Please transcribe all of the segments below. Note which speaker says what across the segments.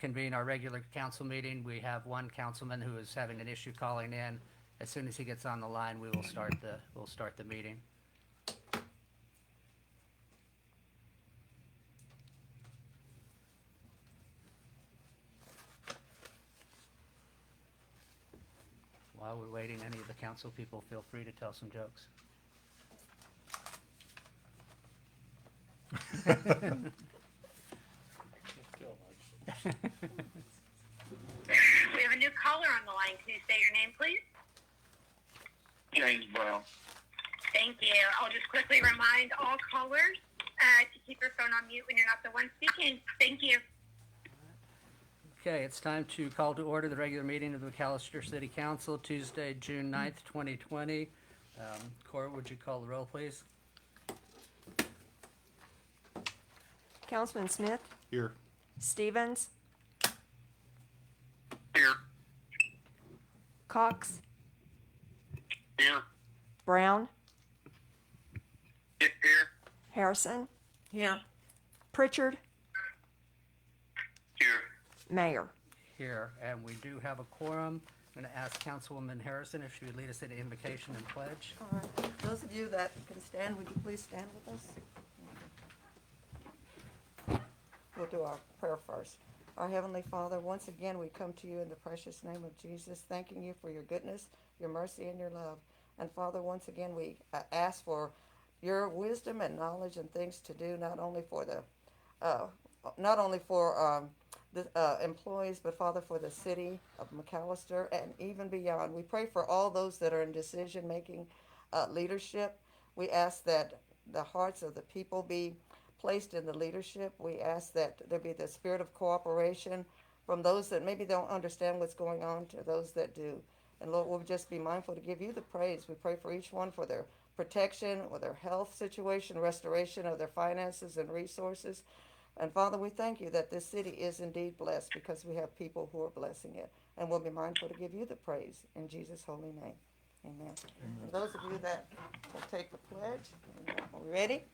Speaker 1: convene our regular council meeting. We have one councilman who is having an issue calling in. As soon as he gets on the line, we'll start the meeting. While we're waiting, any of the council people, feel free to tell some jokes.
Speaker 2: We have a new caller on the line. Can you say your name, please?
Speaker 3: James Brown.
Speaker 2: Thank you. I'll just quickly remind all callers to keep your phone on mute when you're not the one speaking. Thank you.
Speaker 1: Okay, it's time to call to order the regular meeting of the McAllister City Council, Tuesday, June 9th, 2020. Cora, would you call the roll, please?
Speaker 4: Councilman Smith,
Speaker 5: Here.
Speaker 4: Stevens,
Speaker 3: Here.
Speaker 4: Cox,
Speaker 3: Here.
Speaker 4: Brown,
Speaker 3: Here.
Speaker 4: Harrison. Here. Pritchard,
Speaker 3: Here.
Speaker 4: Mayor.
Speaker 1: Here, and we do have a quorum. I'm going to ask Councilwoman Harrison if she would lead us in an invocation and pledge.
Speaker 6: All right. Those of you that can stand, would you please stand with us? We'll do our prayer first. Our Heavenly Father, once again, we come to you in the precious name of Jesus, thanking you for your goodness, your mercy, and your love. And Father, once again, we ask for your wisdom and knowledge and things to do, not only for the employees, but Father, for the city of McAllister and even beyond. We pray for all those that are in decision-making leadership. We ask that the hearts of the people be placed in the leadership. We ask that there be the spirit of cooperation from those that maybe don't understand what's going on to those that do. And Lord, we'll just be mindful to give you the praise. We pray for each one for their protection, or their health situation, restoration of their finances and resources. And Father, we thank you that this city is indeed blessed because we have people who are blessing it. And we'll be mindful to give you the praise in Jesus' holy name. Amen. For those of you that will take the pledge, are we ready?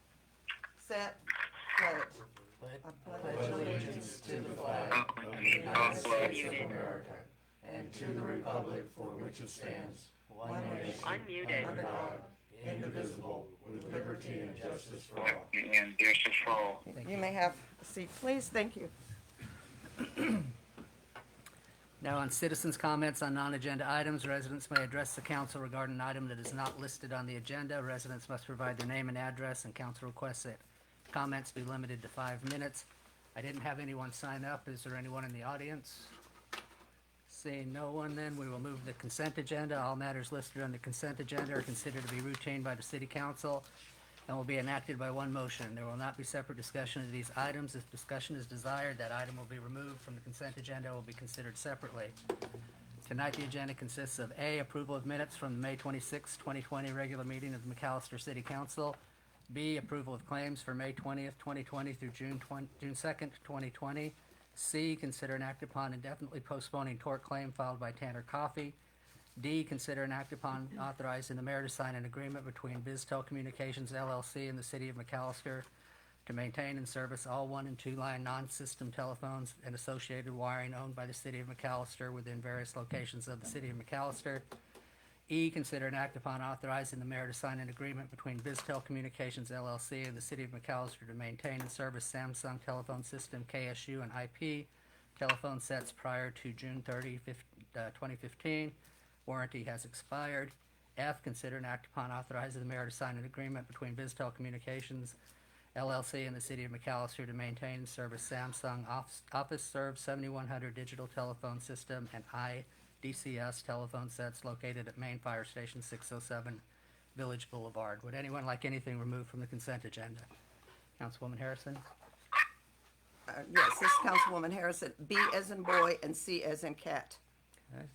Speaker 6: Set, pledge. I pledge allegiance to the flag
Speaker 3: of the United States of
Speaker 2: America
Speaker 5: and to the republic for which it stands, one nation,
Speaker 2: Unmuted.
Speaker 5: under God, indivisible, with liberty and justice for all.
Speaker 3: and justice for all.
Speaker 6: You may have a seat, please. Thank you.
Speaker 1: Now, on citizens' comments on non-agenda items, residents may address the council regarding an item that is not listed on the agenda. Residents must provide their name and address, and council requests that comments be limited to 5 minutes. I didn't have anyone sign up. Is there anyone in the audience? Seeing no one, then we will move to the consent agenda. All matters listed on the consent agenda are considered to be routine by the city council and will be enacted by one motion. There will not be separate discussion of these items. If discussion is desired, that item will be removed from the consent agenda and will be considered separately. Tonight, the agenda consists of A, approval of minutes from the May 26, 2020 regular meeting of the McAllister City Council. B, approval of claims for May 20th, 2020 through June 2nd, 2020. C, consider an act upon indefinitely postponing tort claim filed by Tanner Coffey. D, consider an act upon authorizing the mayor to sign an agreement between BizTel Communications LLC and the city of McAllister to maintain and service all 1- and 2-line non-system telephones and associated wiring owned by the city of McAllister within various locations of the city of McAllister. E, consider an act upon authorizing the mayor to sign an agreement between BizTel Communications LLC and the city of McAllister to maintain and service Samsung telephone system KSU and IP telephone sets prior to June 30, 2015. Warranty has expired. F, consider an act upon authorizing the mayor to sign an agreement between BizTel Communications LLC and the city of McAllister to maintain and service Samsung Office Serve 7100 digital telephone system and IDCS telephone sets located at Main Fire Station 607 Village Boulevard. Would anyone like anything removed from the consent agenda? Councilwoman Harrison?
Speaker 6: Yes, this is Councilwoman Harrison. B as in boy and C as in cat.
Speaker 1: Okay.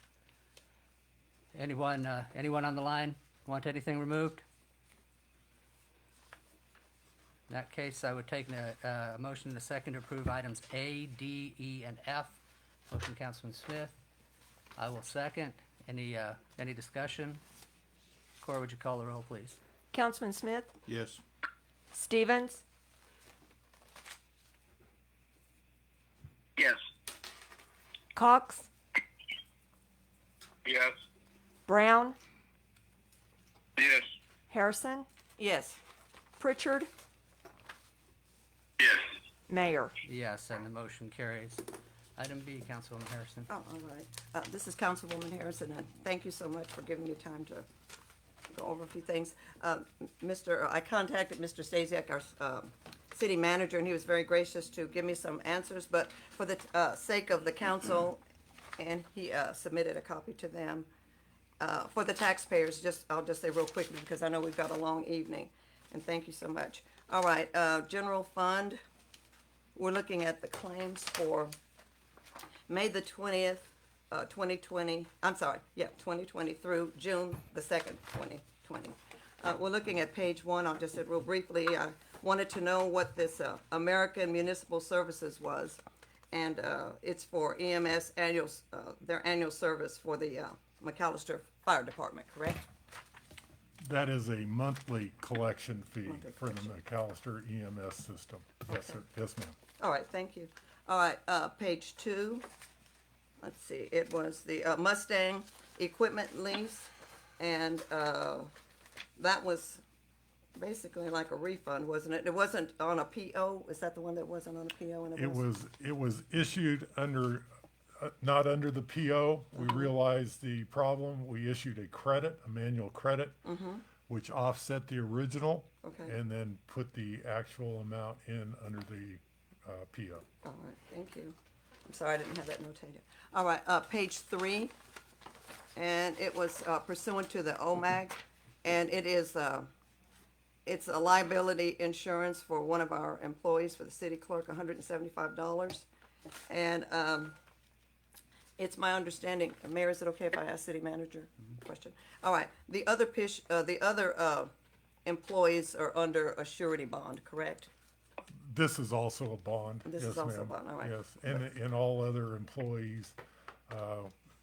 Speaker 1: Anyone on the line want anything removed? In that case, I would take a motion and a second to approve items A, D, E, and F. Motion, Councilman Smith. I will second. Any discussion? Cora, would you call the roll, please?
Speaker 4: Councilman Smith,
Speaker 5: Yes.
Speaker 4: Stevens,
Speaker 3: Yes.
Speaker 4: Cox,
Speaker 3: Yes.
Speaker 4: Brown,
Speaker 3: Yes.
Speaker 4: Harrison,
Speaker 6: Yes.
Speaker 4: Pritchard,
Speaker 3: Yes.
Speaker 4: Mayor.
Speaker 1: Yes, and the motion carries. Item B, Councilwoman Harrison.
Speaker 6: Oh, all right. This is Councilwoman Harrison, and thank you so much for giving me time to go over a few things. I contacted Mr. Stasiak, our city manager, and he was very gracious to give me some answers, but for the sake of the council, and he submitted a copy to them. For the taxpayers, I'll just say real quickly, because I know we've got a long evening, and thank you so much. All right, general fund, we're looking at the claims for May the 20th, 2020, 2020 through June the 2nd, 2020. We're looking at page 1. I'll just say real briefly, I wanted to know what this American Municipal Services was. And it's for EMS their annual service for the McAllister Fire Department, correct?
Speaker 5: That is a monthly collection fee
Speaker 6: Monthly
Speaker 5: for the McAllister EMS system. Yes, sir. Yes, ma'am.
Speaker 6: All right, thank you. All right, page 2. Let's see, it was the Mustang equipment lease, and that was basically like a refund, wasn't it? It wasn't on a PO. Is that the one that wasn't on a PO? And
Speaker 5: It was issued under, not under the PO. We realized the problem. We issued a credit, a manual credit, which offset the original,
Speaker 6: Okay.
Speaker 5: and then put the actual amount in under the PO.
Speaker 6: All right, thank you. I'm sorry, I didn't have that notated. All right, page 3, and it was pursuant to the OMAG, and it is, it's a liability insurance for one of our employees, for the city clerk, $175. And it's my understanding, Mayor, is it okay if I ask city manager a question? All right, the other employees are under a surety bond, correct?
Speaker 5: This is also a bond.
Speaker 6: This
Speaker 5: Yes,
Speaker 6: is also a
Speaker 5: ma'am.
Speaker 6: bond, all right.
Speaker 5: Yes, and all other employees,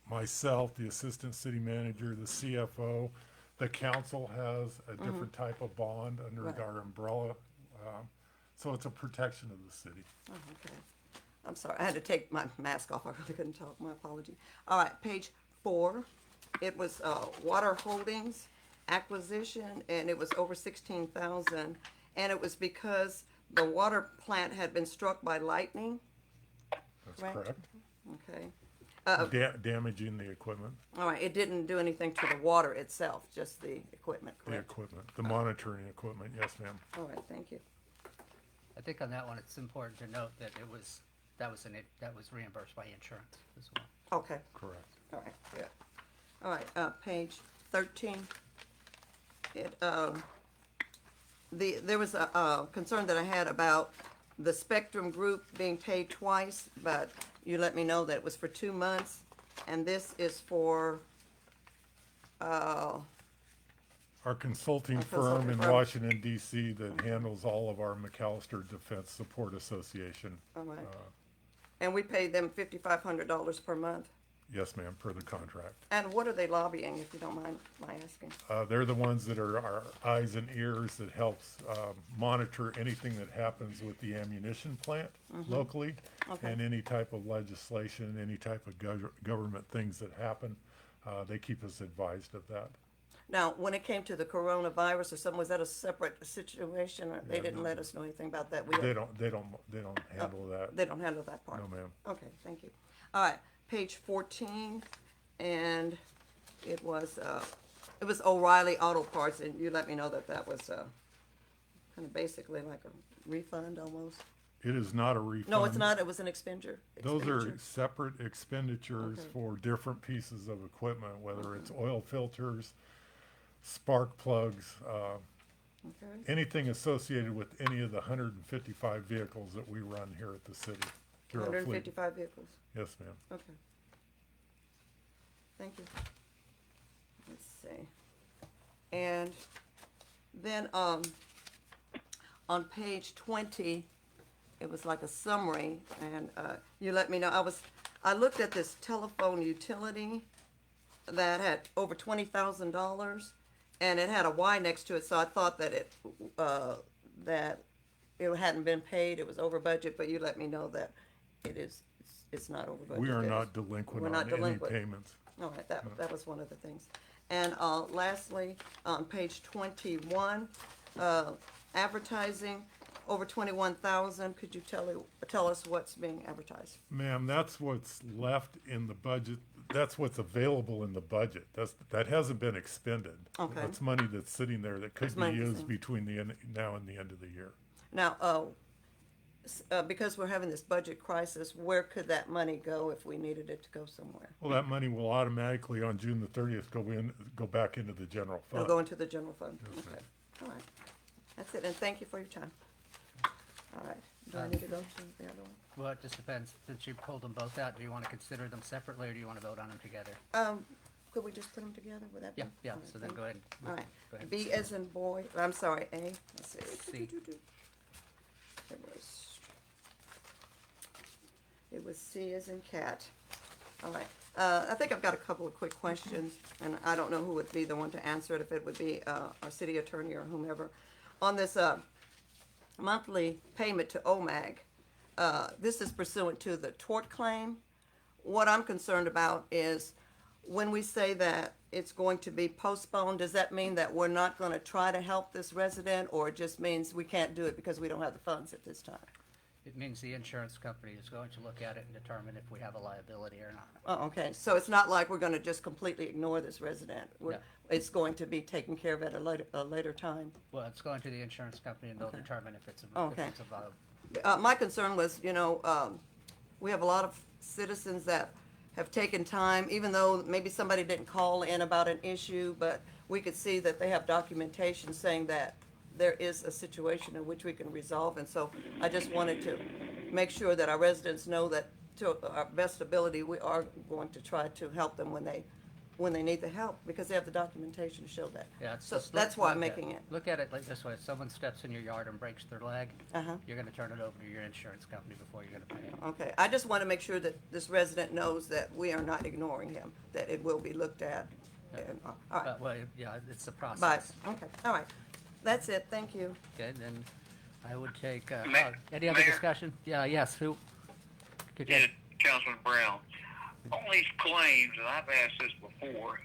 Speaker 5: myself, the assistant city manager, the CFO, the council has a different type of bond under
Speaker 6: Right.
Speaker 5: our umbrella. So it's a protection of the city.
Speaker 6: Oh, okay. I'm sorry, I had to take my mask off, I really couldn't talk, my apology. All right, page 4, it was Water Holdings acquisition, and it was over 16,000, and it was because the water plant had been struck by lightning,
Speaker 5: That's
Speaker 6: Correct.
Speaker 5: correct.
Speaker 6: okay?
Speaker 5: Damaging the equipment,
Speaker 6: All right, it didn't do anything to the water itself, just the equipment,
Speaker 5: the
Speaker 6: correct?
Speaker 5: equipment, the monitoring equipment. Yes, ma'am.
Speaker 6: All right, thank you.
Speaker 1: I think on that one, it's important to note that that was reimbursed by insurance as well.
Speaker 6: Okay,
Speaker 5: Correct.
Speaker 6: all right, good. All right, page 13. There was a concern that I had about the Spectrum Group being paid twice, but you let me know that it was for 2 months, and this is for,
Speaker 5: Our consulting
Speaker 6: Our
Speaker 5: firm
Speaker 6: consulting
Speaker 5: in
Speaker 6: firm.
Speaker 5: Washington DC that handles all of our McAllister Defense Support Association.
Speaker 6: all right. And we paid them $5,500 per month.
Speaker 5: Yes, ma'am, per the contract.
Speaker 6: And what are they lobbying, if you don't mind my asking?
Speaker 5: They're the ones that are our eyes and ears that helps monitor anything that happens with the ammunition plant locally,
Speaker 6: Okay.
Speaker 5: and any type of legislation, any type of government things that happen. They keep us advised of that.
Speaker 6: Now, when it came to the coronavirus or something, was that a separate situation? Or they
Speaker 5: Yeah,
Speaker 6: didn't
Speaker 5: no.
Speaker 6: let us know anything about that?
Speaker 5: They don't handle that.
Speaker 6: They don't handle that part?
Speaker 5: No, ma'am.
Speaker 6: Okay, thank you. All right, page 14, and it was O'Reilly Auto Parts, and you let me know that was kind of basically like a refund almost.
Speaker 5: It is not a refund.
Speaker 6: No, it's not, it was an expenditure.
Speaker 5: Those are
Speaker 6: expenditure.
Speaker 5: separate expenditures
Speaker 6: Okay.
Speaker 5: for different pieces of equipment, whether it's oil filters, spark plugs,
Speaker 6: Okay,
Speaker 5: anything associated with any of the 155 vehicles that we run here at the city. through our fleet.
Speaker 6: 155 vehicles,
Speaker 5: Yes, ma'am.
Speaker 6: okay. Thank you. Let's see. And then, on page 20, it was like a summary, and, you let me know, I looked at this telephone utility that had over $20,000, and it had a Y next to it, so I thought that it hadn't been paid, it was over budget, but you let me know that it's it's not over budget.
Speaker 5: We are
Speaker 6: There's-
Speaker 5: not delinquent
Speaker 6: We're
Speaker 5: on
Speaker 6: not
Speaker 5: any
Speaker 6: delinquent.
Speaker 5: payments.
Speaker 6: All right, that was one of the things. And lastly, on page 21, advertising, over 21,000. Could you tell us what's being advertised?
Speaker 5: Ma'am, that's what's left in the budget. That's what's available in the budget. That hasn't been expended.
Speaker 6: Okay.
Speaker 5: That's money that's sitting there that could
Speaker 6: That's
Speaker 5: be
Speaker 6: money that's
Speaker 5: used
Speaker 6: in-
Speaker 5: between now and the end of the year.
Speaker 6: Now, because we're having this budget crisis, where could that money go if we needed it to go somewhere?
Speaker 5: Well, that money will automatically on June the 30th go back into the general
Speaker 6: It'll
Speaker 5: fund.
Speaker 6: go into the general fund?
Speaker 5: Yes,
Speaker 6: Okay,
Speaker 5: ma'am.
Speaker 6: all right. That's it, and thank you for your time. All right, do I need to go to the other one?
Speaker 1: Well, it just depends. Since you pulled them both out, do you want to consider them separately or do you want to vote on them together?
Speaker 6: Could we just put them together? Would that be?
Speaker 1: Yeah,
Speaker 6: all right,
Speaker 1: so then
Speaker 6: thank
Speaker 1: go
Speaker 6: you.
Speaker 1: ahead.
Speaker 6: All right,
Speaker 1: Go ahead.
Speaker 6: B as in boy, I'm sorry, A, let's see.
Speaker 1: C.
Speaker 6: It was C as in cat. All right, I think I've got a couple of quick questions, and I don't know who would be the one to answer it, if it would be, our city attorney or whomever. On this, monthly payment to OMAG, this is pursuant to the tort claim. What I'm concerned about is when we say that it's going to be postponed, does that mean that we're not gonna try to help this resident, or it just means we can't do it because we don't have the funds at this time?
Speaker 1: It means the insurance company is going to look at it and determine if we have a liability or not.
Speaker 6: Oh, okay, so it's not like we're gonna just completely ignore this resident?
Speaker 1: No.
Speaker 6: It's going to be taken care of at a later time?
Speaker 1: Well, it's going to the insurance company and they'll
Speaker 6: Okay.
Speaker 1: determine if it's
Speaker 6: Okay.
Speaker 1: a viable.
Speaker 6: My concern was, we have a lot of citizens that have taken time, even though maybe somebody didn't call in about an issue, but we could see that they have documentation saying that there is a situation in which we can resolve, and so I just wanted to make sure that our residents know that to our best ability, we are going to try to help them when they need the help, because they have the documentation to show that.
Speaker 1: Yeah, it's
Speaker 6: So
Speaker 1: just
Speaker 6: that's why I'm
Speaker 1: look at-
Speaker 6: making it.
Speaker 1: Look at it like this way. If someone steps in your yard and breaks their leg,
Speaker 6: Uh-huh.
Speaker 1: you're gonna turn it over to your insurance company before you're gonna pay it.
Speaker 6: Okay, I just want to make sure that this resident knows that we are not ignoring him, that it will be looked at. And, all right,
Speaker 1: Well, yeah, it's a
Speaker 6: bye,
Speaker 1: process.
Speaker 6: okay, all right. That's it, thank you.
Speaker 1: Okay, then I would take, any other
Speaker 3: Mayor?
Speaker 1: discussion? Yeah, yes, who? Could you-
Speaker 3: Yeah, Councilman Brown. On these claims, and I've asked this before,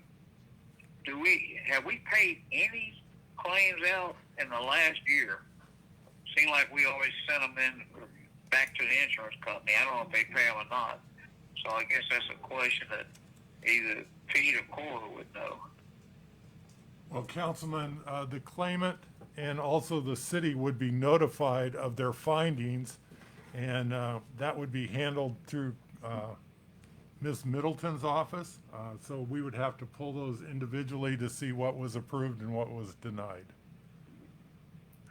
Speaker 3: have we paid any claims out in the last year? Seemed like we always sent them back to the insurance company. I don't know if they pay them or not. So I guess that's a question that either Pete or Cora would know.
Speaker 5: Well, Councilman, the claimant and also the city would be notified of their findings, and that would be handled through Ms. Middleton's office. So we would have to pull those individually to see what was approved and what was denied.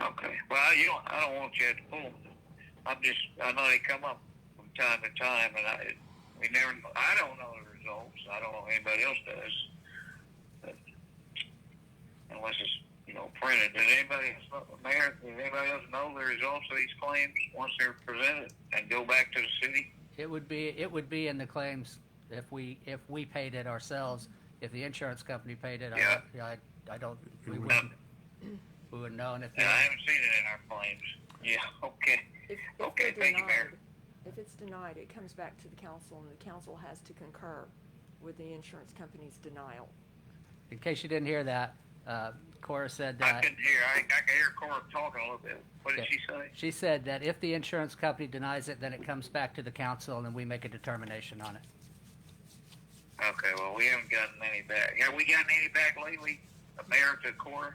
Speaker 3: Okay. Well, I don't want you to pull them. I know they come up from time to time, and I don't know the results. I don't know if anybody else does. But unless it's, printed. Does anybody else know the results of these claims once they're presented and go back to the city?
Speaker 1: It would be in the claims if we paid it ourselves. If the insurance company paid it,
Speaker 3: Yeah.
Speaker 1: I don't, we
Speaker 5: would-
Speaker 1: wouldn't know. And if
Speaker 3: Yeah, I haven't seen it in our claims. Yeah, okay.
Speaker 4: If
Speaker 3: Okay,
Speaker 4: they're
Speaker 3: thank you, Mayor.
Speaker 4: denied, if it's denied, it comes back to the council, and the council has to concur with the insurance company's denial.
Speaker 1: in case you didn't hear that, Cora said
Speaker 3: I
Speaker 1: that.
Speaker 3: couldn't hear. I could hear Cora talking a little bit. What did
Speaker 1: Okay.
Speaker 3: she say?
Speaker 1: She said that if the insurance company denies it, then it comes back to the council and then we make a determination on it.
Speaker 3: Okay, well, we haven't gotten any back. Have we gotten any back lately? America Cora?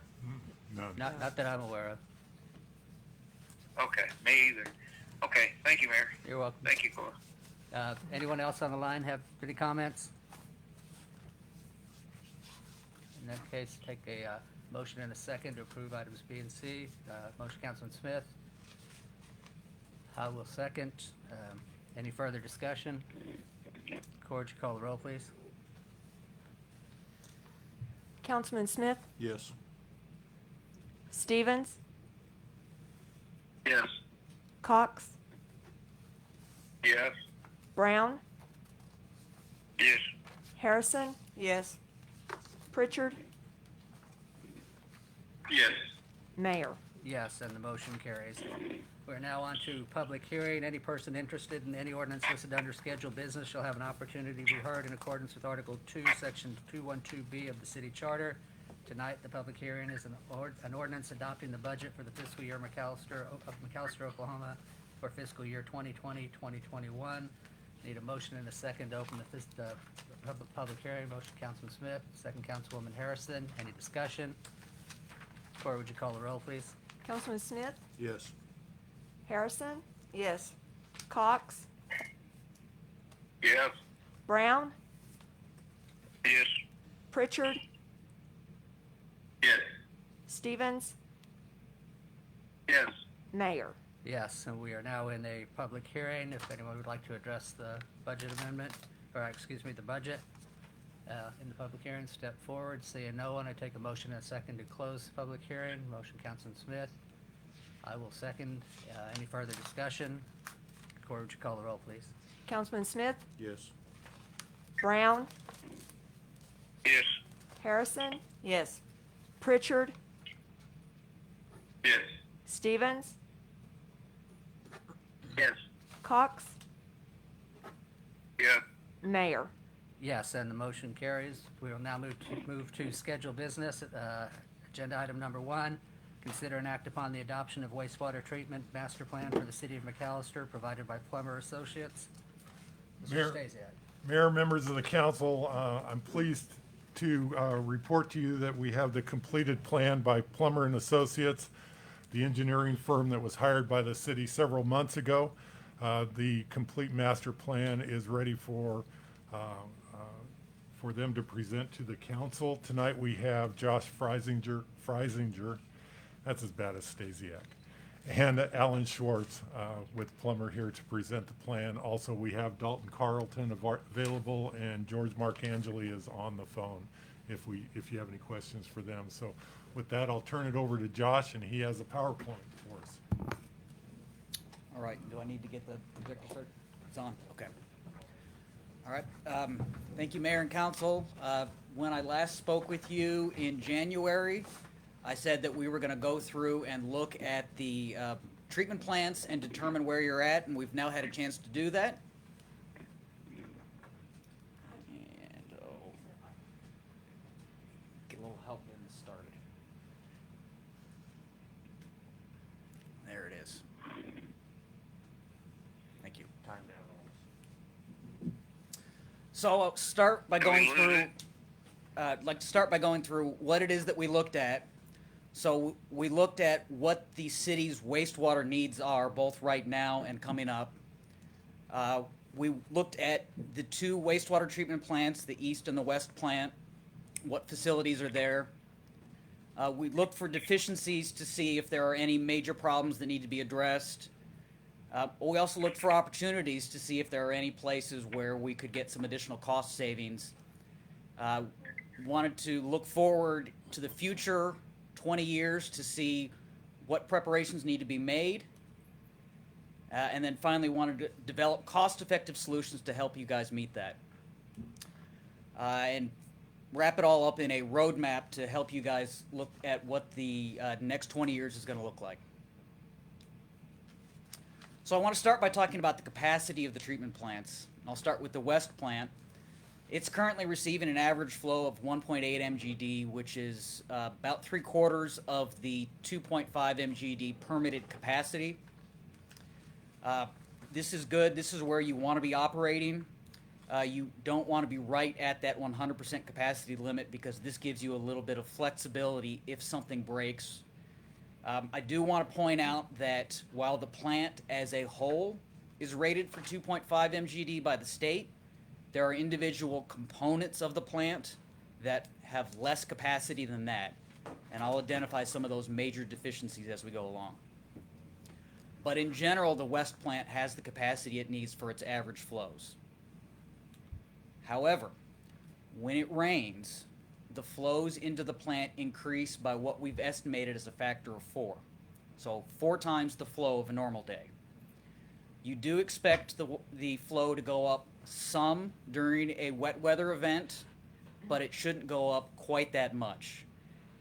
Speaker 5: None.
Speaker 1: Not that I'm aware of.
Speaker 3: Okay, me either. Okay, thank you, Mayor.
Speaker 1: You're welcome.
Speaker 3: Thank you, Cora.
Speaker 1: Anyone else on the line have any comments? In that case, take a motion and a second to approve items B and C. Motion, Councilman Smith. I will second. Any further discussion? Corge, call the roll, please.
Speaker 4: Councilman Smith,
Speaker 5: Yes.
Speaker 4: Stevens,
Speaker 3: Yes.
Speaker 4: Cox,
Speaker 3: Yes.
Speaker 4: Brown,
Speaker 3: Yes.
Speaker 4: Harrison,
Speaker 6: Yes,
Speaker 4: Pritchard,
Speaker 3: Yes.
Speaker 4: Mayor.
Speaker 1: Yes, and the motion carries. We're now on to public hearing. Any person interested in any ordinance listed under scheduled business shall have an opportunity to be heard in accordance with Article 2, Section 212B of the city charter. Tonight, the public hearing is an ordinance adopting the budget for the fiscal year of McAllister, Oklahoma for fiscal year 2020-2021. Need a motion and a second to open the public hearing. Motion, Councilman Smith, second, Councilwoman Harrison. Any discussion? Corey, would you call the roll, please?
Speaker 4: Councilman Smith,
Speaker 5: Yes.
Speaker 4: Harrison,
Speaker 6: Yes.
Speaker 4: Cox,
Speaker 3: Yes.
Speaker 4: Brown,
Speaker 3: Yes.
Speaker 4: Pritchard,
Speaker 3: Yes.
Speaker 4: Stevens,
Speaker 3: Yes.
Speaker 4: Mayor.
Speaker 1: Yes, and we are now in a public hearing. If anyone would like to address the budget amendment, or excuse me, the budget in the public hearing, step forward. Seeing no one, I take a motion and a second to close the public hearing. Motion, Councilman Smith. I will second. Any further discussion? Corey, would you call the roll, please?
Speaker 4: Councilman Smith,
Speaker 5: Yes.
Speaker 4: Brown,
Speaker 3: Yes.
Speaker 4: Harrison,
Speaker 6: Yes.
Speaker 4: Pritchard,
Speaker 3: Yes.
Speaker 4: Stevens,
Speaker 3: Yes.
Speaker 4: Cox,
Speaker 3: Yeah.
Speaker 4: Mayor.
Speaker 1: Yes, and the motion carries. We will now move to scheduled business. Agenda item number 1, consider and act upon the adoption of wastewater treatment master plan for the city of McAllister, provided by Plummer Associates.
Speaker 5: Mayor-
Speaker 1: Mr. Stasiak.
Speaker 5: Mayor, members of the council, I'm pleased to report to you that we have the completed plan by Plummer and Associates, the engineering firm that was hired by the city several months ago. The complete master plan is ready for them to present to the council. Tonight, we have Josh Freisinger, that's as bad as Stasiak, and Alan Schwartz with Plummer here to present the plan. Also, we have Dalton Carlton available, and George Marcangeli is on the phone if you have any questions for them. So with that, I'll turn it over to Josh, and he has a PowerPoint for us.
Speaker 7: All right, do I need to get the projector started? It's on, okay. All right, thank you, Mayor and Council. When I last spoke with you in January, I said that we were gonna go through and look at the treatment plants and determine where you're at, and we've now had a chance to do that. And, get a little help getting this started. There it is. Thank you.
Speaker 5: Time down.
Speaker 7: So I'll start by
Speaker 3: Can we
Speaker 7: going
Speaker 3: lose
Speaker 7: through,
Speaker 3: it?
Speaker 7: I'd like to start by going through what it is that we looked at. So we looked at what the city's wastewater needs are, both right now and coming up. We looked at the 2 wastewater treatment plants, the east and the west plant, what facilities are there. We looked for deficiencies to see if there are any major problems that need to be addressed. We also looked for opportunities to see if there are any places where we could get some additional cost savings. Wanted to look forward to the future 20 years to see what preparations need to be made. And then finally wanted to develop cost-effective solutions to help you guys meet that. And wrap it all up in a roadmap to help you guys look at what the next 20 years is going to look like. So I want to start by talking about the capacity of the treatment plants. I'll start with the West plant. It's currently receiving an average flow of 1.8 MGD, which is about 3/4 of the 2.5 MGD permitted capacity. This is good. This is where you want to be operating. You don't want to be right at that 100% capacity limit because this gives you a little bit of flexibility if something breaks. I do want to point out that while the plant as a whole is rated for 2.5 MGD by the state, there are individual components of the plant that have less capacity than that. And I'll identify some of those major deficiencies as we go along. But in general, the West plant has the capacity it needs for its average flows. However, when it rains, the flows into the plant increase by what we've estimated as a factor of 4. So 4 times the flow of a normal day. You do expect the flow to go up some during a wet weather event, but it shouldn't go up quite that much.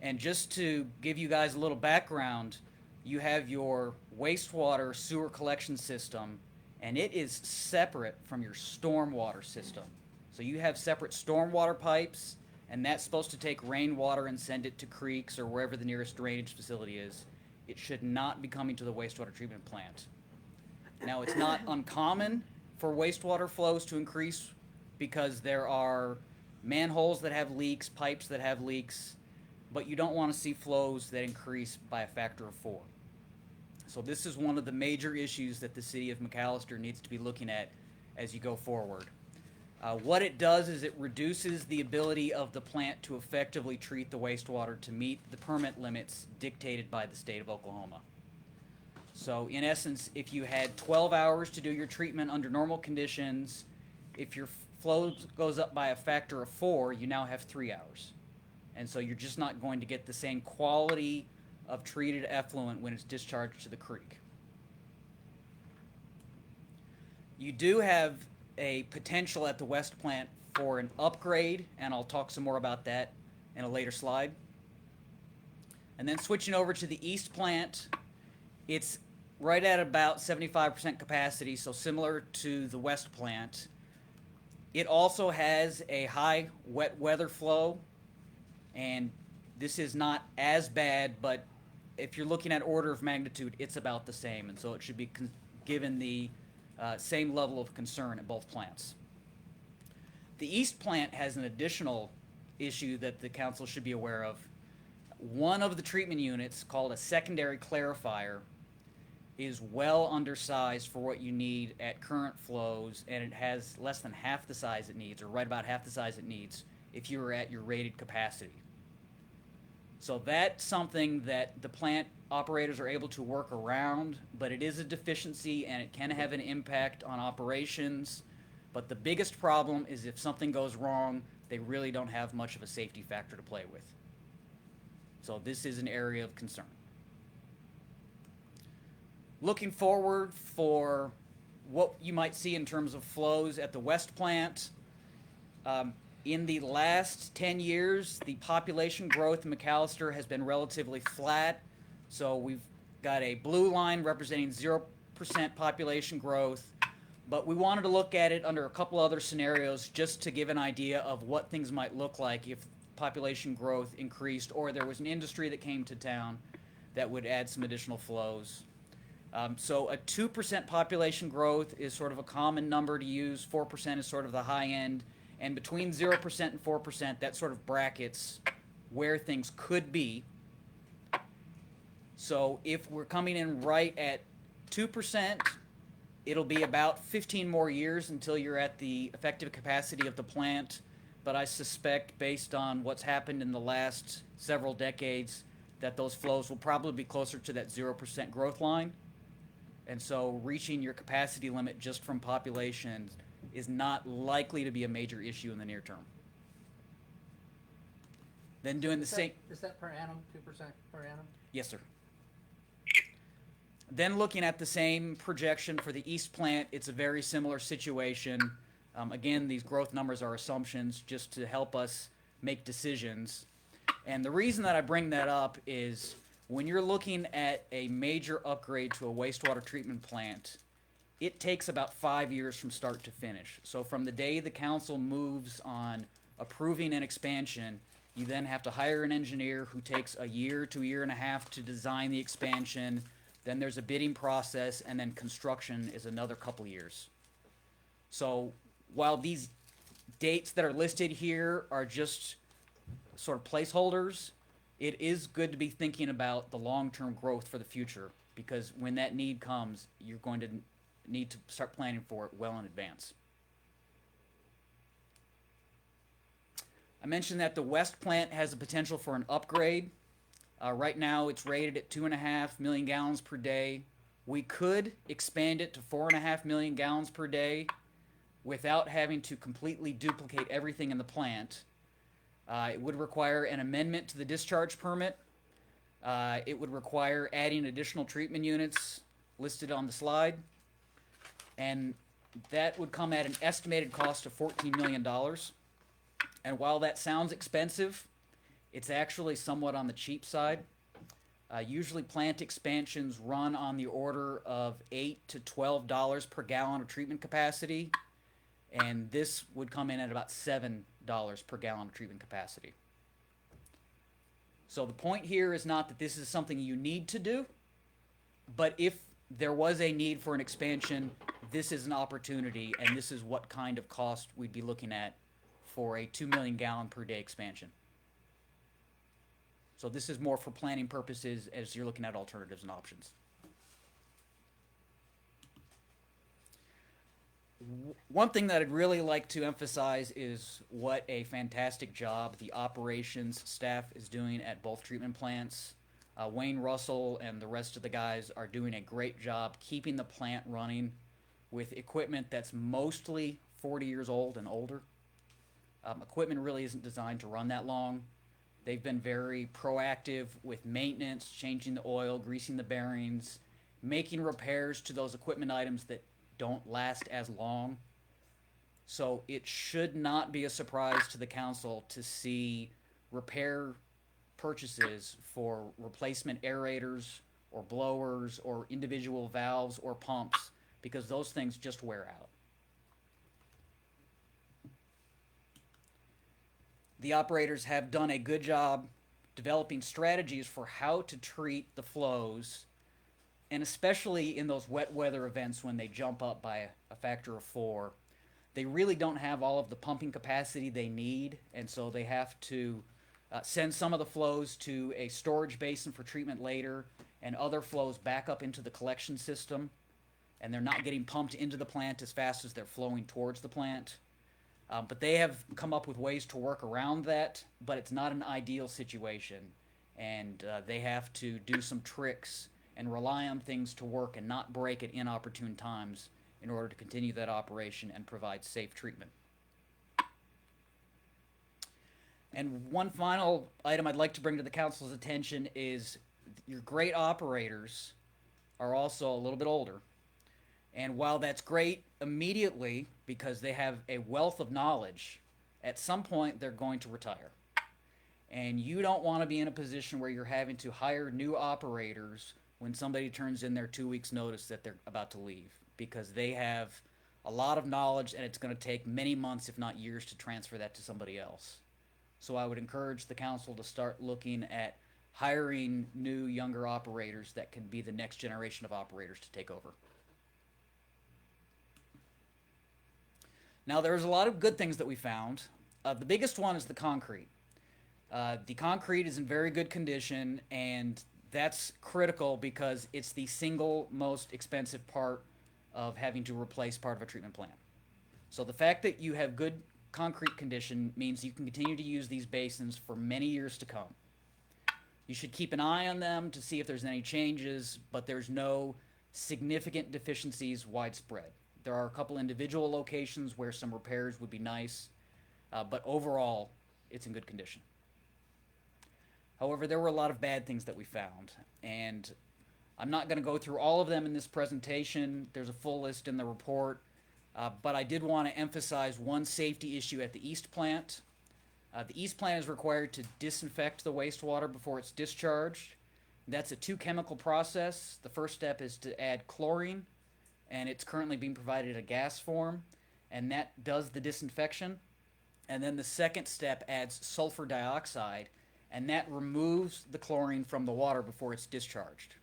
Speaker 7: And just to give you guys a little background, you have your wastewater sewer collection system, and it is separate from your stormwater system. So you have separate stormwater pipes, and that's supposed to take rainwater and send it to creeks or wherever the nearest drainage facility is. It should not be coming to the wastewater treatment plant. Now, it's not uncommon for wastewater flows to increase because there are manholes that have leaks, pipes that have leaks, but you don't want to see flows that increase by a factor of 4. So this is one of the major issues that the city of McAllister needs to be looking at as you go forward. What it does is it reduces the ability of the plant to effectively treat the wastewater to meet the permit limits dictated by the state of Oklahoma. So in essence, if you had 12 hours to do your treatment under normal conditions, if your flow goes up by a factor of 4, you now have 3 hours. And so you're just not going to get the same quality of treated effluent when it's discharged to the creek. You do have a potential at the West plant for an upgrade, and I'll talk some more about that in a later slide. And then switching over to the East plant, it's right at about 75% capacity, so similar to the West plant. It also has a high wet weather flow, and this is not as bad, but if you're looking at order of magnitude, it's about the same, and so it should be given the same level of concern at both plants. The East plant has an additional issue that the council should be aware of. One of the treatment units, called a secondary clarifier, is well undersized for what you need at current flows, and it has less than half the size it needs, or right about half the size it needs, if you were at your rated capacity. So that's something that the plant operators are able to work around, but it is a deficiency and it can have an impact on operations. But the biggest problem is if something goes wrong, they really don't have much of a safety factor to play with. So this is an area of concern. Looking forward for what you might see in terms of flows at the West plant, in the last 10 years, the population growth in McAllister has been relatively flat. So we've got a blue line representing 0% population growth, but we wanted to look at it under a couple other scenarios just to give an idea of what things might look like if population growth increased or there was an industry that came to town that would add some additional flows. So a 2% population growth is sort of a common number to use. 4% is sort of the high end. And between 0% and 4%, that sort of brackets where things could be. So if we're coming in right at 2%, it'll be about 15 more years until you're at the effective capacity of the plant. But I suspect, based on what's happened in the last several decades, that those flows will probably be closer to that 0% growth line. And so reaching your capacity limit just from population is not likely to be a major issue in the near term. Then doing the same...
Speaker 1: Is that per annum, 2% per annum?
Speaker 7: Yes, sir. Then looking at the same projection for the East plant, it's a very similar situation. Again, these growth numbers are assumptions just to help us make decisions. And the reason that I bring that up is when you're looking at a major upgrade to a wastewater treatment plant, it takes about 5 years from start to finish. So from the day the council moves on approving an expansion, you then have to hire an engineer who takes a year to a year and a half to design the expansion. Then there's a bidding process, and then construction is another couple years. So while these dates that are listed here are just sort of placeholders, it is good to be thinking about the long-term growth for the future, because when that need comes, you're going to need to start planning for it well in advance. I mentioned that the West plant has the potential for an upgrade. Right now it's rated at 2.5 million gallons per day. We could expand it to 4.5 million gallons per day without having to completely duplicate everything in the plant. It would require an amendment to the discharge permit. It would require adding additional treatment units listed on the slide. And that would come at an estimated cost of $14 million. And while that sounds expensive, it's actually somewhat on the cheap side. Usually plant expansions run on the order of $8 to $12 per gallon of treatment capacity, and this would come in at about $7 per gallon of treatment capacity. So the point here is not that this is something you need to do, but if there was a need for an expansion, this is an opportunity, and this is what kind of cost we'd be looking at for a 2 million gallon per day expansion. So this is more for planning purposes as you're looking at alternatives and options. One thing that I'd really like to emphasize is what a fantastic job the operations staff is doing at both treatment plants. Wayne Russell and the rest of the guys are doing a great job keeping the plant running with equipment that's mostly 40 years old and older. Equipment really isn't designed to run that long. They've been very proactive with maintenance, changing the oil, greasing the bearings, making repairs to those equipment items that don't last as long. So it should not be a surprise to the council to see repair purchases for replacement aerators or blowers or individual valves or pumps, because those things just wear out. The operators have done a good job developing strategies for how to treat the flows, and especially in those wet weather events when they jump up by a factor of 4. They really don't have all of the pumping capacity they need, and so they have to send some of the flows to a storage basin for treatment later, and other flows back up into the collection system, and they're not getting pumped into the plant as fast as they're flowing towards the plant. But they have come up with ways to work around that, but it's not an ideal situation, and they have to do some tricks and rely on things to work and not break at inopportune times in order to continue that operation and provide safe treatment. And one final item I'd like to bring to the council's attention is your great operators are also a little bit older. And while that's great immediately because they have a wealth of knowledge, at some point they're going to retire. And you don't want to be in a position where you're having to hire new operators when somebody turns in their 2 weeks notice that they're about to leave, because they have a lot of knowledge and it's going to take many months, if not years, to transfer that to somebody else. So I would encourage the council to start looking at hiring new, younger operators that can be the next generation of operators to take over. Now, there's a lot of good things that we found. The biggest one is the concrete. The concrete is in very good condition, and that's critical because it's the single most expensive part of having to replace part of a treatment plant. So the fact that you have good concrete condition means you can continue to use these basins for many years to come. You should keep an eye on them to see if there's any changes, but there's no significant deficiencies widespread. There are a couple individual locations where some repairs would be nice, but overall, it's in good condition. However, there were a lot of bad things that we found, and I'm not going to go through all of them in this presentation. There's a full list in the report, but I did want to emphasize one safety issue at the East Plant. The East Plant is required to disinfect the wastewater before it's discharged. That's a 2-chemical process. The first step is to add chlorine, and it's currently being provided in a gas form, and that does the disinfection. And then the second step adds sulfur dioxide, and that removes the chlorine from the water before it's discharged.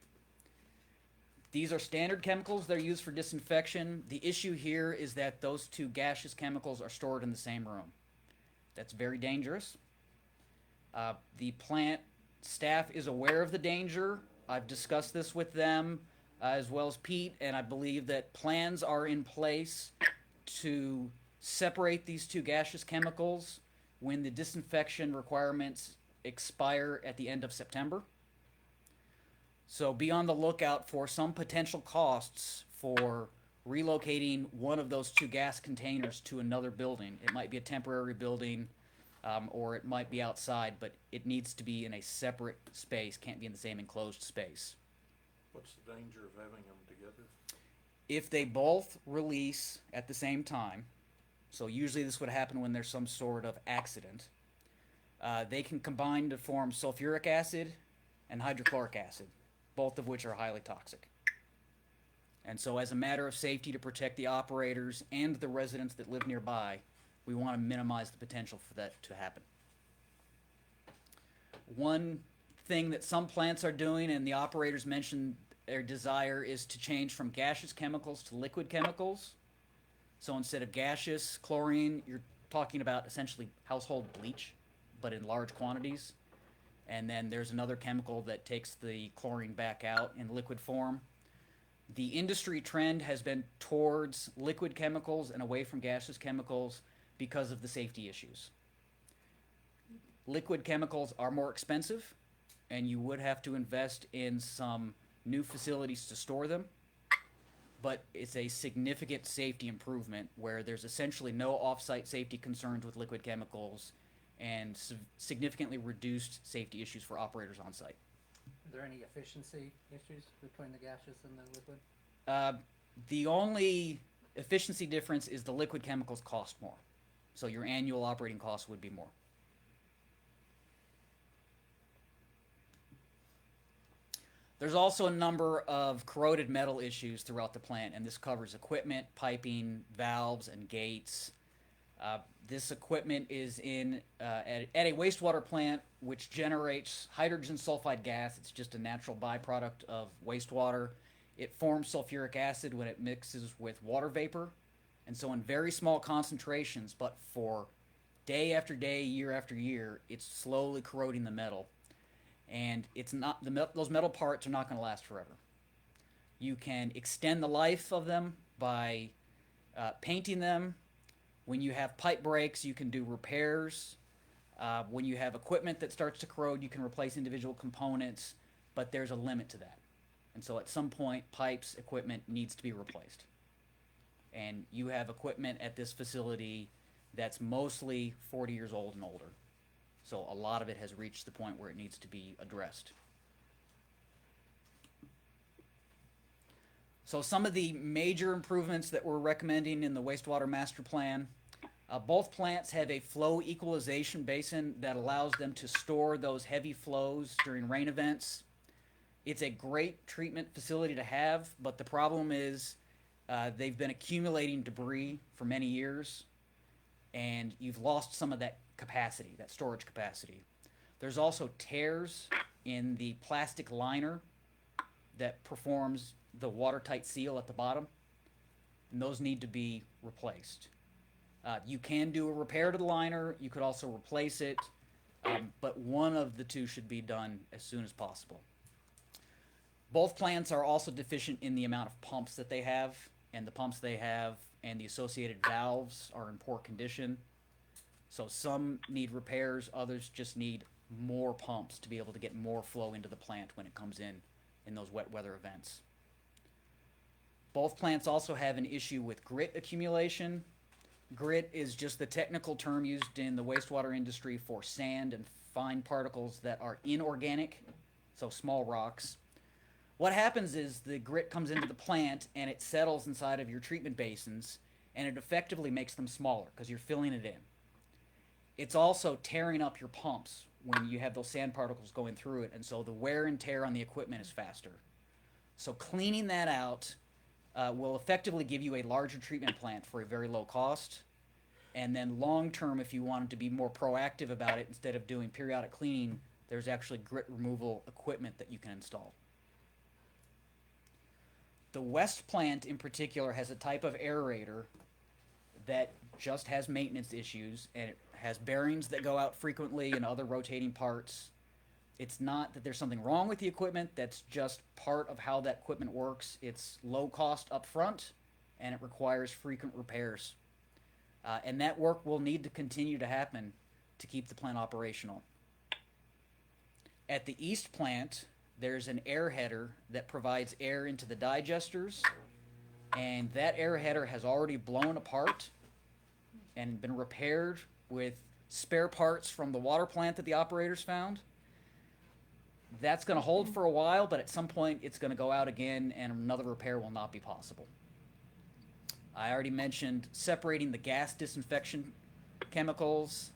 Speaker 7: These are standard chemicals that are used for disinfection. The issue here is that those 2 gaseous chemicals are stored in the same room. That's very dangerous. The plant staff is aware of the danger. I've discussed this with them, as well as Pete, and I believe that plans are in place to separate these 2 gaseous chemicals when the disinfection requirements expire at the end of September. So be on the lookout for some potential costs for relocating one of those 2 gas containers to another building. It might be a temporary building, or it might be outside, but it needs to be in a separate space, can't be in the same enclosed space.
Speaker 5: What's the danger of having them together?
Speaker 7: If they both release at the same time, so usually this would happen when there's some sort of accident, they can combine to form sulfuric acid and hydrochloric acid, both of which are highly toxic. And so as a matter of safety to protect the operators and the residents that live nearby, we want to minimize the potential for that to happen. One thing that some plants are doing, and the operators mentioned their desire, is to change from gaseous chemicals to liquid chemicals. So instead of gaseous chlorine, you're talking about essentially household bleach, but in large quantities. And then there's another chemical that takes the chlorine back out in liquid form. The industry trend has been towards liquid chemicals and away from gaseous chemicals because of the safety issues. Liquid chemicals are more expensive, and you would have to invest in some new facilities to store them, but it's a significant safety improvement where there's essentially no off-site safety concerns with liquid chemicals and significantly reduced safety issues for operators on site.
Speaker 1: Are there any efficiency issues between the gaseous and the liquid?
Speaker 7: The only efficiency difference is the liquid chemicals cost more. So your annual operating costs would be more. There's also a number of corroded metal issues throughout the plant, and this covers equipment, piping, valves, and gates. This equipment is at a wastewater plant which generates hydrogen sulfide gas. It's just a natural byproduct of wastewater. It forms sulfuric acid when it mixes with water vapor. And so in very small concentrations, but for day after day, year after year, it's slowly corroding the metal. And it's not those metal parts are not going to last forever. You can extend the life of them by painting them. When you have pipe breaks, you can do repairs. When you have equipment that starts to corrode, you can replace individual components, but there's a limit to that. And so at some point, pipes, equipment needs to be replaced. And you have equipment at this facility that's mostly 40 years old and older. So a lot of it has reached the point where it needs to be addressed. So some of the major improvements that we're recommending in the wastewater master plan, both plants have a flow equalization basin that allows them to store those heavy flows during rain events. It's a great treatment facility to have, but the problem is they've been accumulating debris for many years, and you've lost some of that capacity, that storage capacity. There's also tears in the plastic liner that performs the watertight seal at the bottom, and those need to be replaced. You can do a repair to the liner. You could also replace it, but one of the two should be done as soon as possible. Both plants are also deficient in the amount of pumps that they have, and the pumps they have and the associated valves are in poor condition. So some need repairs, others just need more pumps to be able to get more flow into the plant when it comes in those wet weather events. Both plants also have an issue with grit accumulation. Grit is just the technical term used in the wastewater industry for sand and fine particles that are inorganic, so small rocks. What happens is the grit comes into the plant and it settles inside of your treatment basins, and it effectively makes them smaller because you're filling it in. It's also tearing up your pumps when you have those sand particles going through it, and so the wear and tear on the equipment is faster. So cleaning that out will effectively give you a larger treatment plant for a very low cost. And then long term, if you wanted to be more proactive about it, instead of doing periodic cleaning, there's actually grit removal equipment that you can install. The West plant in particular has a type of aerator that just has maintenance issues, and it has bearings that go out frequently and other rotating parts. It's not that there's something wrong with the equipment, that's just part of how that equipment works. It's low cost up front, and it requires frequent repairs. And that work will need to continue to happen to keep the plant operational. At the East plant, there's an air header that provides air into the digesters, and that air header has already blown apart and been repaired with spare parts from the water plant that the operators found. That's going to hold for a while, but at some point it's going to go out again and another repair will not be possible. I already mentioned separating the gas disinfection chemicals.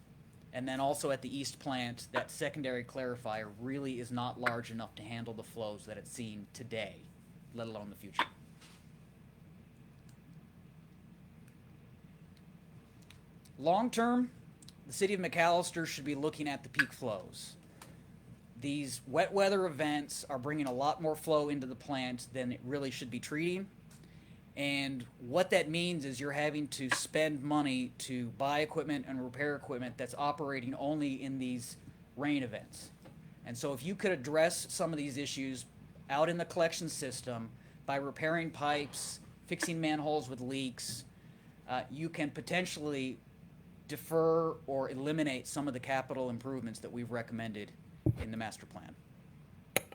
Speaker 7: And then also at the east plant, that secondary clarifier really is not large enough to handle the flows that it's seen today, let alone the future. Long term, the city of McAllister should be looking at the peak flows. These wet weather events are bringing a lot more flow into the plant than it really should be treating. And what that means is you're having to spend money to buy equipment and repair equipment that's operating only in these rain events. And so if you could address some of these issues out in the collection system by repairing pipes, fixing manholes with leaks, you can potentially defer or eliminate some of the capital improvements that we've recommended in the master plan.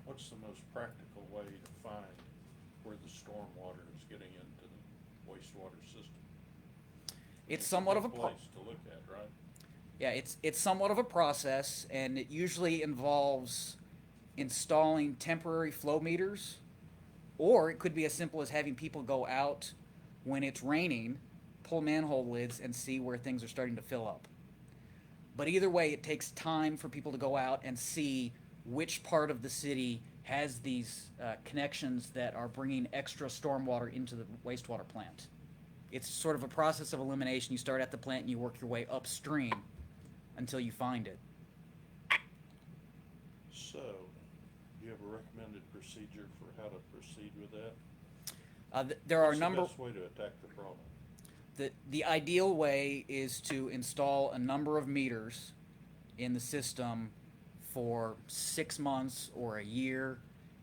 Speaker 8: What's the most practical way to find where the stormwater is getting into the wastewater system?
Speaker 7: It's somewhat of a
Speaker 8: place to look at, right?
Speaker 7: Yeah, it's somewhat of a process, and it usually involves installing temporary flow meters, or it could be as simple as having people go out when it's raining, pull manhole lids, and see where things are starting to fill up. But either way, it takes time for people to go out and see which part of the city has these connections that are bringing extra stormwater into the wastewater plant. It's sort of a process of elimination. You start at the plant and you work your way upstream until you find it.
Speaker 8: So, do you have a recommended procedure for how to proceed with that?
Speaker 7: There are a
Speaker 8: What's
Speaker 7: number.
Speaker 8: the best way to attack the problem?
Speaker 7: The ideal way is to install a number of meters in the system for 6 months or a year,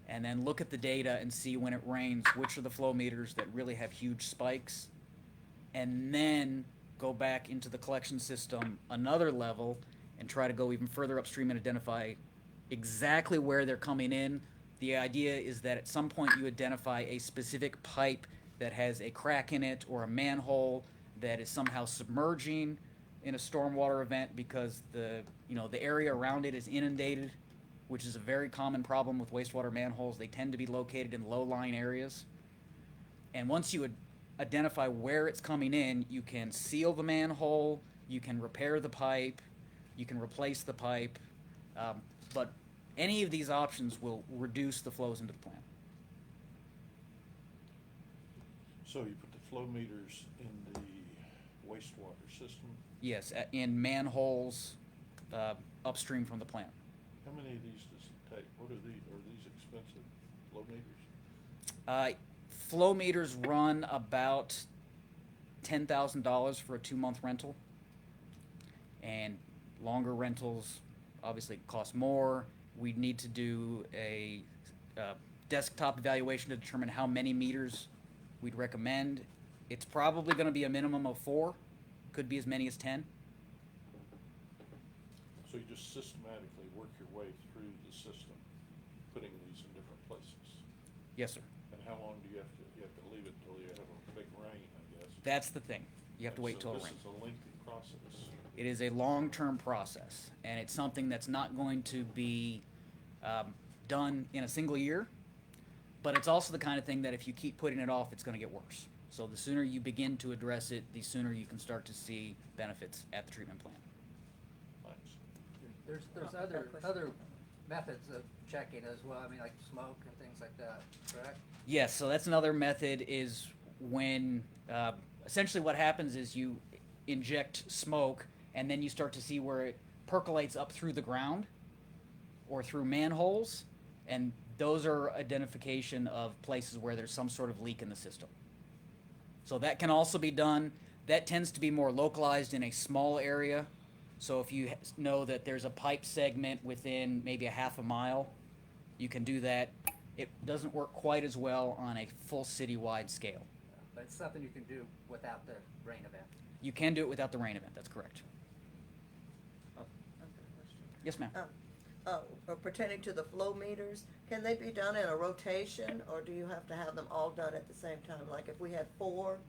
Speaker 7: and then look at the data and see when it rains which are the flow meters that really have huge spikes, and then go back into the collection system another level and try to go even further upstream and identify exactly where they're coming in. The idea is that at some point you identify a specific pipe that has a crack in it or a manhole that is somehow submerging in a stormwater event because the area around it is inundated, which is a very common problem with wastewater manholes. They tend to be located in low-lying areas. And once you identify where it's coming in, you can seal the manhole, you can repair the pipe, you can replace the pipe, but any of these options will reduce the flows into the plant.
Speaker 8: So you put the flow meters in the wastewater system.
Speaker 7: Yes, in manholes upstream from the plant.
Speaker 8: How many of these does it take? What are these expensive flow meters?
Speaker 7: Flow meters run about $10,000 for a 2-month rental, and longer rentals obviously cost more. We need to do a desktop evaluation to determine how many meters we'd recommend. It's probably going to be a minimum of 4, could be as many as 10.
Speaker 8: So you just systematically work your way through the system, putting these in different places.
Speaker 7: Yes, sir.
Speaker 8: And how long do you have to leave it till you have a big rain, I guess?
Speaker 7: That's the thing. You have to wait till it
Speaker 8: So
Speaker 7: rains.
Speaker 8: this is a lengthy process.
Speaker 7: It is a long-term process, and it's something that's not going to be done in a single year, but it's also the kind of thing that if you keep putting it off, it's going to get worse. So the sooner you begin to address it, the sooner you can start to see benefits at the treatment plant.
Speaker 8: Thanks.
Speaker 1: There's other methods of checking as well, I mean, like smoke and things like that, correct?
Speaker 7: Yes, so that's another method is when essentially what happens is you inject smoke and then you start to see where it percolates up through the ground or through manholes, and those are identification of places where there's some sort of leak in the system. So that can also be done. That tends to be more localized in a small area. So if you know that there's a pipe segment within maybe a half a mile, you can do that. It doesn't work quite as well on a full citywide scale.
Speaker 1: But it's something you can do without the rain event.
Speaker 7: You can do it without the rain event, that's correct. Yes, ma'am.
Speaker 6: Pertaining to the flow meters, can they be done in a rotation, or do you have to have them all done at the same time? Like if we had 4,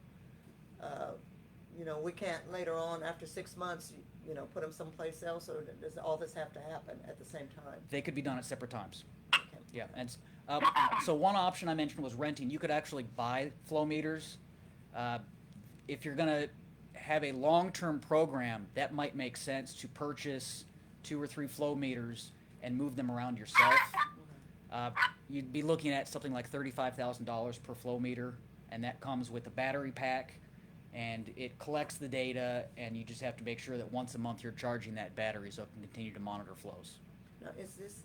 Speaker 6: we can't later on, after 6 months, put them someplace else, or does all this have to happen at the same time?
Speaker 7: They could be done at separate times.
Speaker 6: Okay.
Speaker 7: Yeah, and so one option I mentioned was renting. You could actually buy flow meters. If you're gonna have a long-term program, that might make sense to purchase 2 or 3 flow meters and move them around yourself. You'd be looking at something like $35,000 per flow meter, and that comes with a battery pack, and it collects the data, and you just have to make sure that once a month you're charging that battery so it can continue to monitor flows.
Speaker 6: Now, is this,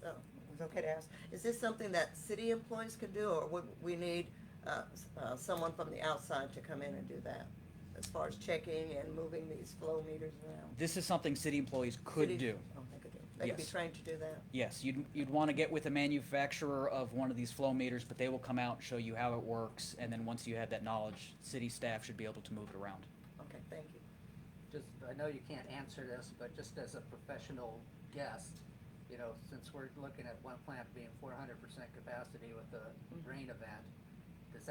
Speaker 6: it's okay to ask, is this something that city employees could do, or would we need someone from the outside to come in and do that? As far as checking and moving these flow meters around?
Speaker 7: This is something city employees could
Speaker 6: City-
Speaker 7: do.
Speaker 6: Oh, they could do. They could be
Speaker 7: Yes.
Speaker 6: trained to do that?
Speaker 7: Yes, you'd want to get with a manufacturer of one of these flow meters, but they will come out and show you how it works, and then once you have that knowledge, city staff should be able to move it around.
Speaker 6: Okay, thank you.
Speaker 1: Just, I know you can't answer this, but just as a professional guess, you know, since we're looking at one plant being 400% capacity with a rain event, does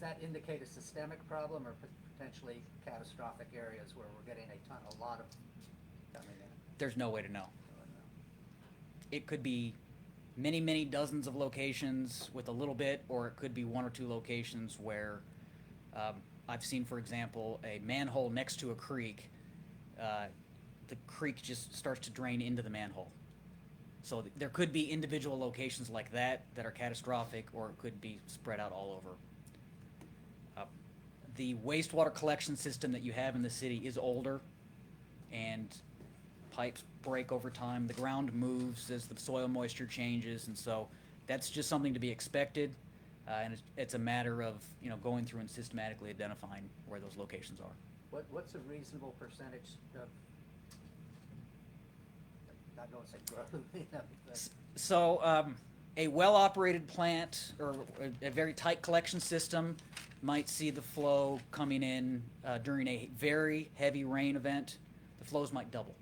Speaker 1: that indicate a systemic problem or potentially catastrophic areas where we're getting a lot of coming in?
Speaker 7: There's no way to know. It could be many, many dozens of locations with a little bit, or it could be 1 or 2 locations where I've seen, for example, a manhole next to a creek. The creek just starts to drain into the manhole. So there could be individual locations like that that are catastrophic, or it could be spread out all over. The wastewater collection system that you have in the city is older, and pipes break over time. The ground moves as the soil moisture changes, and so that's just something to be expected. And it's a matter of, you know, going through and systematically identifying where those locations are.
Speaker 1: What's a reasonable percentage of, not going to say growth, you know, but
Speaker 7: So a well-operated plant or a very tight collection system might see the flow coming in during a very heavy rain event. The flows might double.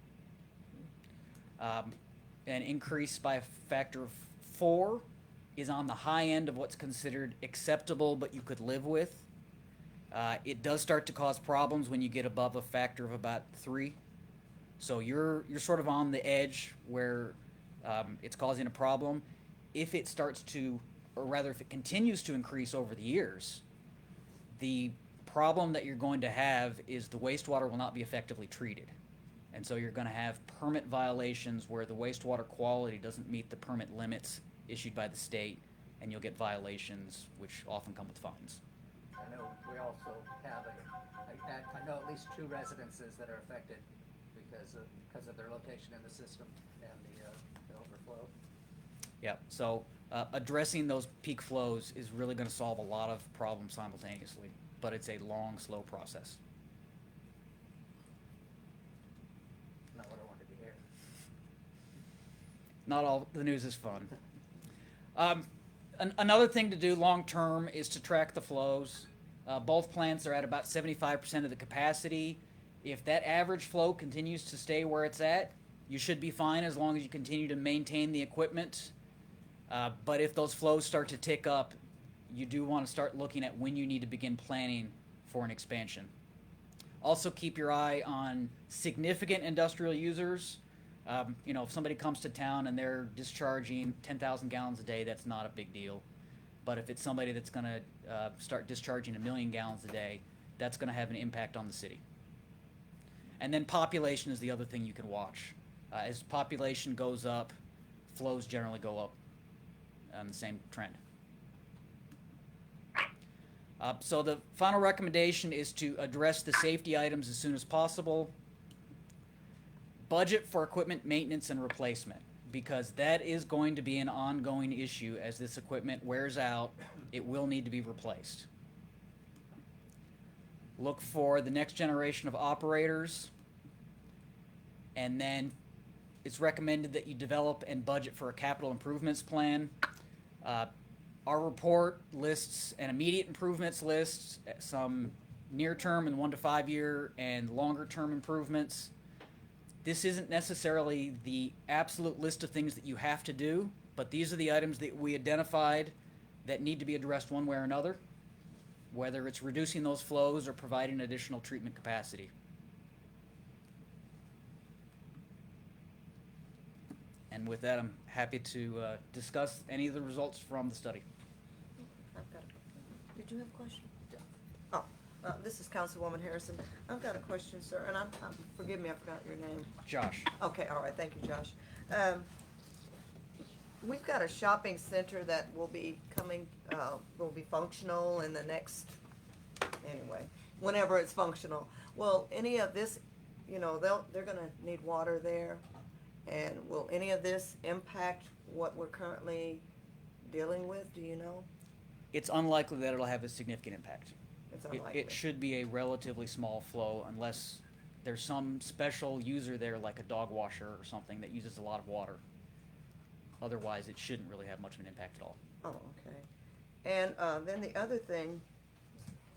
Speaker 7: An increase by a factor of 4 is on the high end of what's considered acceptable, but you could live with. It does start to cause problems when you get above a factor of about 3. So you're sort of on the edge where it's causing a problem. If it starts to, or rather if it continues to increase over the years, the problem that you're going to have is the wastewater will not be effectively treated. And so you're going to have permit violations where the wastewater quality doesn't meet the permit limits issued by the state, and you'll get violations which often come with fines.
Speaker 1: I know we also have I know at least 2 residences that are affected because of their location in the system and the overflow.
Speaker 7: Yeah, so addressing those peak flows is really going to solve a lot of problems simultaneously, but it's a long, slow process.
Speaker 1: Not what I wanted to hear.
Speaker 7: Not all the news is fun. Another thing to do long term is to track the flows. Both plants are at about 75% of the capacity. If that average flow continues to stay where it's at, you should be fine as long as you continue to maintain the equipment. But if those flows start to tick up, you do want to start looking at when you need to begin planning for an expansion. Also keep your eye on significant industrial users. You know, if somebody comes to town and they're discharging 10,000 gallons a day, that's not a big deal. But if it's somebody that's going to start discharging 1 million gallons a day, that's going to have an impact on the city. And then population is the other thing you can watch. As population goes up, flows generally go up on the same trend. So the final recommendation is to address the safety items as soon as possible. Budget for equipment maintenance and replacement, because that is going to be an ongoing issue as this equipment wears out. It will need to be replaced. Look for the next generation of operators, and then it's recommended that you develop and budget for a capital improvements plan. Our report lists an immediate improvements list, some near-term and 1 to 5 year and longer-term improvements. This isn't necessarily the absolute list of things that you have to do, but these are the items that we identified that need to be addressed one way or another, whether it's reducing those flows or providing additional treatment capacity. And with that, I'm happy to discuss any of the results from the study.
Speaker 6: I've got a, did you have a question? Oh, This is Councilwoman Harrison. I've got a question, sir, and forgive me, I forgot your name.
Speaker 7: Josh.
Speaker 6: Okay, all right, thank you, Josh. We've got a shopping center that will be will be functional in the next, anyway, whenever it's functional. Will any of this, they're gonna need water there, and will any of this impact what we're currently dealing with, do you know?
Speaker 7: It's unlikely that it'll have a significant impact.
Speaker 6: It's
Speaker 7: It,
Speaker 6: unlikely.
Speaker 7: it should be a relatively small flow unless there's some special user there like a dog washer or something that uses a lot of water. Otherwise, it shouldn't really have much of an impact at all.
Speaker 6: Oh, okay. And then the other thing,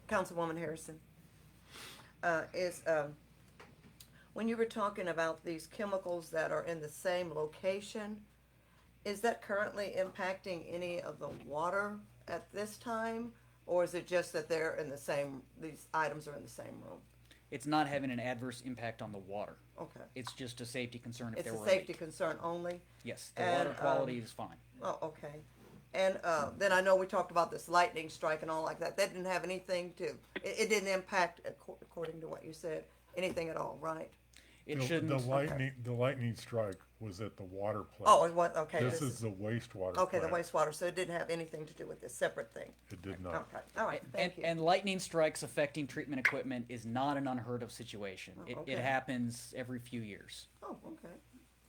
Speaker 6: Councilwoman Harrison, is when you were talking about these chemicals that are in the same location, is that currently impacting any of the water at this time? Or is it just that they're in the same, these items are in the same room?
Speaker 7: It's not having an adverse impact on the water.
Speaker 6: Okay.
Speaker 7: It's just a safety concern if
Speaker 6: It's
Speaker 7: there
Speaker 6: a
Speaker 7: were
Speaker 6: safety
Speaker 7: leak.
Speaker 6: concern only?
Speaker 7: Yes, the
Speaker 6: And,
Speaker 7: water quality is fine.
Speaker 6: Oh, okay. And then I know we talked about this lightning strike and all like that. That didn't have anything it didn't impact, according to what you said, anything at all, right?
Speaker 7: It
Speaker 5: The
Speaker 7: shouldn't.
Speaker 5: lightning strike was at the water plant.
Speaker 6: Oh, it was, okay.
Speaker 5: This is the wastewater
Speaker 6: Okay, the
Speaker 5: plant.
Speaker 6: wastewater, so it didn't have anything to do with this separate thing.
Speaker 5: It did not.
Speaker 6: Okay, all right, thank you.
Speaker 7: And lightning strikes affecting treatment equipment is not an unheard of situation.
Speaker 6: Oh,
Speaker 7: It
Speaker 6: okay.
Speaker 7: happens every few years.
Speaker 6: Oh, okay.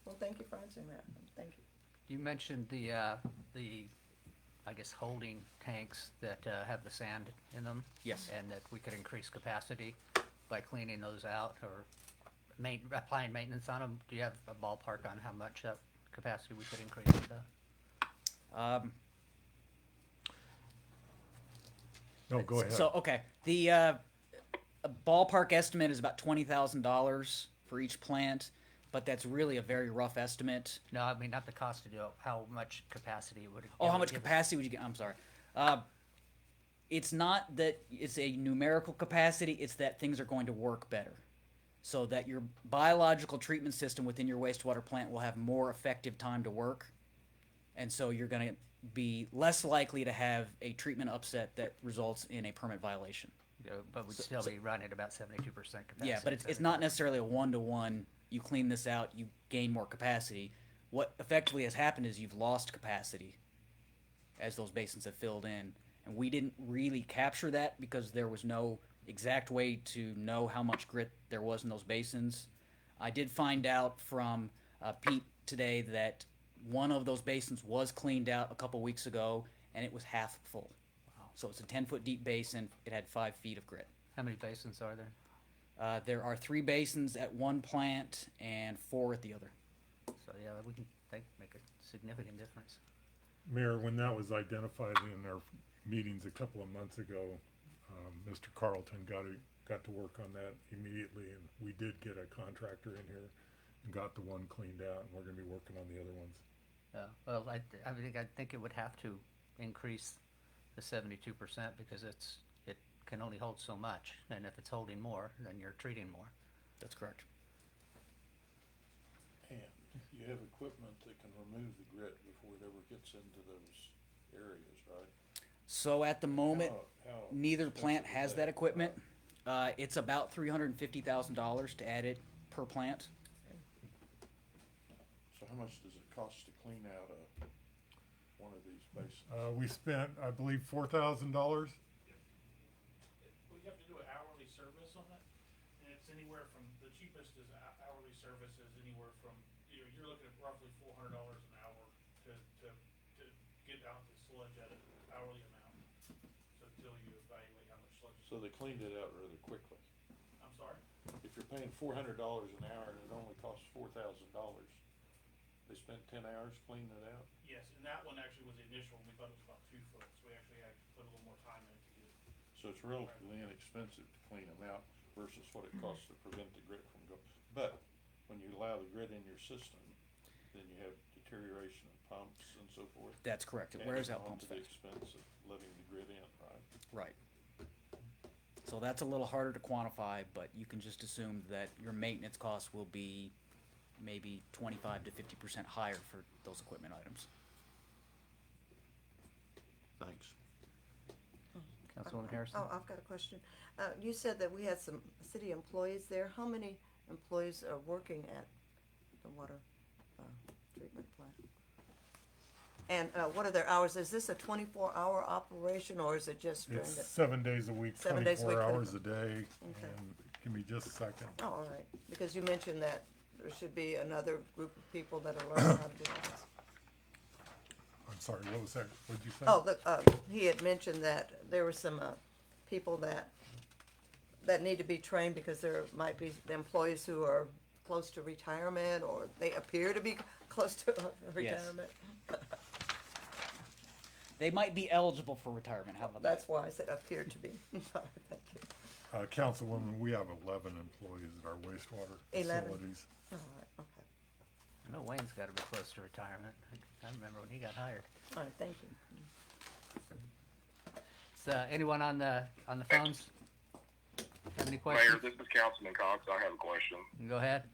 Speaker 6: Well, thank you for answering that. Thank you.
Speaker 1: You mentioned the, I guess, holding tanks that have the sand in them.
Speaker 7: Yes.
Speaker 1: And that we could increase capacity by cleaning those out or applying maintenance on them. Do you have a ballpark on how much capacity we could increase with that?
Speaker 5: No, go ahead.
Speaker 7: So, okay, the a ballpark estimate is about $20,000 for each plant, but that's really a very rough estimate.
Speaker 1: No, I mean, not the cost to do it, how much capacity would it?
Speaker 7: Oh,
Speaker 1: it
Speaker 7: how
Speaker 1: would
Speaker 7: much
Speaker 1: give us?
Speaker 7: capacity would you get? I'm sorry. It's not that it's a numerical capacity, it's that things are going to work better. So that your biological treatment system within your wastewater plant will have more effective time to work. And so you're going to be less likely to have a treatment upset that results in a permit violation.
Speaker 1: Yeah, but we'd still be running at about 72% capacity.
Speaker 7: Yeah, but it's not necessarily a one-to-one, you clean this out, you gain more capacity. What effectively has happened is you've lost capacity as those basins have filled in. And we didn't really capture that because there was no exact way to know how much grit there was in those basins. I did find out from Pete today that one of those basins was cleaned out a couple weeks ago, and it was half full. Wow. So it's a 10-foot deep basin. It had 5 feet of grit.
Speaker 1: How many basins are there?
Speaker 7: There are 3 basins at one plant and 4 at the other.
Speaker 1: So, yeah, we can make a significant difference.
Speaker 5: Mayor, when that was identified in our meetings a couple of months ago, Mr. Carlton got to work on that immediately, and we did get a contractor in here and got the one cleaned out, and we're gonna be working on the other ones.
Speaker 1: Well, I think it would have to increase the 72% because it can only hold so much, and if it's holding more, then you're treating more.
Speaker 7: That's correct.
Speaker 8: And you have equipment that can remove the grit before it ever gets into those areas, right?
Speaker 7: So at the moment,
Speaker 8: How
Speaker 7: neither
Speaker 8: expensive
Speaker 7: plant
Speaker 8: is
Speaker 7: has that equipment. It's about $350,000 to add it per plant.
Speaker 8: So how much does it cost to clean out one of these basins?
Speaker 5: We spent, I believe, $4,000.
Speaker 9: We have to do an hourly service on it, and it's anywhere from, the cheapest is hourly service is anywhere from, you're looking at roughly $400 an hour to get out the sludge at an hourly amount, so until you evaluate how much sludge.
Speaker 8: So they cleaned it out rather quickly.
Speaker 9: I'm sorry?
Speaker 8: If you're paying $400 an hour and it only costs $4,000, they spent 10 hours cleaning it out?
Speaker 9: Yes, and that one actually was the initial, and we thought it was about 2 foot, so we actually had to put a little more time in it to get it.
Speaker 8: So it's relatively inexpensive to clean them out versus what it costs to prevent the grit from going. But when you allow the grit in your system, then you have deterioration of pumps and so forth.
Speaker 7: That's correct. It wears out
Speaker 8: Adding on
Speaker 7: pumps
Speaker 8: to the
Speaker 7: fast.
Speaker 8: expense of letting the grit in, right?
Speaker 7: Right. So that's a little harder to quantify, but you can just assume that your maintenance costs will be maybe 25 to 50% higher for those equipment items.
Speaker 8: Thanks.
Speaker 1: Councilwoman Harrison?
Speaker 6: Oh, I've got a question. You said that we had some city employees there. How many employees are working at the water treatment plant? And what are their hours? Is this a 24-hour operation, or is it just during
Speaker 5: It's
Speaker 6: the?
Speaker 5: 7 days a week,
Speaker 6: 7 days a week,
Speaker 5: 24 hours a day,
Speaker 6: Okay.
Speaker 5: and give me just a second.
Speaker 6: Oh, all right, because you mentioned that there should be another group of people that are learning how to do this.
Speaker 5: I'm sorry, what was that? What'd you say?
Speaker 6: Oh, look, he had mentioned that there were some people that need to be trained because there might be the employees who are close to retirement, or they appear to be close to retirement.
Speaker 7: They might be eligible for retirement, how about that?
Speaker 6: That's why I said appear to be. Sorry, thank you.
Speaker 5: Councilwoman, we have 11 employees at our wastewater
Speaker 6: 11?
Speaker 5: facilities.
Speaker 6: All right, okay.
Speaker 1: I know Wayne's gotta be close to retirement. I remember when he got hired.
Speaker 6: All right, thank you.
Speaker 1: So, anyone on the phones? Have any
Speaker 10: Mayor,
Speaker 1: questions?
Speaker 10: this is Councilman Cox. I have a question.
Speaker 1: Go ahead.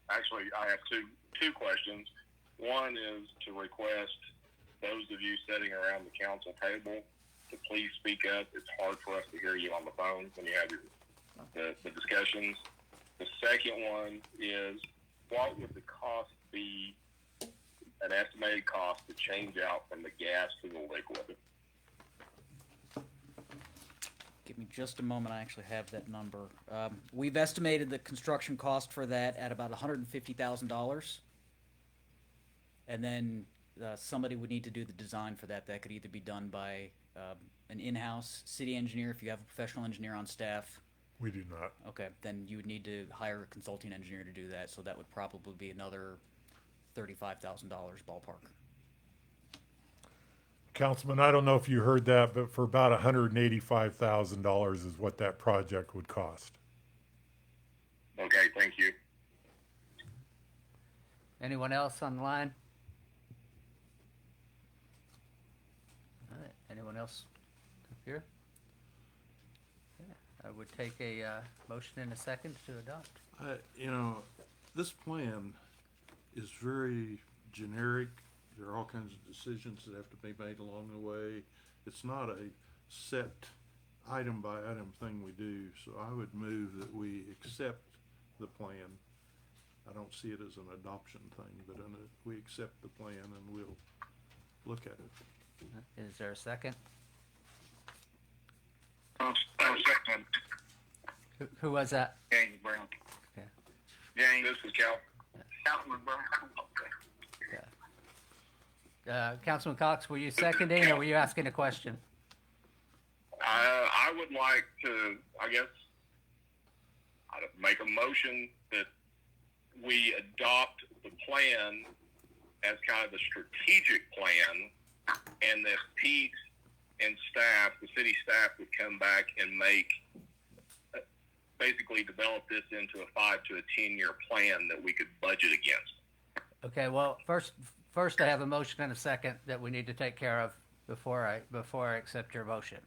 Speaker 10: Actually, I have two questions. One is to request those of you sitting around the council table to please speak up. It's hard for us to hear you on the phone when you have the discussions. The second one is, what would the cost be, an estimated cost to change out from the gas to the liquid?
Speaker 7: Give me just a moment, I actually have that number. We've estimated the construction cost for that at about $150,000. And then somebody would need to do the design for that. That could either be done by an in-house city engineer, if you have a professional engineer on staff.
Speaker 5: We do not.
Speaker 7: Okay, then you would need to hire a consulting engineer to do that, so that would probably be another $35,000 ballpark.
Speaker 5: Councilman, I don't know if you heard that, but for about $185,000 is what that project would cost.
Speaker 10: Okay, thank you.
Speaker 1: Anyone else on the line? All right, anyone else here? Yeah, I would take a motion in a second to adopt.
Speaker 8: You know, this plan is very generic. There are all kinds of decisions that have to be made along the way. It's not a set item by item thing we do, so I would move that we accept the plan. I don't see it as an adoption thing, but we accept the plan and we'll look at it.
Speaker 1: Is there a second?
Speaker 3: I'll second.
Speaker 1: Who was that?
Speaker 3: James Brown.
Speaker 1: Okay.
Speaker 3: James, this is Councilman Brown. Okay.
Speaker 1: Councilman Cox, were you seconding or were you asking a question?
Speaker 10: I would like to, I guess, I'd make a motion that we adopt the plan as kind of a strategic plan, and that Pete and staff, the city staff, would come back and basically develop this into a 5 to 10 year plan that we could budget against.
Speaker 1: Okay, well, first I have a motion and a second that we need to take care of before I accept your motion.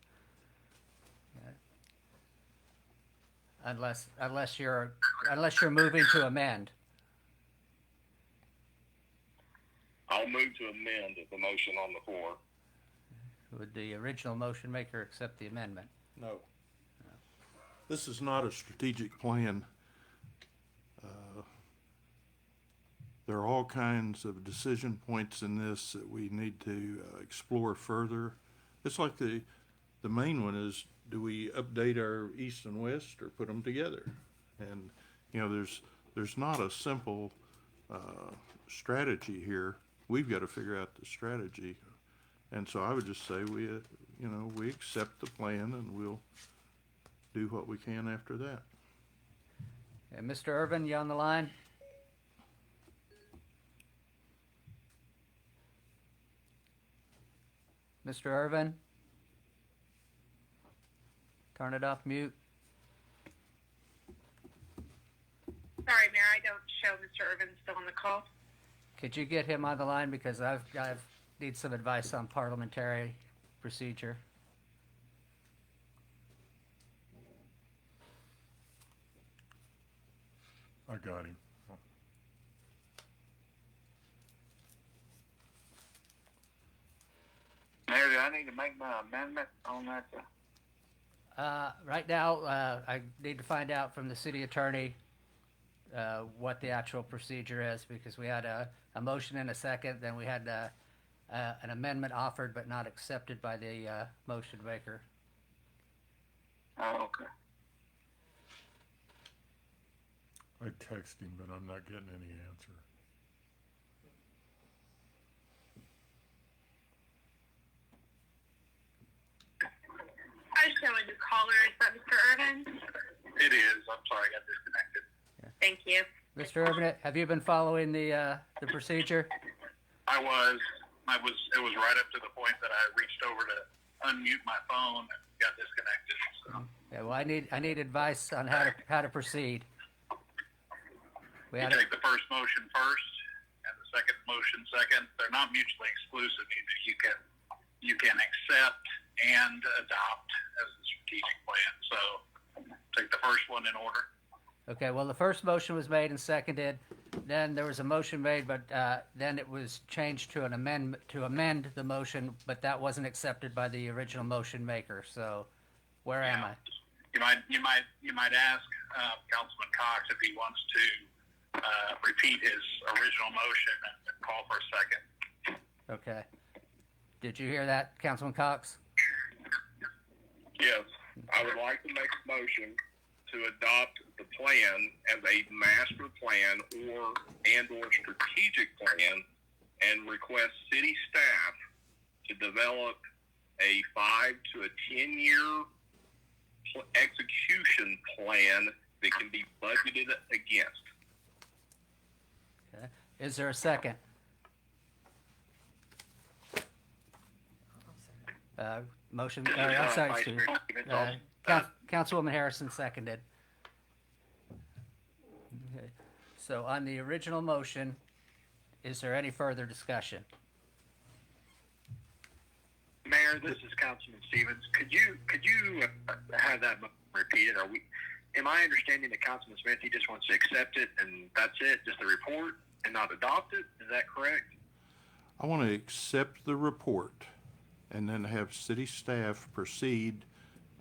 Speaker 1: Okay. Unless you're moving to amend.
Speaker 10: I'll move to amend the motion on the floor.
Speaker 1: Would the original motion maker accept the amendment?
Speaker 8: No. This is not a strategic plan. There are all kinds of decision points in this that we need to explore further. It's like the main one is, do we update our east and west or put them together? And, you know, there's not a simple strategy here. We've got to figure out the strategy. And so I would just say we accept the plan and we'll do what we can after that.
Speaker 1: And Mr. Irvin, you on the line? Mr. Irvin? Turn it off, mute.
Speaker 2: Sorry, Mayor, I don't show Mr. Irvin still on the call.
Speaker 1: Could you get him on the line because I need some advice on parliamentary procedure.
Speaker 5: I got him.
Speaker 3: Mayor, I need to make my amendment on that?
Speaker 1: Right now, I need to find out from the city attorney what the actual procedure is, because we had a motion and a second, then we had an amendment offered but not accepted by the motion maker.
Speaker 3: Oh, okay.
Speaker 5: I text him, but I'm not getting any answer.
Speaker 2: I was showing the caller. Is that Mr. Irvin?
Speaker 10: It is. I'm sorry, I got disconnected.
Speaker 2: Thank you.
Speaker 1: Mr. Urban, have you been following the procedure?
Speaker 10: I was. It was right up to the point that I reached over to unmute my phone and got disconnected. So.
Speaker 1: Yeah, well, I need advice on how to proceed. We
Speaker 10: You
Speaker 1: had
Speaker 10: take the first motion first and the second motion second. They're not mutually exclusive. You can accept and adopt as a strategic plan. So take the first one in order.
Speaker 1: Okay, well, the first motion was made and seconded. Then there was a motion made, but then it was changed to an amendment to amend the motion, but that wasn't accepted by the original motion maker. So, where am I?
Speaker 10: You might ask Councilman Cox if he wants to repeat his original motion and call for a second.
Speaker 1: Okay. Did you hear that, Councilman Cox?
Speaker 10: Yes, I would like to make a motion to adopt the plan as a master plan or strategic plan, and request city staff to develop a 5 to 10 year execution plan that can be budgeted against.
Speaker 1: Okay. Is there a second? Motion. I'm sorry,
Speaker 10: Vice
Speaker 1: Steve.
Speaker 10: Mayor Stevens,
Speaker 1: Councilwoman Harrison seconded. Okay. So on the original motion, is there any further discussion?
Speaker 10: Mayor, this is Councilman Stevens. Could you have that repeated? Am I understanding that Councilman Smith, he just wants to accept it and that's it, just the report, and not adopt it? Is that correct?
Speaker 8: I want to accept the report and then have city staff proceed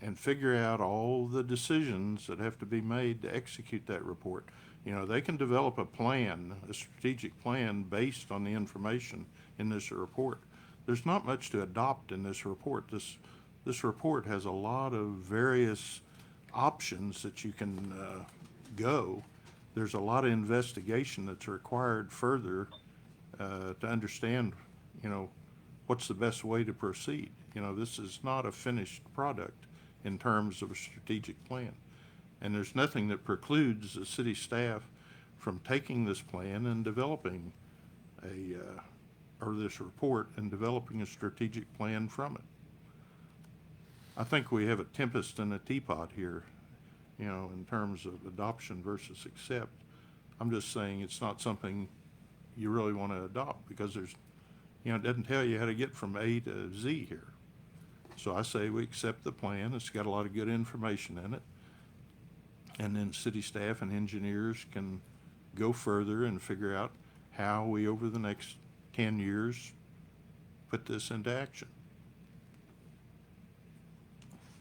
Speaker 8: and figure out all the decisions that have to be made to execute that report. You know, they can develop a plan, a strategic plan based on the information in this report. There's not much to adopt in this report. This report has a lot of various options that you can go. There's a lot of investigation that's required further to understand, you know, what's the best way to proceed. You know, this is not a finished product in terms of a strategic plan. And there's nothing that precludes the city staff from taking this plan and developing this report and developing a strategic plan from it. I think we have a tempest in a teapot here, you know, in terms of adoption versus accept. I'm just saying it's not something you really want to adopt because there's, you know, it doesn't tell you how to get from A to Z here. So I say we accept the plan. It's got a lot of good information in it. And then city staff and engineers can go further and figure out how we, over the next 10 years, put this into action.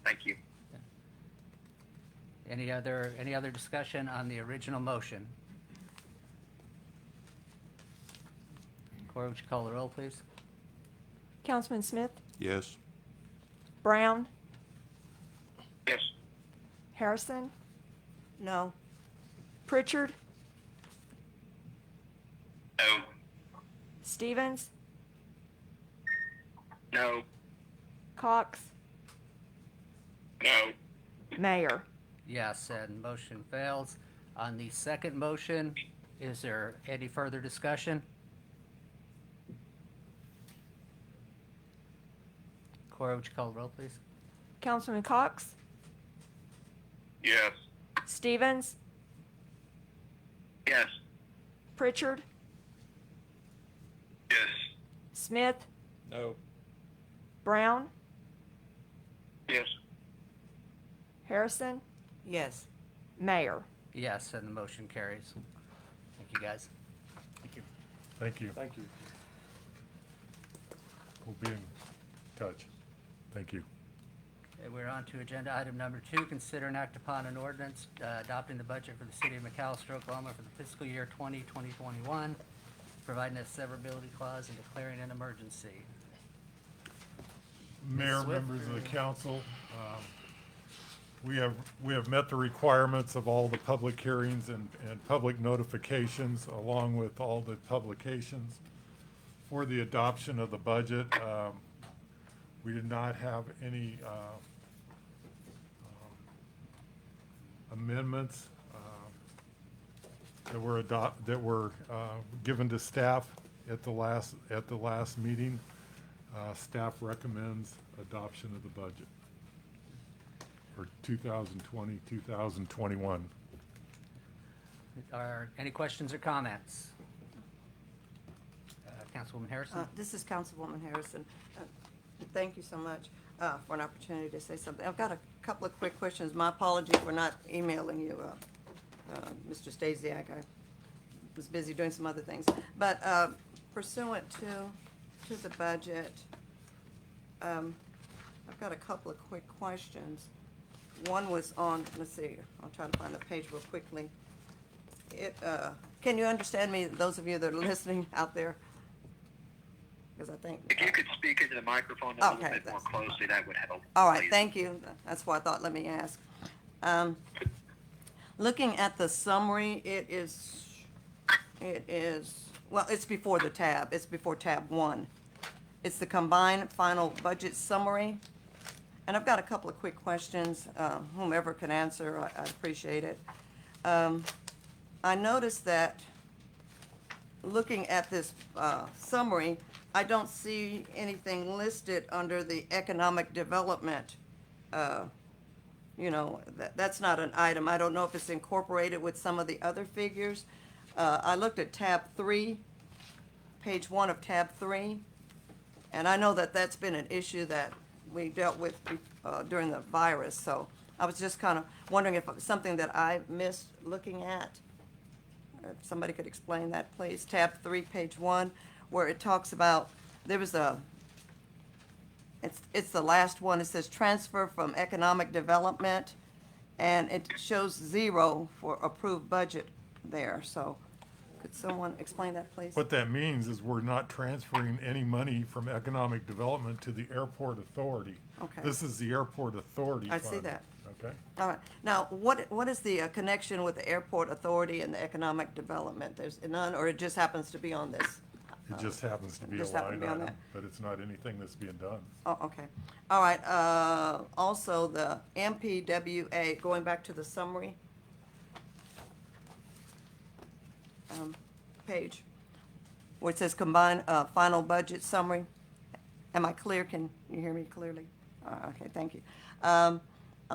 Speaker 10: Thank you.
Speaker 1: Any other discussion on the original motion? Cora, would you call the roll, please?
Speaker 4: Councilman Smith,
Speaker 8: Yes?
Speaker 4: Brown,
Speaker 10: Yes.
Speaker 4: Harrison,
Speaker 6: No.
Speaker 4: Pritchard,
Speaker 10: No.
Speaker 4: Stevens,
Speaker 10: No.
Speaker 4: Cox,
Speaker 10: No.
Speaker 4: Mayor.
Speaker 1: Yes, and motion fails. On the second motion, is there any further discussion? Cora, would you call the roll, please?
Speaker 4: Councilman Cox,
Speaker 10: Yes.
Speaker 4: Stevens,
Speaker 10: Yes.
Speaker 4: Pritchard,
Speaker 10: Yes.
Speaker 4: Smith,
Speaker 8: No.
Speaker 4: Brown,
Speaker 10: Yes.
Speaker 4: Harrison,
Speaker 6: Yes.
Speaker 4: Mayor.
Speaker 1: Yes, and the motion carries. Thank you, guys.
Speaker 5: Thank you.
Speaker 8: Thank you.
Speaker 5: We'll be in touch. Thank you.
Speaker 1: Okay, we're on to agenda item number 2, consider and act upon an ordinance adopting the budget for the city of McAllister, Oklahoma for the fiscal year 2021, providing a severability clause and declaring an emergency.
Speaker 5: Mayor,
Speaker 1: Swift,
Speaker 5: members of the
Speaker 1: or-
Speaker 5: council, we have met the requirements of all the public hearings and public notifications, along with all the publications for the adoption of the budget. We did not have any amendments that were given to staff at the last meeting. Staff recommends adoption of the budget for 2020, 2021.
Speaker 1: Are any questions or comments? Councilwoman Harrison?
Speaker 6: This is Councilwoman Harrison. Thank you so much for an opportunity to say something. I've got a couple of quick questions. My apologies for not emailing you, Mr. Stasiak. I was busy doing some other things. But pursuant to the budget, I've got a couple of quick questions. One was on, let's see, I'll try to find the page real quickly. Can you understand me, those of you that are listening out there? Because I think.
Speaker 3: If you could speak into the microphone a little
Speaker 6: Okay,
Speaker 3: bit more
Speaker 6: that's-
Speaker 3: closely, that would help.
Speaker 6: All right,
Speaker 3: please.
Speaker 6: thank you. That's what I thought, let me ask. Looking at the summary, it is, well, it's before the tab. It's before tab 1. It's the combined final budget summary. And I've got a couple of quick questions. Whomever can answer, I'd appreciate it. I noticed that looking at this summary, I don't see anything listed under the economic development. That's not an item. I don't know if it's incorporated with some of the other figures. I looked at tab 3, page 1 of tab 3, and I know that that's been an issue that we dealt with during the virus. So I was just kind of wondering if it was something that I missed looking at. If somebody could explain that, please. Tab 3, page 1, where it talks about, there was it's the last one. It says transfer from economic development, and it shows 0 for approved budget there. So could someone explain that, please?
Speaker 5: What that means is we're not transferring any money from economic development to the airport authority.
Speaker 6: Okay.
Speaker 5: This is the airport authority
Speaker 6: I
Speaker 5: fund.
Speaker 6: see that.
Speaker 5: Okay?
Speaker 6: All right. Now, what is the connection with the airport authority and the economic development? There's none, or it just happens to be on this?
Speaker 5: It just happens to be a
Speaker 6: just happened to
Speaker 5: line
Speaker 6: be on
Speaker 5: item,
Speaker 6: that.
Speaker 5: but it's not anything that's being done.
Speaker 6: Oh, okay. All right. Also, the MPWA, going back to the summary page, where it says combined final budget summary. Am I clear? Can you hear me clearly? Okay, thank you. I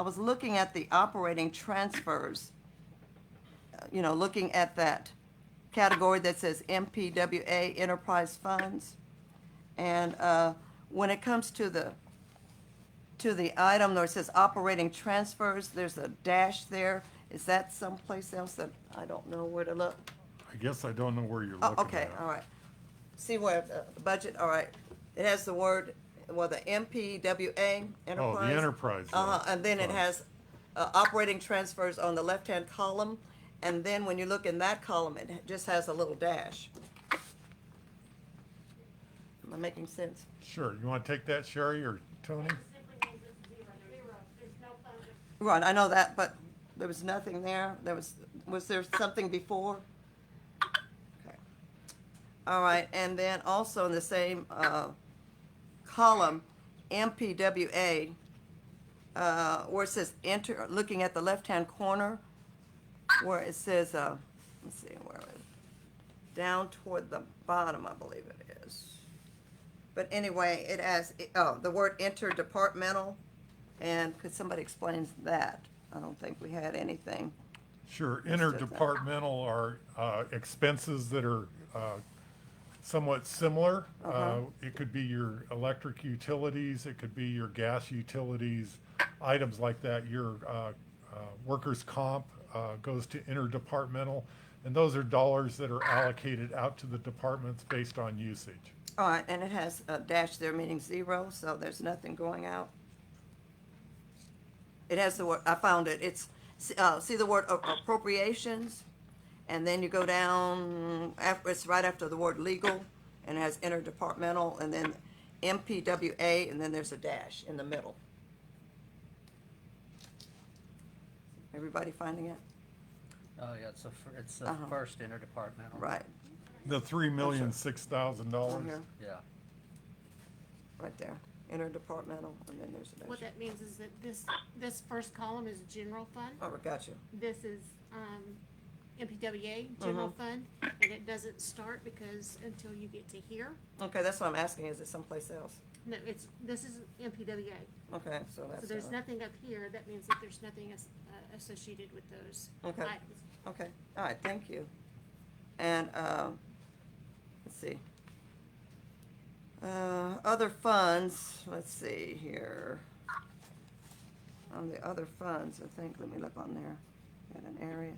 Speaker 6: was looking at the operating transfers, looking at that category that says MPWA Enterprise Funds. And when it comes to the item where it says operating transfers, there's a dash there. Is that someplace else that I don't know where to look?
Speaker 5: I guess I don't know where you're
Speaker 6: Oh,
Speaker 5: looking
Speaker 6: okay,
Speaker 5: at.
Speaker 6: all right. See where the budget, all right. It has the word, well, the MPWA Enterprise.
Speaker 5: Oh, the enterprise.
Speaker 6: And then it
Speaker 5: fund.
Speaker 6: has operating transfers on the left-hand column. And then when you look in that column, it just has a little dash. Am I making sense?
Speaker 5: Sure. You want to take that, Sherry or Tony?
Speaker 6: Right, I know that, but there was nothing there. Was there something before? Okay. All right, and then also in the same column, MPWA, where it says enter, looking at the left-hand corner, where it says, let's see, where is it? Down toward the bottom, I believe it is. But anyway, it has, the word interdepartmental, and could somebody explain that? I don't think we had anything.
Speaker 5: Sure.
Speaker 6: Let's do that.
Speaker 5: Interdepartmental are expenses that are somewhat similar. It could be your electric utilities, it could be your gas utilities, items like that. Your workers' comp goes to interdepartmental, and those are dollars that are allocated out to the departments based on usage.
Speaker 6: All right, and it has a dash there meaning zero, so there's nothing going out. It has the word, I found it, it's, see the word appropriations? And then you go down, after, it's right after the word legal, and it has interdepartmental, and then MPWA, and then there's a dash in the middle. Everybody finding it?
Speaker 1: Oh, yeah, it's the
Speaker 6: Uh-huh.
Speaker 1: first interdepartmental.
Speaker 6: Right,
Speaker 5: The $3,006,000.
Speaker 6: on here,
Speaker 1: Yeah.
Speaker 6: right there, interdepartmental, and then there's a
Speaker 11: What
Speaker 6: dash.
Speaker 11: that means is that this first column is general fund.
Speaker 6: Oh, I got you.
Speaker 11: This is, MPWA, general fund, and it doesn't start because until you get to here.
Speaker 6: Okay, that's what I'm asking, is it someplace else?
Speaker 11: No, this is MPWA.
Speaker 6: Okay, so that's.
Speaker 11: So there's nothing up here. That means that there's nothing associated with those
Speaker 6: Okay.
Speaker 11: items.
Speaker 6: Okay, all right, thank you. And, let's see. Other funds, let's see here. On the other funds, I think, let me look on there, got an area.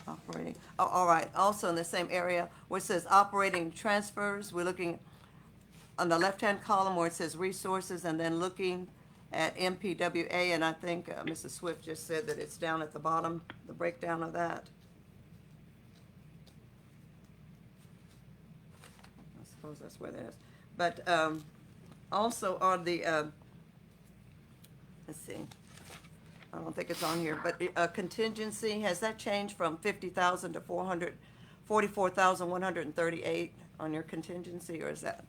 Speaker 6: Operating, oh, all right, also in the same area where it says operating transfers, we're looking on the left-hand column where it says resources, and then looking at MPWA, and I think Mrs. Swift just said that it's down at the bottom, the breakdown of that. I suppose that's where that is. But also on the, let's see, I don't think it's on here, but contingency, has that changed from 50,000 to 44,138 on your contingency, or is that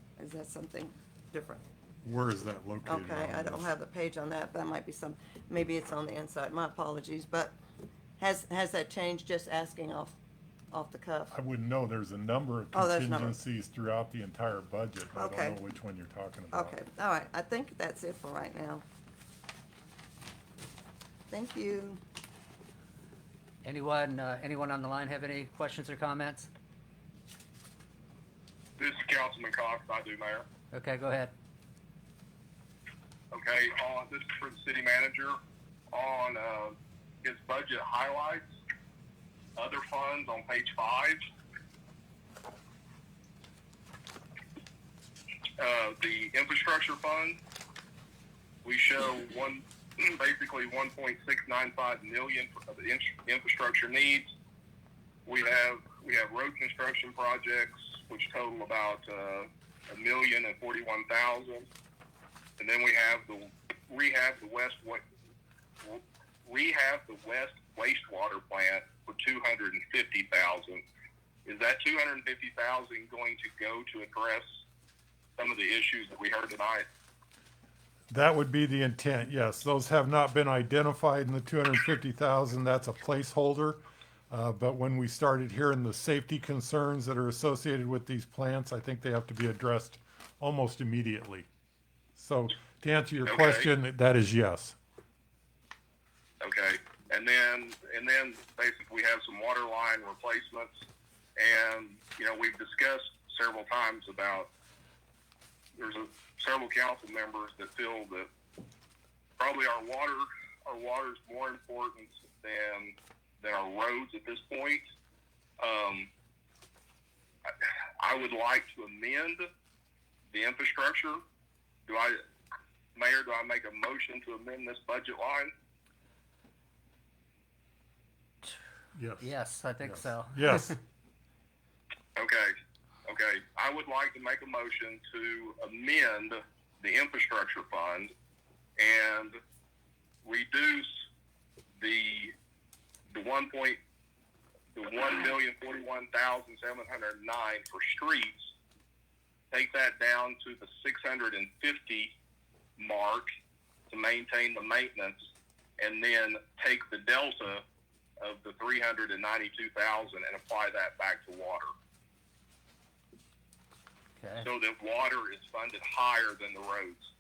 Speaker 6: something different?
Speaker 5: Where is that located?
Speaker 6: Okay,
Speaker 5: on
Speaker 6: I don't
Speaker 5: this?
Speaker 6: have the page on that, that might be maybe it's on the inside, my apologies, but has that changed, just asking off the cuff?
Speaker 5: I wouldn't know. There's a number of
Speaker 6: Oh, there's a number.
Speaker 5: contingencies throughout the entire budget. I
Speaker 6: Okay.
Speaker 5: don't know which one you're talking about.
Speaker 6: Okay, all right, I think that's it for right now. Thank you.
Speaker 1: Anyone on the line have any questions or comments?
Speaker 10: This is Councilman Cox. I do, Mayor.
Speaker 1: Okay, go ahead.
Speaker 10: Okay, this is for the city manager. On his budget highlights, other funds on page 5. The infrastructure fund, we show basically 1.695 million of the infrastructure needs. We have road construction projects which total about $1,041,000, and then we have the rehab the west wastewater plant for $250,000. Is that $250,000 going to go to address some of the issues that we heard tonight?
Speaker 5: That would be the intent, yes. Those have not been identified in the 250,000. That's a placeholder. But when we started hearing the safety concerns that are associated with these plants, I think they have to be addressed almost immediately. So to answer your
Speaker 10: Okay.
Speaker 5: question, that is yes.
Speaker 10: Okay, and then basically we have some water line replacements, and we've discussed several times about several council members that feel that probably our water's more important than our roads at this point. I would like to amend the infrastructure. Mayor, do I make a motion to amend this budget line?
Speaker 5: Yes.
Speaker 1: Yes, I think
Speaker 5: Yes.
Speaker 1: so.
Speaker 5: Yes.
Speaker 10: Okay. I would like to make a motion to amend the infrastructure fund and reduce the $1,041,709 for streets. Take that down to the 650 mark to maintain the maintenance, and then take the delta of the 392,000 and apply that back to water,
Speaker 1: Okay.
Speaker 10: so that water is funded higher than the roads.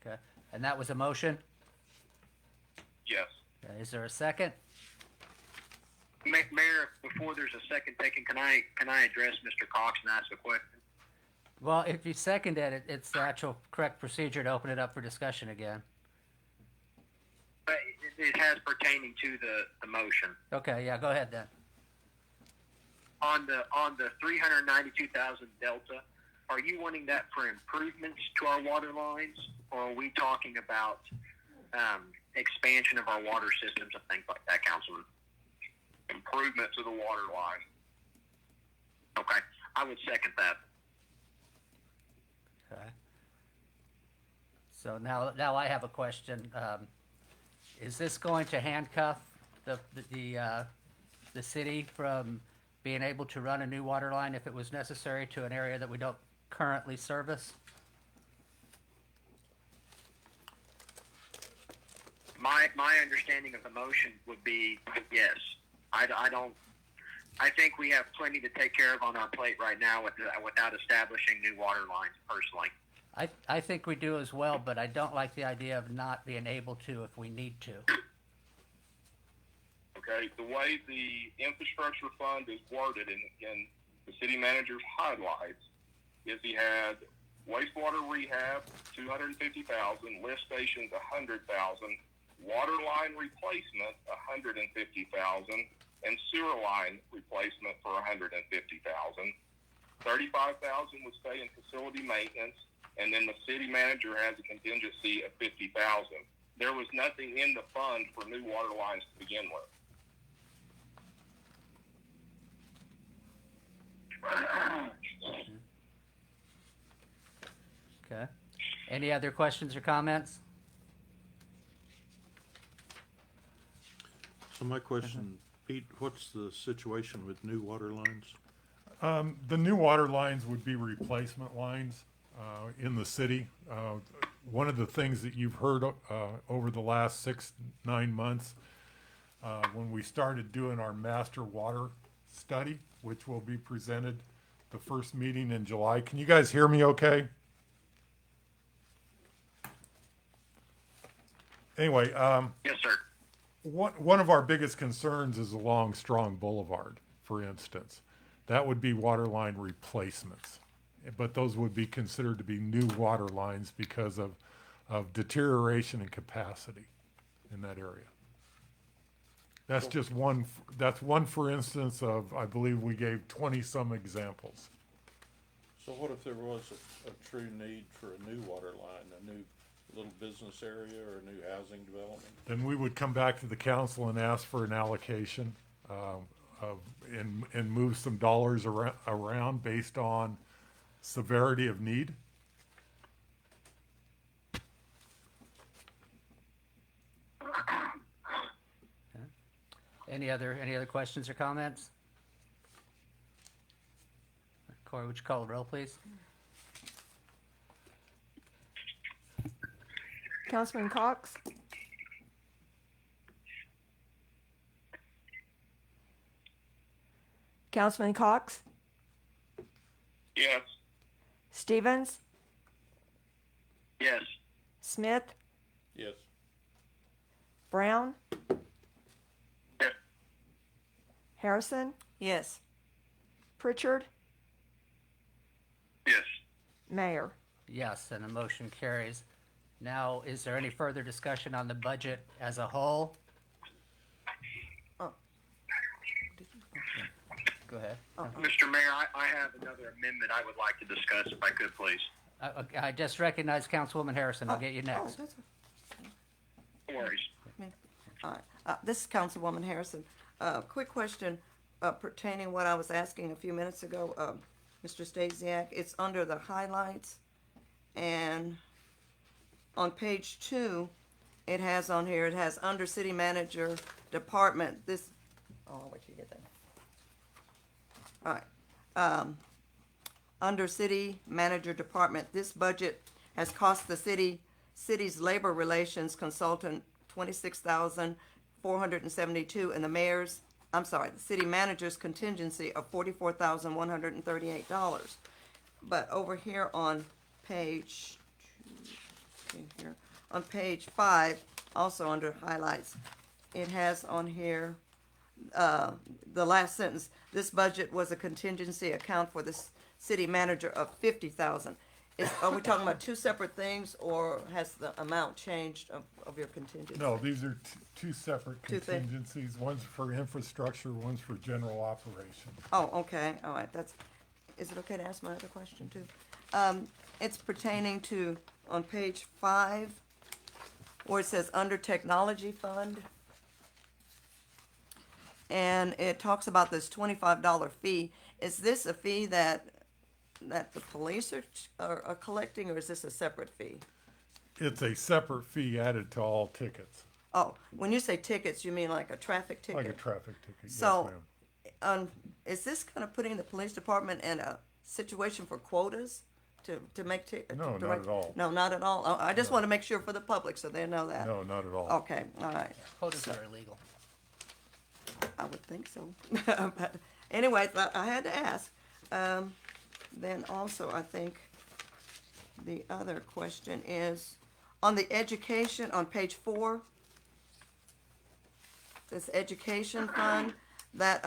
Speaker 1: Okay. And that was a motion?
Speaker 10: Yes.
Speaker 1: Okay, is there a second?
Speaker 3: Mayor, before there's a second taken, can I address Mr. Cox and ask a question?
Speaker 1: Well, if you second it, it's the actual correct procedure to open it up for discussion again.
Speaker 3: But it has pertaining to the motion.
Speaker 1: Okay, yeah, go ahead then.
Speaker 12: on the 392,000 delta, are you wanting that for improvements to our water lines, or are we talking about expansion of our water systems and things like that, Councilman?
Speaker 10: Improvement to the water line.
Speaker 12: Okay, I would second that.
Speaker 1: Okay. So now I have a question. Is this going to handcuff the city from being able to run a new water line if it was necessary to an area that we don't currently service?
Speaker 12: My understanding of the motion would be yes. I think we have plenty to take care of on our plate right now without establishing new water lines personally.
Speaker 1: I think we do as well, but I don't like the idea of not being able to if we need to.
Speaker 10: Okay, the way the infrastructure fund is worded in the city manager's highlights is he had wastewater rehab, 250,000, lift stations, 100,000, water line replacement, 150,000, and sewer line replacement for 150,000. 35,000 would stay in facility maintenance, and then the city manager has a contingency of 50,000. There was nothing in the fund for new water lines to begin with.
Speaker 1: Okay. Any other questions or comments?
Speaker 8: So my question, Pete, what's the situation with new water lines?
Speaker 5: The new water lines would be replacement lines in the city. One of the things that you've heard over the last 6-9 months, when we started doing our master water study, which will be presented the first meeting in July. Can you guys hear me okay? Anyway,
Speaker 12: Yes, sir.
Speaker 5: one of our biggest concerns is along Strong Boulevard, for instance. That would be water line replacements. But those would be considered to be new water lines because of deterioration and capacity in that area. That's just one, that's one for instance of, I believe we gave 20-some examples.
Speaker 8: So what if there was a true need for a new water line, a new little business area or a new housing development?
Speaker 5: Then we would come back to the council and ask for an allocation and move some dollars around based on severity of need.
Speaker 1: Any other questions or comments? Corey, would you call the roll, please?
Speaker 4: Councilman Cox? Councilman Cox?
Speaker 10: Yes.
Speaker 4: Stevens?
Speaker 12: Yes.
Speaker 4: Smith?
Speaker 8: Yes.
Speaker 4: Brown?
Speaker 12: Yes.
Speaker 4: Harrison?
Speaker 6: Yes.
Speaker 4: Pritchard?
Speaker 10: Yes.
Speaker 4: Mayor?
Speaker 1: Yes, and the motion carries. Now, is there any further discussion on the budget as a whole?
Speaker 6: Oh.
Speaker 1: Go ahead.
Speaker 12: Mr. Mayor, I have another amendment I would like to discuss if I could, please.
Speaker 1: I just recognized Councilwoman Harrison. I'll get you next.
Speaker 6: Oh, that's
Speaker 12: No worries.
Speaker 6: all right. This is Councilwoman Harrison. Quick question pertaining what I was asking a few minutes ago, Mr. Stasiak. It's under the highlights, and on page 2, it has on here, it has under city manager department, this, oh, I'll wait till you get that. All right. Under city manager department, this budget has cost the city's labor relations consultant $26,472, and the city manager's contingency of $44,138. But over here on page 5, also under highlights, it has on here the last sentence. This budget was a contingency account for the city manager of $50,000. Are we talking about two separate things, or has the amount changed of your contingency?
Speaker 5: No, these are two separate
Speaker 6: Two things.
Speaker 5: contingencies. One's for infrastructure, one's for general operation.
Speaker 6: Oh, okay, all right, is it okay to ask my other question too? It's pertaining to, on page 5, where it says under technology fund. And it talks about this $25 fee. Is this a fee that the police are collecting, or is this a separate fee?
Speaker 5: It's a separate fee added to all tickets,
Speaker 6: Oh, when you say tickets, you mean like a traffic ticket?
Speaker 5: like a traffic ticket, yes,
Speaker 6: So,
Speaker 5: ma'am.
Speaker 6: Is this kind of putting the police department in a situation for quotas to make
Speaker 5: No, not at all.
Speaker 6: No, not at all. I just want to make sure for the public so they know that.
Speaker 5: No, not at all.
Speaker 6: Okay, all right.
Speaker 1: Quotas are illegal.
Speaker 6: I would think so. But anyway, I had to ask. Then also, I think the other question is, on the education, on page 4, this education fund, that,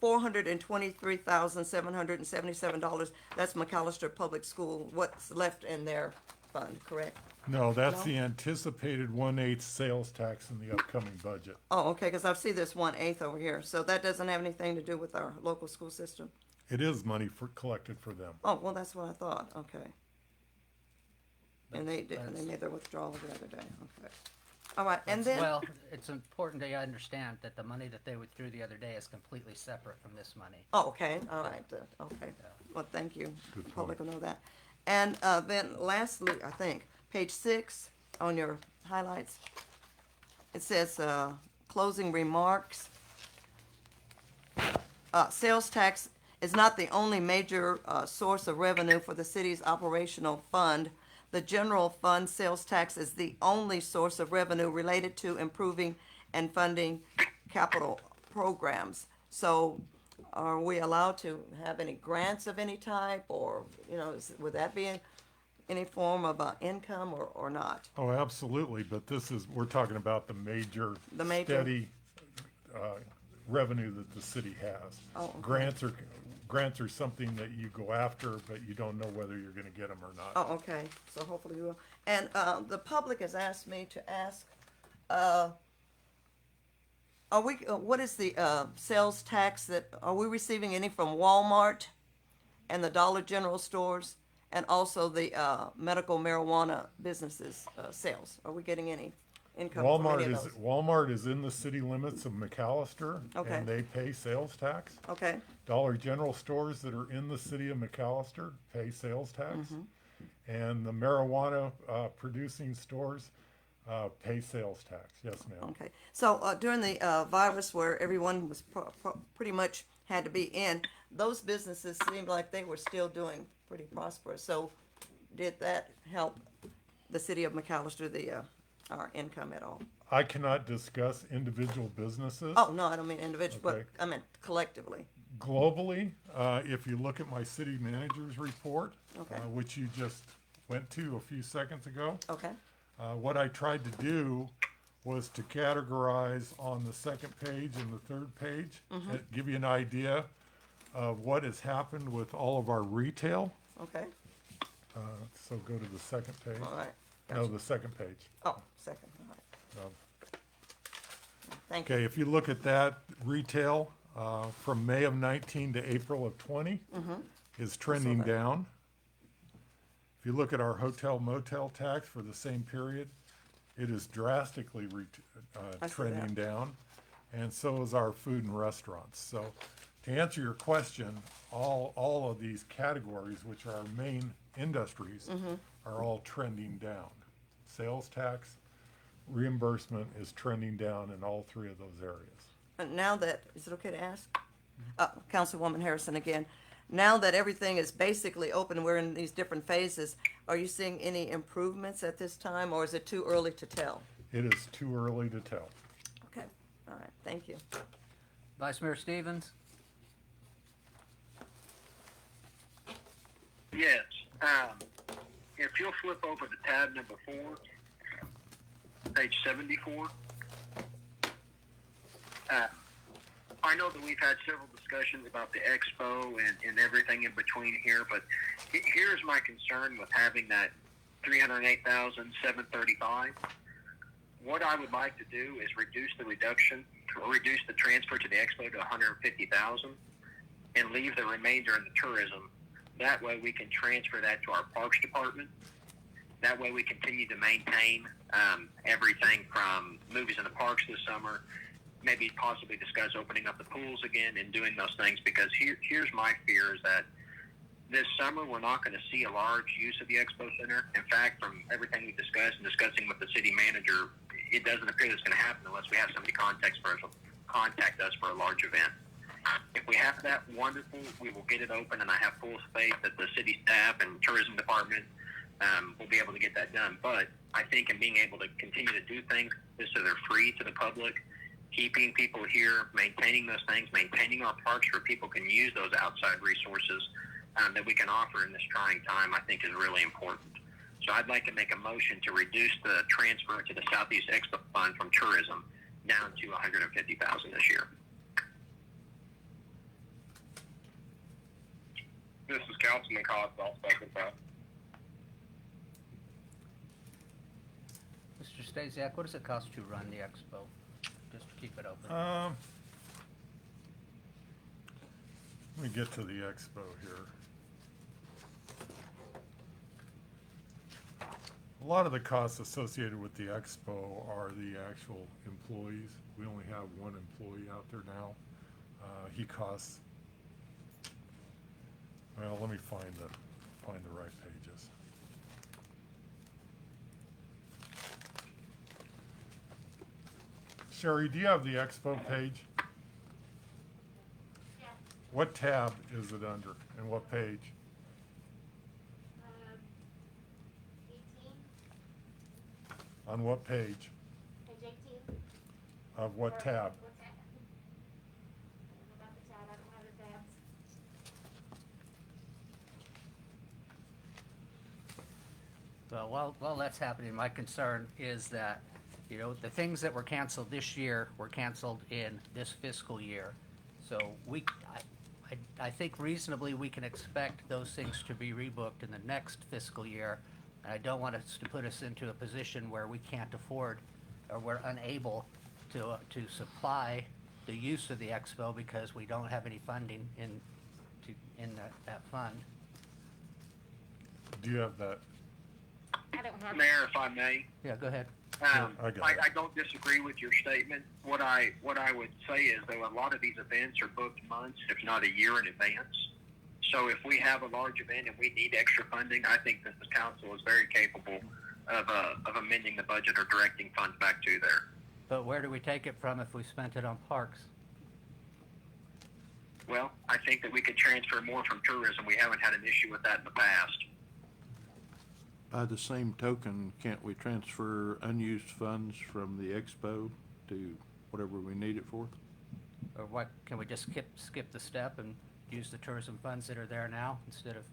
Speaker 6: $423,777, that's McAllister Public School, what's left in their fund, correct?
Speaker 5: No, that's
Speaker 6: No?
Speaker 5: the anticipated 1/8 sales tax in the upcoming budget.
Speaker 6: Oh, okay, because I see this 1/8 over here, so that doesn't have anything to do with our local school system?
Speaker 5: It is money collected for them.
Speaker 6: Oh, well, that's what I thought, okay. And they
Speaker 1: That's-
Speaker 6: made their withdrawal the other day, okay. All right, and then,
Speaker 1: Well, it's important that you understand that the money that they withdrew the other day is completely separate from this money.
Speaker 6: oh, okay, all right, okay. Well, thank you.
Speaker 5: Good
Speaker 6: The public will
Speaker 5: point.
Speaker 6: know that. And then lastly, I think, page 6 on your highlights, it says, closing remarks. Sales tax is not the only major source of revenue for the city's operational fund. The general fund sales tax is the only source of revenue related to improving and funding capital programs. So are we allowed to have any grants of any type, or, would that be any form of income or not?
Speaker 5: Oh, absolutely, but we're talking about the major
Speaker 6: The major-
Speaker 5: steady revenue that the city has.
Speaker 6: Oh, okay.
Speaker 5: Grants are something that you go after, but you don't know whether you're gonna get them or not.
Speaker 6: Oh, okay, so hopefully you will. And the public has asked me to ask, what is the sales tax are we receiving any from Walmart and the Dollar General stores, and also the medical marijuana businesses sales? Are we getting any income from any of those?
Speaker 5: Walmart is in the city limits of McAllister,
Speaker 6: Okay.
Speaker 5: and they pay sales tax.
Speaker 6: Okay,
Speaker 5: Dollar General stores that are in the city of McAllister pay sales tax.
Speaker 6: Mm-hmm.
Speaker 5: And the marijuana producing stores pay sales tax, yes ma'am.
Speaker 6: okay. So during the virus, where everyone was pretty much had to be in, those businesses seemed like they were still doing pretty prosperous. So did that help the city of McAllister, our income at all?
Speaker 5: I cannot discuss individual businesses.
Speaker 6: Oh, no, I don't mean individual,
Speaker 5: Okay.
Speaker 6: but I meant collectively.
Speaker 5: Globally, if you look at my city manager's report,
Speaker 6: Okay.
Speaker 5: which you just went to a few seconds ago,
Speaker 6: Okay,
Speaker 5: what I tried to do was to categorize on the second page and the third page, and give you an idea of what has happened with all of our retail.
Speaker 6: okay,
Speaker 5: So go to the second page.
Speaker 6: all right.
Speaker 5: No,
Speaker 6: Gotcha.
Speaker 5: the second page.
Speaker 6: Oh, second, all right.
Speaker 5: Um,
Speaker 6: Thank you.
Speaker 5: Okay, if you look at that, retail, from May of 19 to April of 20 is trending
Speaker 6: that.
Speaker 5: down. If you look at our hotel motel tax for the same period, it is drastically
Speaker 6: I see
Speaker 5: trending
Speaker 6: that.
Speaker 5: down, and so is our food and restaurants. So to answer your question, all of these categories, which are our main industries, are all trending down. Sales tax, reimbursement is trending down in all three of those areas.
Speaker 6: And now that, is it okay to ask? Councilwoman Harrison again. Now that everything is basically open, we're in these different phases, are you seeing any improvements at this time, or is it too early to tell?
Speaker 5: It is too early to tell.
Speaker 6: Okay, all right, thank you.
Speaker 1: Vice Mayor Stevens?
Speaker 12: Yes. If you'll flip over to tab number 4, page 74. I know that we've had several discussions about the expo and everything in between here, but here's my concern with having that 308,735. What I would like to do is reduce the reduction or reduce the transfer to the expo to 150,000 and leave the remainder in the tourism. That way we can transfer that to our parks department. That way we continue to maintain everything from movies in the parks this summer, maybe possibly discuss opening up the pools again and doing those things, because here's my fear is that this summer we're not going to see a large use of the expo center. In fact, from everything we've discussed and discussing with the city manager, it doesn't appear that's going to happen unless we have somebody contact us for a large event. If we have that, wonderful. We will get it open, and I have full faith that the city staff and tourism department will be able to get that done. But I think in being able to continue to do things so they're free to the public, keeping people here, maintaining those things, maintaining our parks where people can use those outside resources that we can offer in this trying time, I think is really important. So I'd like to make a motion to reduce the transfer to the Southeast Expo Fund from tourism down to $150,000 this year.
Speaker 10: This is Councilman Cox. I'll second that.
Speaker 1: Mr. Stasiak, what does it cost to run the expo? Just to keep it open.
Speaker 5: Let me get to the expo here. A lot of the costs associated with the expo are the actual employees. We only have one employee out there now. He costs, well, let me find the right pages. Sherry, do you have the expo page?
Speaker 11: Yeah.
Speaker 5: What tab is it under and what page?
Speaker 11: 18,
Speaker 5: On what page?
Speaker 11: page 18.
Speaker 5: Of what tab?
Speaker 11: What tab? I don't know about the tab, I don't have the tabs.
Speaker 1: Well, while that's happening, my concern is that, you know, the things that were canceled this year were canceled in this fiscal year. So I think reasonably we can expect those things to be rebooked in the next fiscal year. And I don't want us to put us into a position where we can't afford or we're unable to supply the use of the expo because we don't have any funding in that fund.
Speaker 5: Do you have that?
Speaker 11: I don't have.
Speaker 12: Mayor, if I may.
Speaker 1: Yeah, go ahead.
Speaker 5: I got it.
Speaker 12: I don't disagree with your statement. What I would say is, though, a lot of these events are booked months, if not a year in advance. So if we have a large event and we need extra funding, I think that the council is very capable of amending the budget or directing funds back to there.
Speaker 1: But where do we take it from if we spent it on parks?
Speaker 12: Well, I think that we could transfer more from tourism. We haven't had an issue with that in the past.
Speaker 8: By the same token, can't we transfer unused funds from the expo to whatever we need it for?
Speaker 1: Or what, can we just skip the step and use the tourism funds that are there now instead of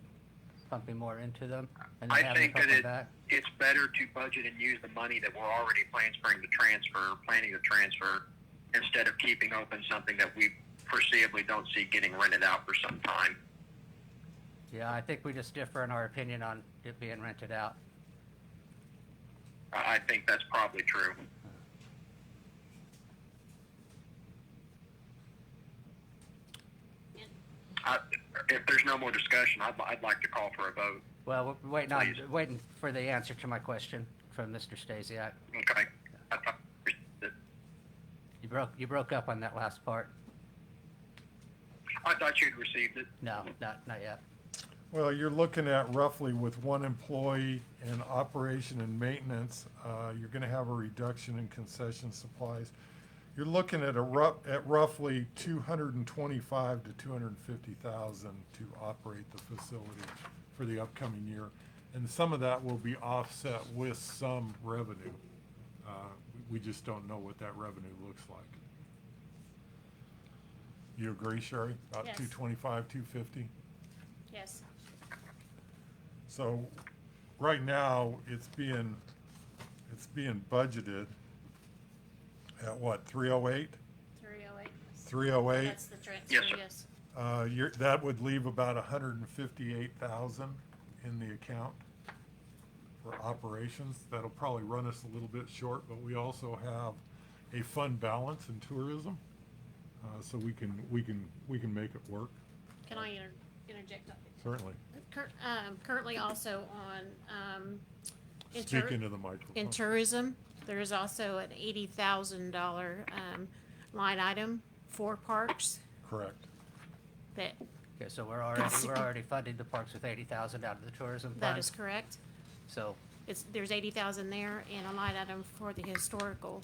Speaker 1: pumping more into them and then
Speaker 12: I
Speaker 1: having to
Speaker 12: think
Speaker 1: pump
Speaker 12: that
Speaker 1: them back?
Speaker 12: it's better to budget and use the money that we're already planning to transfer, instead of keeping open something that we foreseeably don't see getting rented out for some time.
Speaker 1: Yeah, I think we just differ in our opinion on it being rented out.
Speaker 12: I think that's probably true. If there's no more discussion, I'd like to call for a vote.
Speaker 1: Well, we're
Speaker 12: Please.
Speaker 1: waiting for the answer to my question from Mr. Stasiak.
Speaker 12: Okay. I thought
Speaker 1: You broke up on that last part.
Speaker 12: you'd received it.
Speaker 1: No, not yet.
Speaker 5: Well, you're looking at roughly with one employee in operation and maintenance, you're gonna have a reduction in concession supplies. You're looking at roughly 225 to 250,000 to operate the facility for the upcoming year. And some of that will be offset with some revenue. We just don't know what that revenue looks like. You agree, Sherry? About
Speaker 11: Yes.
Speaker 5: 225, 250?
Speaker 11: Yes.
Speaker 5: So, right now, it's being budgeted at what, 308?
Speaker 11: 308.
Speaker 5: 308.
Speaker 11: That's the transfer,
Speaker 10: Yes, sir.
Speaker 11: yes.
Speaker 5: That would leave about 158,000 in the account for operations. That'll probably run us a little bit short, but we also have a fund balance in tourism, so we can make it work.
Speaker 11: Can I interject?
Speaker 5: Certainly.
Speaker 11: Currently also on, in
Speaker 5: Speak into the microphone.
Speaker 11: in tourism, there is also an $80,000, line item for parks
Speaker 5: Correct.
Speaker 11: that,
Speaker 1: Okay, so we're already funding the parks with 80,000 out of the tourism fund.
Speaker 11: that is correct.
Speaker 1: So,
Speaker 11: There's 80,000 there and a line item for the historical,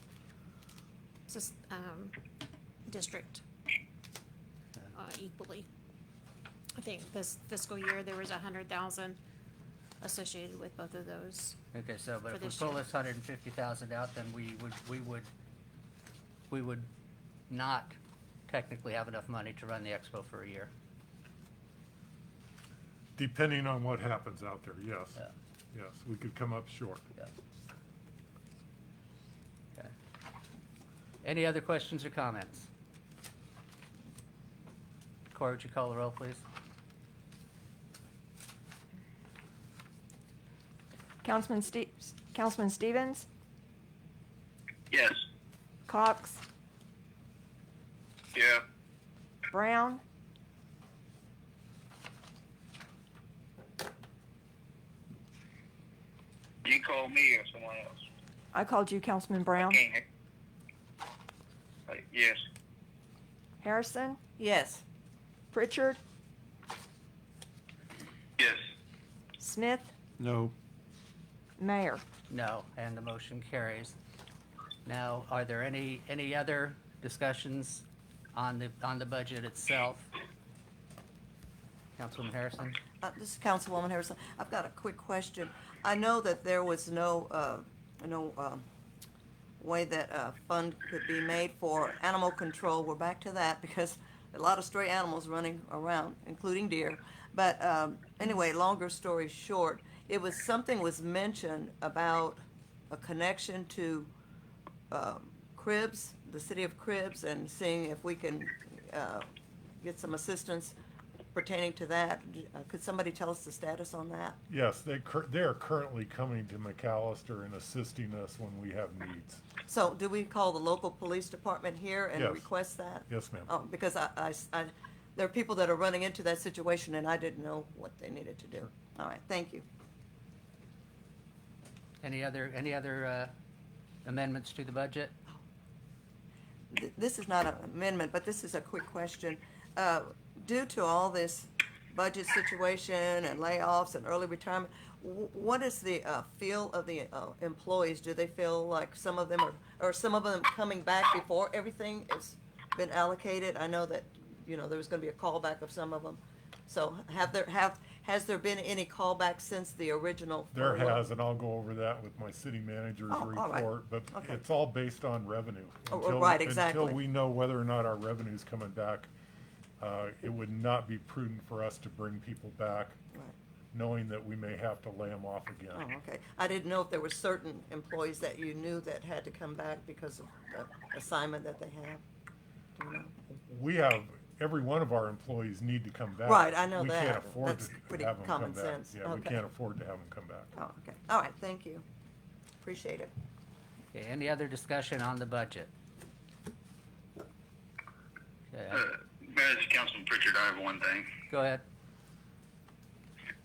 Speaker 11: district, equally. I think this fiscal year, there was 100,000 associated with both of those.
Speaker 1: okay, so, but
Speaker 11: For
Speaker 1: if we
Speaker 11: this
Speaker 1: pull
Speaker 11: year.
Speaker 1: this 150,000 out, then we would not technically have enough money to run the expo for a year.
Speaker 5: Depending on what happens out there, yes.
Speaker 1: Yeah.
Speaker 5: Yes, we could come up short.
Speaker 1: Yeah. Okay. Any other questions or comments? Corey, would you call the roll, please?
Speaker 4: Councilman Stevens,
Speaker 10: Yes.
Speaker 4: Cox,
Speaker 10: Yeah.
Speaker 4: Brown,
Speaker 3: You call me or someone else.
Speaker 4: I called you Councilman Brown,
Speaker 3: Can't hear. Yes.
Speaker 4: Harrison,
Speaker 6: Yes.
Speaker 4: Pritchard,
Speaker 10: Yes.
Speaker 4: Smith,
Speaker 8: No.
Speaker 4: Mayor.
Speaker 1: No, and the motion carries. Now, are there any other discussions on the budget itself? Councilwoman Harrison?
Speaker 6: This is Councilwoman Harrison. I've got a quick question. I know that there was no way that a fund could be made for animal control. We're back to that because a lot of stray animals running around, including deer. But anyway, longer story short, something was mentioned about a connection to Cribs, the city of Cribs, and seeing if we can get some assistance pertaining to that. Could somebody tell us the status on that?
Speaker 5: Yes, they are currently coming to McAllister and assisting us when we have needs.
Speaker 6: So do we call the local police department here and
Speaker 5: Yes.
Speaker 6: request that?
Speaker 5: Yes, ma'am.
Speaker 6: Oh, because there are people that are running into that situation and I didn't know what they needed to do. All right, thank you.
Speaker 1: Any other amendments to the budget?
Speaker 6: This is not an amendment, but this is a quick question. Due to all this budget situation and layoffs and early retirement, what is the feel of the employees? Do they feel like some of them or some of them coming back before everything has been allocated? I know that, there was gonna be a callback of some of them. So has there been any callback since the original?
Speaker 5: There has, and I'll go over that with my city manager's
Speaker 6: Oh, all right.
Speaker 5: report, but
Speaker 6: Okay.
Speaker 5: it's all based on revenue.
Speaker 6: Oh, right, exactly.
Speaker 5: Until we know whether or not our revenue's coming back, it would not be prudent for us to bring people back,
Speaker 6: Right.
Speaker 5: knowing that we may have to lay them off
Speaker 6: Oh,
Speaker 5: again.
Speaker 6: okay. I didn't know if there were certain employees that you knew that had to come back because of the assignment that they have. Do you know?
Speaker 5: We have, every one of our employees need to come back.
Speaker 6: Right, I know
Speaker 5: We
Speaker 6: that.
Speaker 5: can't afford
Speaker 6: That's
Speaker 5: to
Speaker 6: pretty
Speaker 5: have them come
Speaker 6: common
Speaker 5: back.
Speaker 6: sense.
Speaker 5: Yeah, we
Speaker 6: Okay.
Speaker 5: can't afford to have them come back.
Speaker 6: Oh, okay. All right, thank you. Appreciate it.
Speaker 1: Okay, any other discussion on the budget? Okay,
Speaker 10: Mayor, this is Councilman Pritchard. I have one thing.
Speaker 1: go ahead.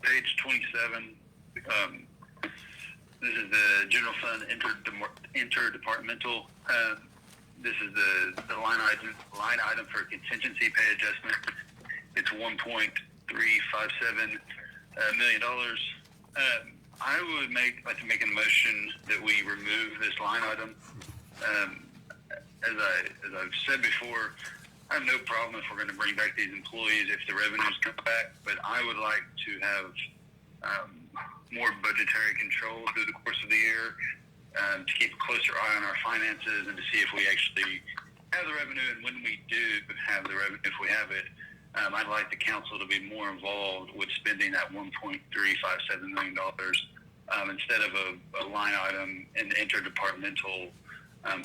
Speaker 10: Page 27. This is the general fund interdepartmental. This is the line item for contingency pay adjustment. It's $1.357 million. I would like to make a motion that we remove this line item. As I've said before, I have no problem if we're going to bring back these employees if the revenues come back, but I would like to have more budgetary control through the course of the year to keep a closer eye on our finances and to see if we actually have the revenue, and when we do have the revenue, if we have it, I'd like the council to be more involved with spending that $1.357 million instead of a line item in the interdepartmental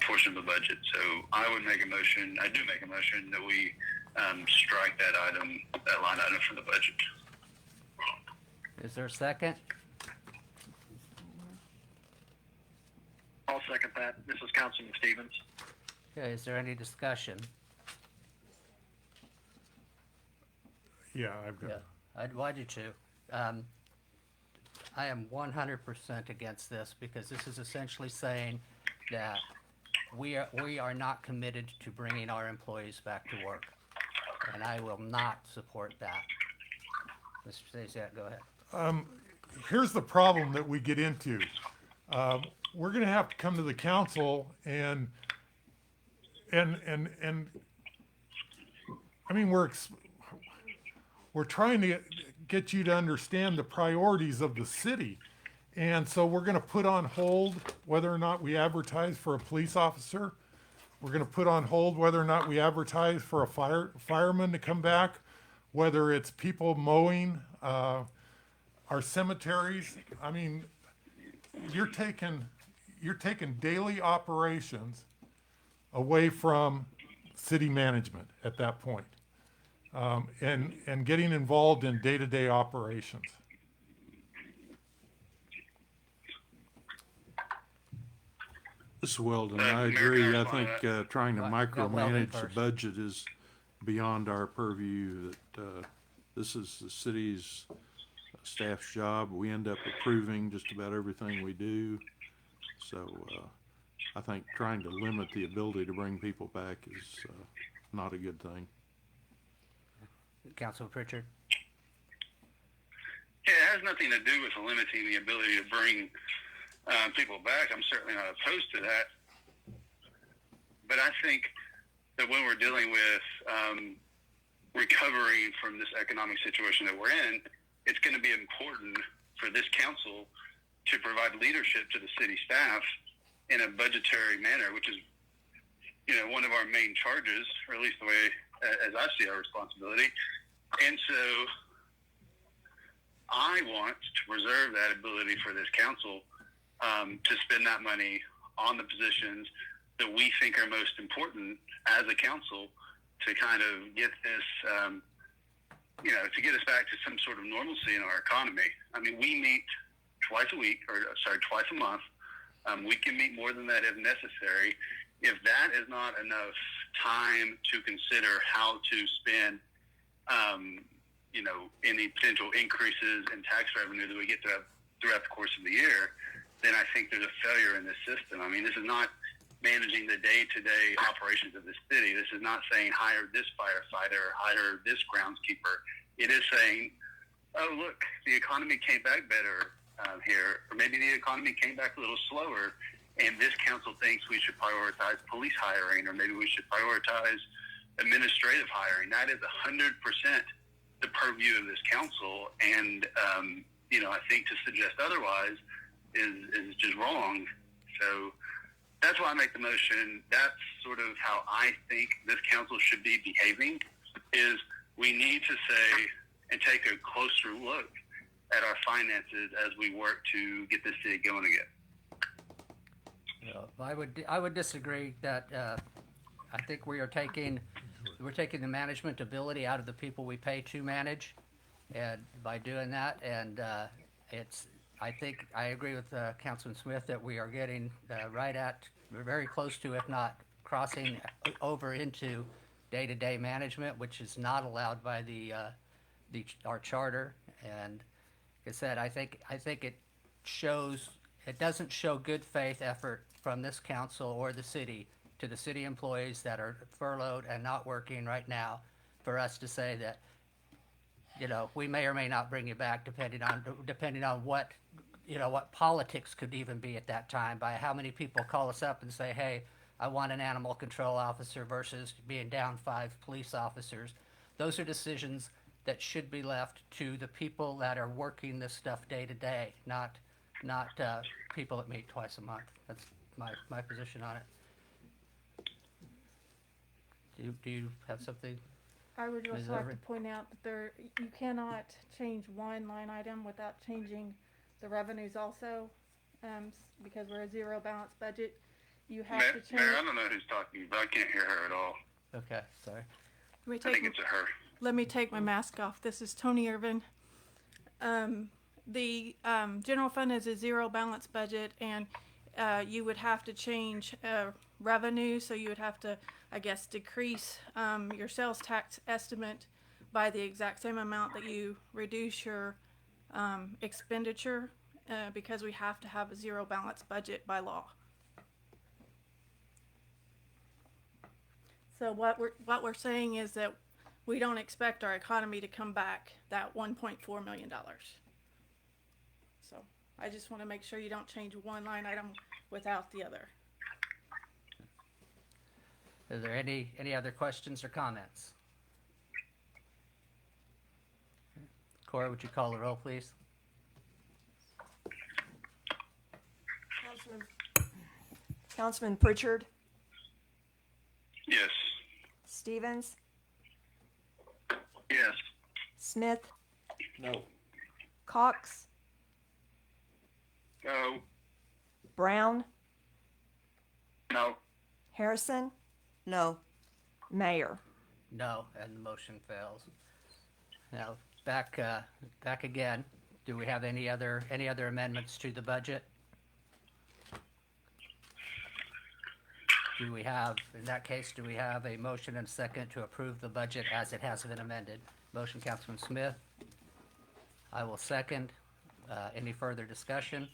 Speaker 10: portion of the budget. So I do make a motion that we strike that line item from the budget.
Speaker 1: Is there a second?
Speaker 12: I'll second that. This is Councilman Stevens.
Speaker 1: Okay, is there any discussion?
Speaker 5: Yeah, I've got.
Speaker 1: Why did you? I am 100% against this because this is essentially saying that we are not committed to bringing our employees back to work, and I will not support that. Mr. Stasiak, go ahead.
Speaker 5: Here's the problem that we get into. We're gonna have to come to the council and I mean, we're trying to get you to understand the priorities of the city. And so we're gonna put on hold whether or not we advertise for a police officer. We're gonna put on hold whether or not we advertise for a fireman to come back, whether it's people mowing, our cemeteries. I mean, you're taking daily operations away from city management at that point. And getting involved in day-to-day operations.
Speaker 8: This is Weldon.
Speaker 3: Mayor,
Speaker 8: I
Speaker 3: can
Speaker 8: agree.
Speaker 3: I
Speaker 8: I
Speaker 3: respond
Speaker 8: think
Speaker 3: to
Speaker 8: trying to
Speaker 1: Right, Weldon
Speaker 8: micromanage the
Speaker 1: first.
Speaker 8: budget is beyond our purview. That this is the city's staff's job. We end up approving just about everything we do. So I think trying to limit the ability to bring people back is not a good thing.
Speaker 1: Councilman Pritchard?
Speaker 10: Yeah, it has nothing to do with limiting the ability to bring people back. I'm certainly not opposed to that. But I think that when we're dealing with recovering from this economic situation that we're in, it's going to be important for this council to provide leadership to the city staff in a budgetary manner, which is, one of our main charges, or at least the way as I see our responsibility. And so I want to preserve that ability for this council to spend that money on the positions that we think are most important as a council to kind of get this, to get us back to some sort of normalcy in our economy. I mean, we meet twice a month. We can meet more than that if necessary. If that is not enough time to consider how to spend, any potential increases in tax revenue that we get throughout the course of the year, then I think there's a failure in this system. I mean, this is not managing the day-to-day operations of the city. This is not saying hire this firefighter, hire this groundskeeper. It is saying, oh, look, the economy came back better here, or maybe the economy came back a little slower, and this council thinks we should prioritize police hiring, or maybe we should prioritize administrative hiring. That is 100% the purview of this council, and I think to suggest otherwise is just wrong. So that's why I make the motion. That's sort of how I think this council should be behaving, is we need to say and take a closer look at our finances as we work to get this city going again.
Speaker 1: I would disagree that I think we're taking the management ability out of the people we pay to manage, and by doing that, and I think I agree with Councilman Smith that we are getting we're very close to, if not crossing over into day-to-day management, which is not allowed by our charter. And like I said, I think it doesn't show good faith effort from this council or the city to the city employees that are furloughed and not working right now, for us to say that, we may or may not bring you back depending on what politics could even be at that time, by how many people call us up and say, hey, I want an animal control officer versus being down 5 police officers. Those are decisions that should be left to the people that are working this stuff day to day, not people that meet twice a month. That's my position on it. Do you have something?
Speaker 13: I would
Speaker 1: Ms.
Speaker 13: just like to
Speaker 1: Everett?
Speaker 13: point out that you cannot change one line item without changing the revenues also, because we're a zero balance budget. you have
Speaker 10: Mayor,
Speaker 13: to change.
Speaker 10: Mayor, I don't know who's talking, but I can't hear her at all.
Speaker 1: Okay, sorry.
Speaker 13: Let me
Speaker 10: I think
Speaker 13: take,
Speaker 10: it's a her.
Speaker 13: let me take my mask off. This is Tony Irvin. The general fund is a zero balance budget, and you would have to change revenue, so you would have to, I guess, decrease your sales tax estimate by the exact same amount that you reduce your expenditure, because we have to have a zero balance budget by law. So what we're saying is that we don't expect our economy to come back that $1.4 million. So I just want to make sure you don't change one line item without the other.
Speaker 1: Is there any other questions or comments? Cora, would you call the roll, please?
Speaker 4: Councilman Pritchard,
Speaker 10: Yes.
Speaker 4: Stevens,
Speaker 10: Yes.
Speaker 4: Smith,
Speaker 8: No.
Speaker 4: Cox,
Speaker 10: No.
Speaker 4: Brown,
Speaker 10: No.
Speaker 4: Harrison,
Speaker 6: No.
Speaker 4: Mayor.
Speaker 1: No, and the motion fails. Now, back again. Do we have any other amendments to the budget? Do we have, in that case, do we have a motion and a second to approve the budget as it has been amended? Motion, Councilman Smith. I will second. Any further discussion?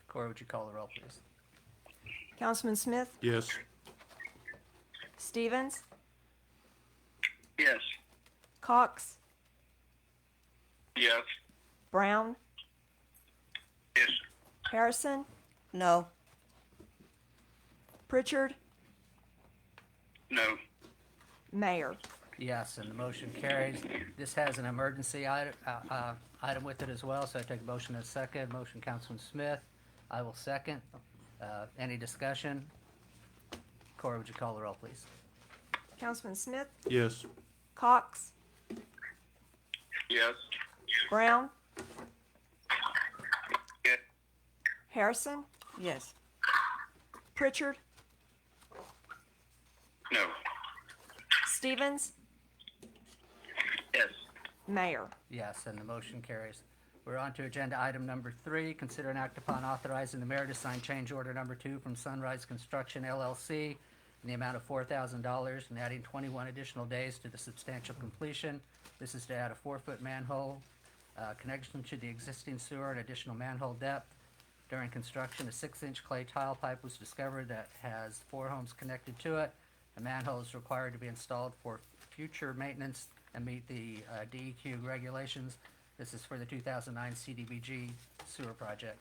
Speaker 1: Cora, would you call the roll, please?
Speaker 4: Councilman Smith,
Speaker 8: Yes.
Speaker 4: Stevens,
Speaker 10: Yes.
Speaker 4: Cox,
Speaker 10: Yes.
Speaker 4: Brown,
Speaker 10: Yes.
Speaker 4: Harrison,
Speaker 6: No.
Speaker 4: Pritchard,
Speaker 10: No.
Speaker 4: Mayor.
Speaker 1: Yes, and the motion carries. This has an emergency item with it as well, so I take a motion and a second. Motion, Councilman Smith. I will second. Any discussion? Cora, would you call the roll, please?
Speaker 4: Councilman Smith,
Speaker 8: Yes.
Speaker 4: Cox,
Speaker 10: Yes.
Speaker 4: Brown,
Speaker 10: Yes.
Speaker 4: Harrison,
Speaker 6: Yes.
Speaker 4: Pritchard,
Speaker 10: No.
Speaker 4: Stevens,
Speaker 10: Yes.
Speaker 4: Mayor.
Speaker 1: Yes, and the motion carries. We're on to agenda item number 3. Consider and act upon authorizing the mayor to sign change order number 2 from Sunrise Construction LLC in the amount of $4,000 and adding 21 additional days to the substantial completion. This is to add a 4-foot manhole connection to the existing sewer and additional manhole depth. During construction, a 6-inch clay tile pipe was discovered that has 4 homes connected to it. A manhole is required to be installed for future maintenance and meet the DEQ regulations. This is for the 2009 CDBG sewer project.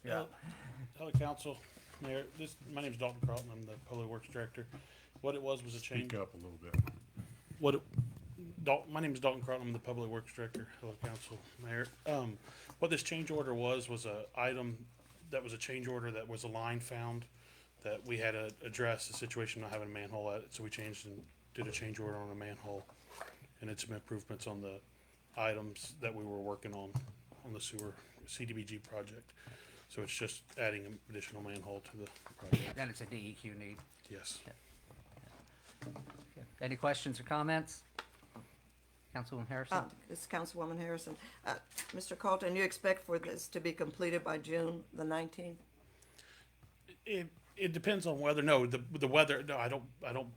Speaker 1: Yeah.
Speaker 9: Hello, council, mayor, my name's Dalton Carlton, I'm the Public Works Director. What it was a change.
Speaker 5: Speak up a little bit.
Speaker 9: My name is Dalton Carlton, I'm the Public Works Director. Hello, council, mayor. What this change order was a item that was a change order that was a line found that we had to address the situation not having a manhole at it, so we changed and did a change order on a manhole. And it's some improvements on the items that we were working on the sewer CDBG project. So it's just adding an additional manhole to the project.
Speaker 1: Then it's a DEQ need.
Speaker 9: Yes.
Speaker 1: Any questions or comments? Councilwoman Harrison?
Speaker 6: This is Councilwoman Harrison. Mr. Carlton, you expect for this to be completed by June the 19th?
Speaker 9: It depends on weather. No, the weather. No, I don't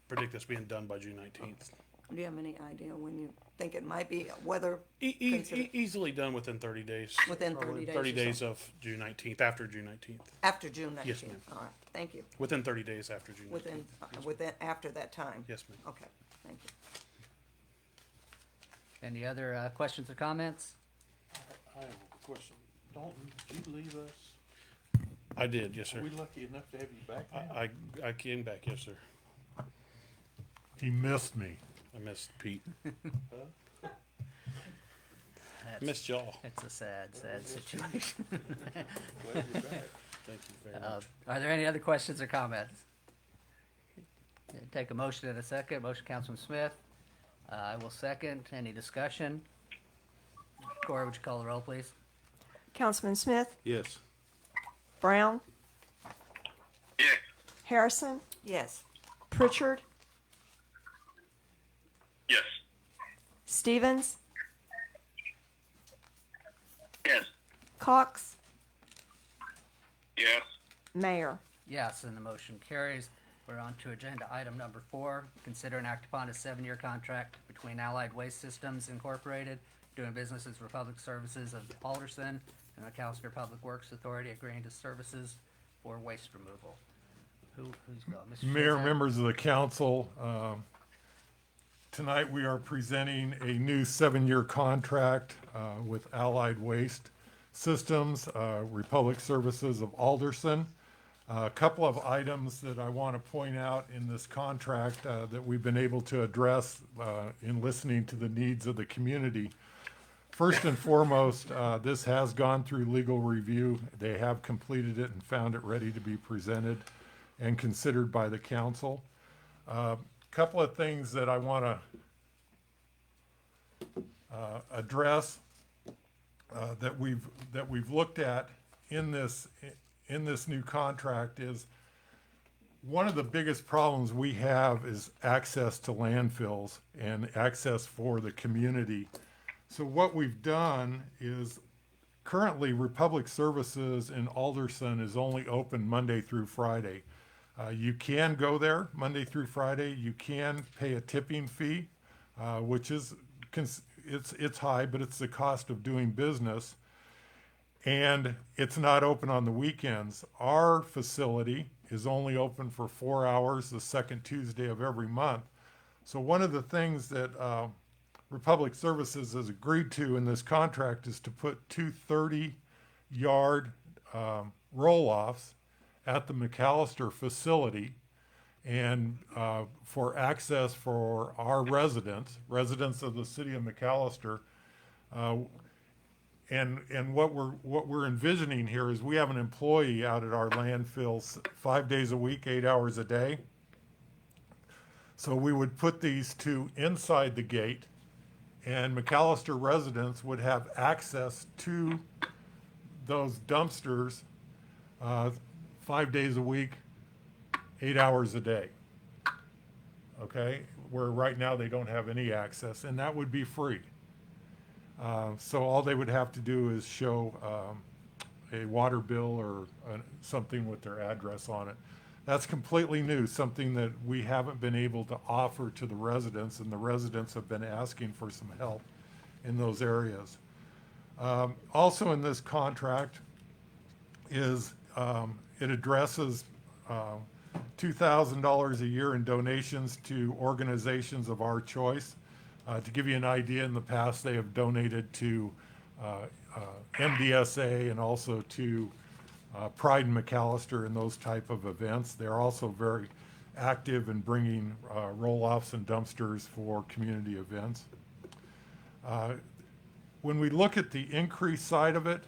Speaker 9: predict this being done by June 19th.
Speaker 6: Do you have any idea when you think it might be weather? consider-
Speaker 9: Easily done within 30 days.
Speaker 6: Within
Speaker 9: Probably
Speaker 6: 30 days
Speaker 9: 30
Speaker 6: or
Speaker 9: days
Speaker 6: so.
Speaker 9: of June 19th, after June 19th.
Speaker 6: After June 19th?
Speaker 9: Yes, ma'am.
Speaker 6: All right, thank you.
Speaker 9: Within 30 days after June 19th.
Speaker 6: Within, after that time?
Speaker 9: Yes, ma'am.
Speaker 6: Okay, thank you.
Speaker 1: Any other questions or comments?
Speaker 8: I have a question. Dalton, did you leave us?
Speaker 9: I did, yes, sir.
Speaker 8: Are we lucky enough to have you back now?
Speaker 9: I came back, yes, sir.
Speaker 5: He missed me.
Speaker 9: I missed Pete.
Speaker 1: That's-
Speaker 9: Missed y'all.
Speaker 1: It's a sad situation.
Speaker 8: Glad you're back.
Speaker 9: Thank you very much.
Speaker 1: Are there any other questions or comments? Take a motion in a second. Motion, Councilman Smith. I will second. Any discussion? Cora, would you call the roll, please?
Speaker 4: Councilman Smith,
Speaker 8: Yes.
Speaker 4: Brown, Harrison,
Speaker 6: Yes.
Speaker 4: Pritchard,
Speaker 10: Yes.
Speaker 4: Stevens,
Speaker 12: Yes.
Speaker 4: Cox,
Speaker 10: Yes.
Speaker 4: Mayor.
Speaker 1: Yes, and the motion carries. We're on to agenda item number 4. Consider and act upon a 7-year contract between Allied Waste Systems Incorporated, doing business as Republic Services of Alderson, and McAllister Public Works Authority agreeing to services for waste removal. Who's going? Mr.
Speaker 5: Mayor,
Speaker 1: Shazam?
Speaker 5: members of the council, tonight we are presenting a new 7-year contract with Allied Waste Systems, Republic Services of Alderson. A couple of items that I want to point out in this contract that we've been able to address in listening to the needs of the community. First and foremost, this has gone through legal review. They have completed it and found it ready to be presented and considered by the council. Couple of things that I want to address that we've looked at in this new contract is one of the biggest problems we have is access to landfills and access for the community. So what we've done is currently Republic Services in Alderson is only open Monday through Friday. You can go there Monday through Friday. You can pay a tipping fee, which is it's high, but it's the cost of doing business. And it's not open on the weekends. Our facility is only open for 4 hours the second Tuesday of every month. So one of the things that Republic Services has agreed to in this contract is to put 2 30-yard roll-offs at the McAllister facility and for access for our residents of the city of McAllister. And what we're envisioning here is we have an employee out at our landfills 5 days a week, 8 hours a day. So we would put these 2 inside the gate, and McAllister residents would have access to those dumpsters 5 days a week, 8 hours a day. Okay, where right now they don't have any access, and that would be free. So all they would have to do is show a water bill or something with their address on it. That's completely new, something that we haven't been able to offer to the residents, and the residents have been asking for some help in those areas. Also in this contract is it addresses $2,000 a year in donations to organizations of our choice. To give you an idea, in the past, they have donated to MDSA and also to Pride and McAllister and those type of events. They're also very active in bringing roll-offs and dumpsters for community events. When we look at the increase side of it,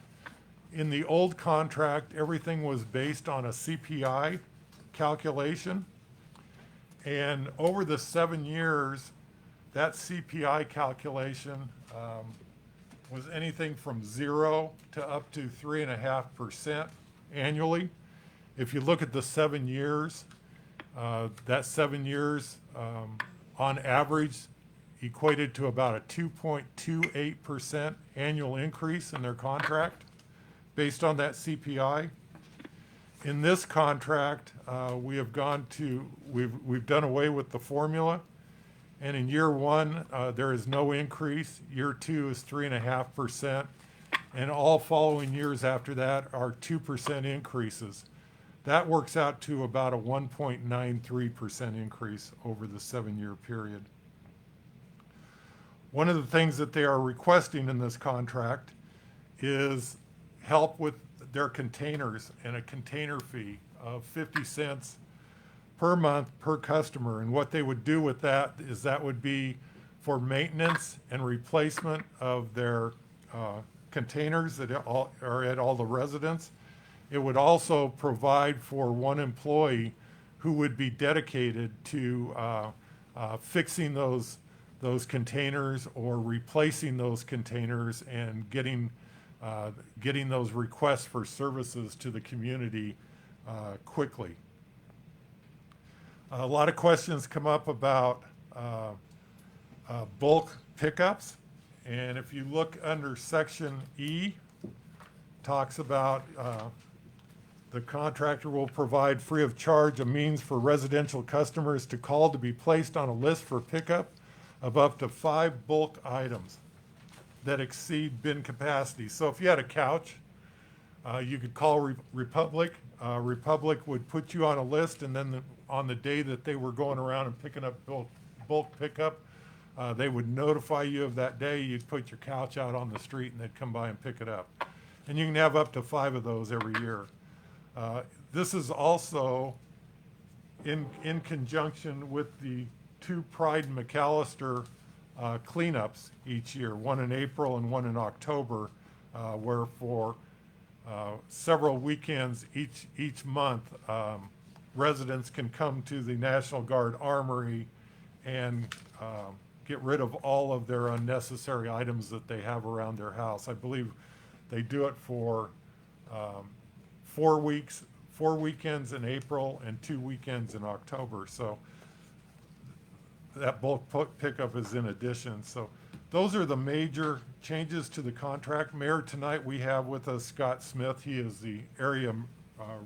Speaker 5: in the old contract, everything was based on a CPI calculation. And over the 7 years, that CPI calculation was anything from 0 to up to 3.5% annually. If you look at the 7 years, that 7 years on average equated to about a 2.28% annual increase in their contract based on that CPI. In this contract, we've done away with the formula. And in year 1, there is no increase. Year 2 is 3.5%. And all following years after that are 2% increases. That works out to about a 1.93% increase over the 7-year period. One of the things that they are requesting in this contract is help with their containers and a container fee of 50 cents per month per customer. And what they would do with that is that would be for maintenance and replacement of their containers that are at all the residents. It would also provide for one employee who would be dedicated to fixing those containers or replacing those containers and getting those requests for services to the community quickly. A lot of questions come up about bulk pickups. And if you look under section E, talks about the contractor will provide free of charge a means for residential customers to call to be placed on a list for pickup of up to 5 bulk items that exceed bin capacity. So if you had a couch, you could call Republic. Republic would put you on a list, and then on the day that they were going around and picking up bulk pickup, they would notify you of that day. You'd put your couch out on the street, and they'd come by and pick it up. And you can have up to 5 of those every year. This is also in conjunction with the 2 Pride and McAllister cleanups each year, one in April and one in October, where for several weekends each month, residents can come to the National Guard Armory and get rid of all of their unnecessary items that they have around their house. I believe they do it for 4 weekends in April and 2 weekends in October. So that bulk pickup is in addition. So those are the major changes to the contract. Mayor, tonight we have with us Scott Smith. He is the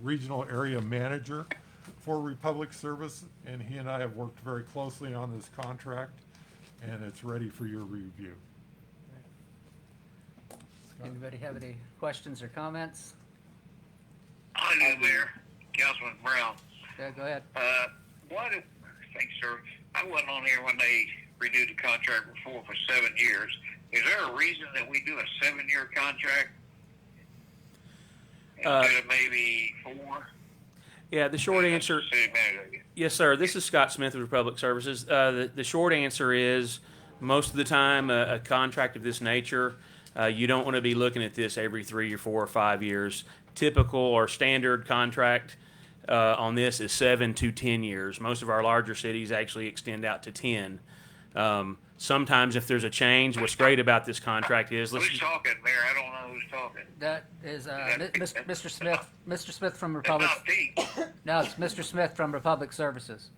Speaker 5: regional area manager for Republic Service, and he and I have worked very closely on this contract, and it's ready for your review.
Speaker 1: Anybody have any questions or comments?
Speaker 3: I do, Mayor. Councilman Brown.
Speaker 1: Yeah, go ahead.
Speaker 3: Thanks, sir. I wasn't on here when they renewed the contract before for 7 years. Is there a reason that we do a 7-year contract instead of maybe 4?
Speaker 14: Yeah, the short answer.
Speaker 3: City manager.
Speaker 14: Yes, sir. This is Scott Smith with Republic Services. The short answer is most of the time a contract of this nature, you don't want to be looking at this every 3 or 4 or 5 years. Typical or standard contract on this is 7 to 10 years. Most of our larger cities actually extend out to 10. Sometimes if there's a change, what's great about this contract is...
Speaker 3: Who's talking, Mayor? I don't know who's talking.
Speaker 1: That is Mr. Smith. Mr. Smith from Republic.
Speaker 3: It's not Pete.
Speaker 1: No, it's Mr. Smith from Republic Services.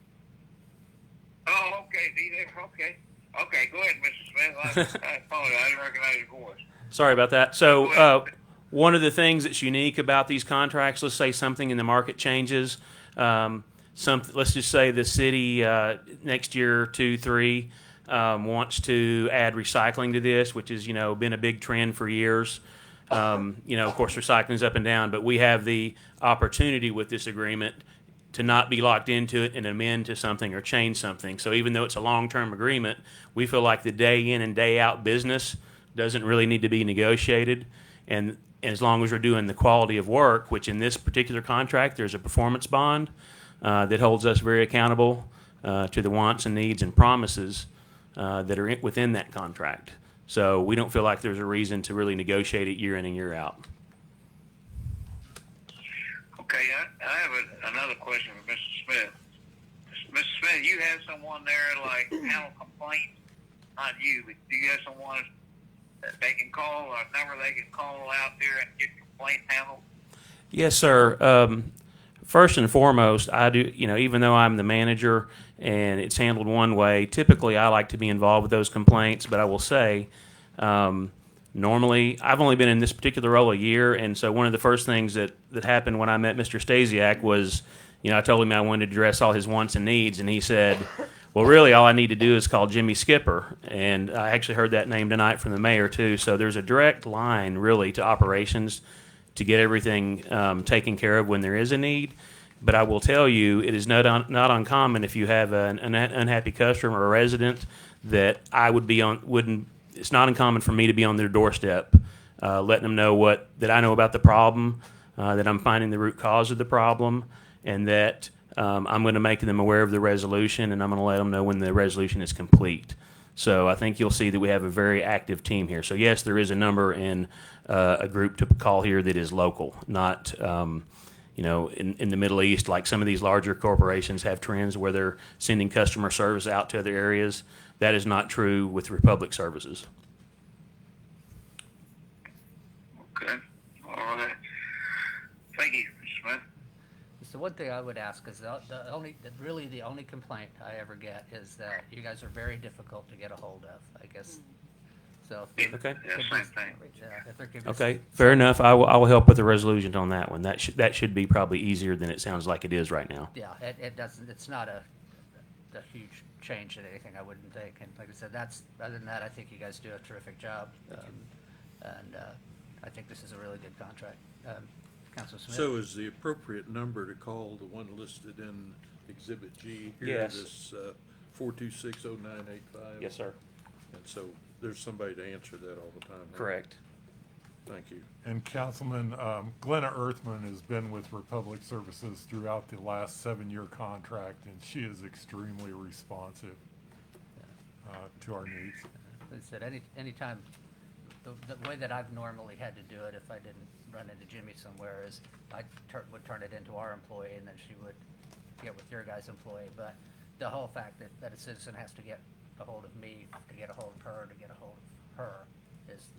Speaker 3: Oh, okay. Okay. Okay, go ahead, Mr. Smith. I apologize. I didn't recognize your voice.
Speaker 14: Sorry about that. So one of the things that's unique about these contracts, let's say something in the market changes. Let's just say the city next year, 2, 3, wants to add recycling to this, which has been a big trend for years. Of course, recycling's up and down, but we have the opportunity with this agreement to not be locked into it and amend to something or change something. So even though it's a long-term agreement, we feel like the day in and day out business doesn't really need to be negotiated. And as long as we're doing the quality of work, which in this particular contract, there's a performance bond that holds us very accountable to the wants and needs and promises that are within that contract. So we don't feel like there's a reason to really negotiate it year in and year out.
Speaker 3: Okay, I have another question for Mr. Smith. Mr. Smith, you have someone there like handle complaints? Not you, but do you have someone that they can call, or a number they can call out there and get complaints handled?
Speaker 14: Yes, sir. First and foremost, I do, even though I'm the manager and it's handled one way, typically I like to be involved with those complaints, but I will say, normally, I've only been in this particular role a year, and so one of the first things that happened when I met Mr. Stasiak was, I told him I wanted to address all his wants and needs, and he said, well, really, all I need to do is call Jimmy Skipper, and I actually heard that name tonight from the mayor, too, so there's a direct line, really, to operations to get everything taken care of when there is a need. But I will tell you, it is not uncommon if you have an unhappy customer or a resident that it's not uncommon for me to be on their doorstep, letting them know that I know about the problem, that I'm finding the root cause of the problem, and that I'm going to make them aware of the resolution, and I'm going to let them know when the resolution is complete. So I think you'll see that we have a very active team here. So yes, there is a number and a group to call here that is local, not in the Middle East, like some of these larger corporations have trends where they're sending customer service out to other areas. That is not true with Republic Services.
Speaker 3: Okay. All right. Thank you, Mr. Smith.
Speaker 1: Mr. one thing I would ask is really the only complaint I ever get is that you guys are very difficult to get a hold of, I guess. So.
Speaker 14: Okay.
Speaker 3: Yeah, same thing.
Speaker 1: If there could be
Speaker 14: Okay, fair enough. I will help with the resolution on that one. That should be probably easier than it sounds like it is right now.
Speaker 1: Yeah, it doesn't, it's not a huge change in anything, I wouldn't think. And like I said, other than that, I think you guys do a terrific job. And I think this is a really good contract. Councilor Smith?
Speaker 8: So is the appropriate number to call the one listed in Exhibit G here?
Speaker 14: Yes.
Speaker 8: This 4260985?
Speaker 14: Yes, sir.
Speaker 8: And so there's somebody to answer that all the time now?
Speaker 14: Correct.
Speaker 8: Thank you.
Speaker 5: And Councilman, Glenna Earthman has been with Republic Services throughout the last 7-year contract, and she is extremely responsive to our needs.
Speaker 1: Like I said, anytime, the way that I've normally had to do it if I didn't run into Jimmy somewhere is I would turn it into our employee, and then she would get with your guys' employee. But the whole fact that a citizen has to get a hold of me, to get a hold of her, to get a hold of her is